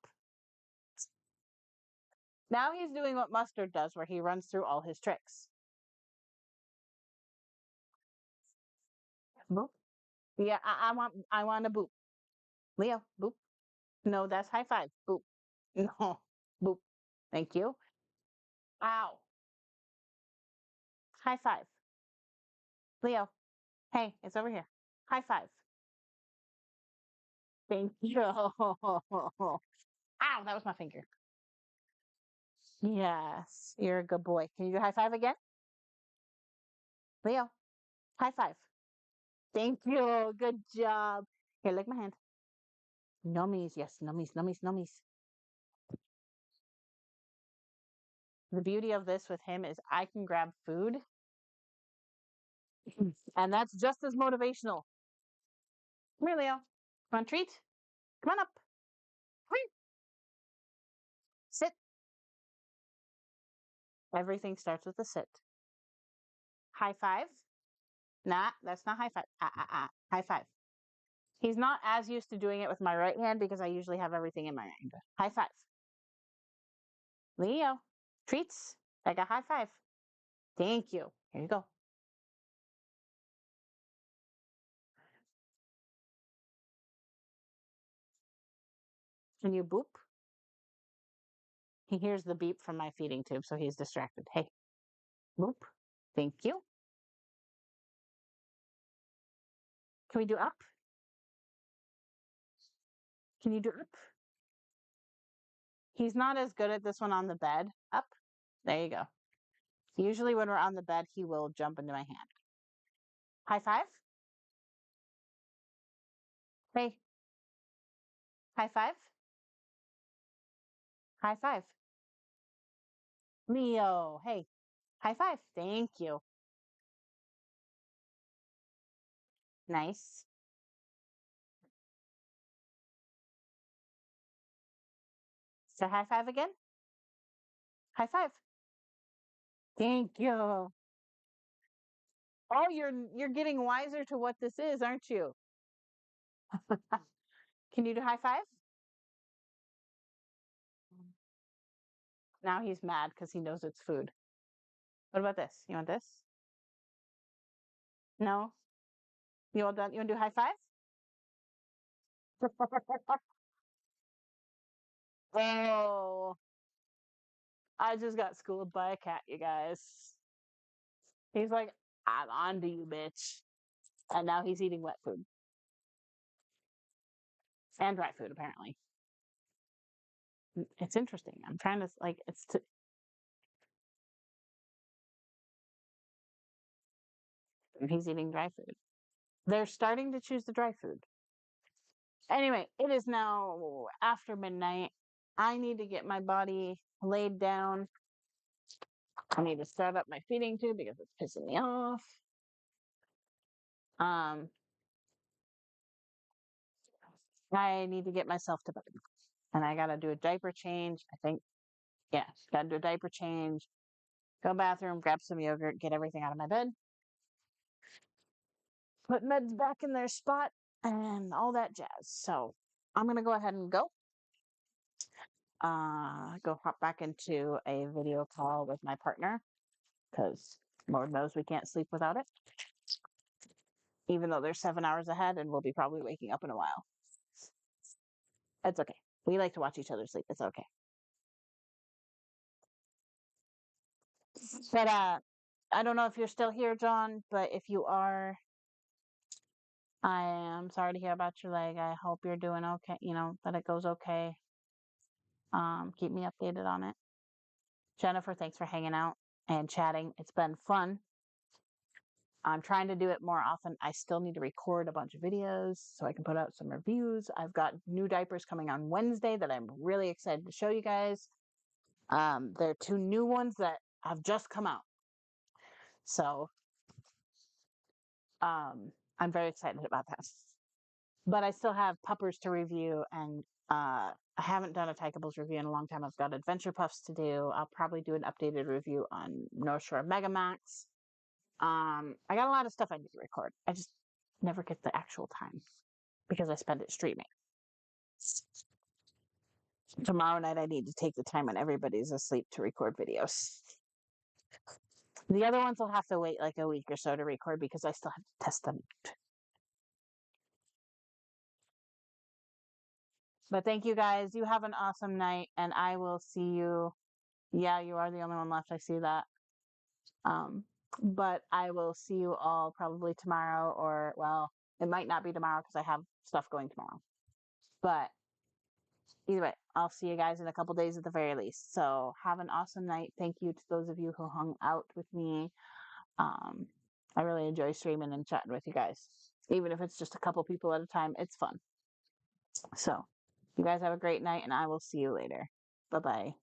Now he's doing what Mustard does, where he runs through all his tricks. Boop. Yeah, I want a boop. Leo, boop. No, that's high five. Boop. No. Boop. Thank you. Ow. High five. Leo. Hey, it's over here. High five. Thank you. Ow, that was my finger. Yes, you're a good boy. Can you do high five again? Leo, high five. Thank you. Good job. Here, lick my hand. Nummies. Yes, nummies, nummies, nummies. The beauty of this with him is I can grab food, and that's just as motivational. Come here, Leo. Want a treat? Come on up. Come here. Sit. Everything starts with a sit. High five. Nah, that's not high five. High five. He's not as used to doing it with my right hand because I usually have everything in my hand. High five. Leo, treats. I got high five. Thank you. Here you go. Can you boop? He hears the beep from my feeding tube, so he's distracted. Hey, boop. Thank you. Can we do up? Can you do up? He's not as good at this one on the bed. Up. There you go. Usually when we're on the bed, he will jump into my hand. High five. Hey. High five. High five. Leo. Hey. High five. Thank you. Nice. So high five again. High five. Thank you. Oh, you're getting wiser to what this is, aren't you? Can you do high five? Now he's mad because he knows it's food. What about this? You want this? No? You all done? You want to do high five? Oh, I just got schooled by a cat, you guys. He's like, I'm on to you, bitch. And now he's eating wet food and dry food, apparently. It's interesting. I'm trying to, like, he's eating dry food. They're starting to choose the dry food. Anyway, it is now after midnight. I need to get my body laid down. I need to start up my feeding tube because it's pissing me off. Um, I need to get myself to bed, and I gotta do a diaper change. I think, yeah, gotta do a diaper change. Go bathroom, grab some yogurt, get everything out of my bed, put meds back in their spot, and all that jazz. So I'm gonna go ahead and go. Go hop back into a video call with my partner because Lord knows we can't sleep without it. Even though they're 7 hours ahead and we'll be probably waking up in a while. It's okay. We like to watch each other sleep. It's okay. But I don't know if you're still here, John, but if you are, I am sorry to hear about your leg. I hope you're doing okay, that it goes okay. Keep me updated on it. Jennifer, thanks for hanging out and chatting. It's been fun. I'm trying to do it more often. I still need to record a bunch of videos so I can put out some reviews. I've got new diapers coming on Wednesday that I'm really excited to show you guys. There are 2 new ones that have just come out. So I'm very excited about that. But I still have puppers to review, and I haven't done a Tykeables review in a long time. I've got Adventure Puffs to do. I'll probably do an updated review on North Shore Megamax. I got a lot of stuff I need to record. I just never get the actual time because I spend it streaming. Tomorrow night, I need to take the time when everybody's asleep to record videos. The other ones will have to wait like a week or so to record because I still have to test them. But thank you guys. You have an awesome night, and I will see you. Yeah, you are the only one left. I see that. But I will see you all probably tomorrow, or well, it might not be tomorrow because I have stuff going tomorrow. But either way, I'll see you guys in a couple days at the very least. So have an awesome night. Thank you to those of you who hung out with me. I really enjoy streaming and chatting with you guys. Even if it's just a couple people at a time, it's fun. So you guys have a great night, and I will see you later. Bye bye.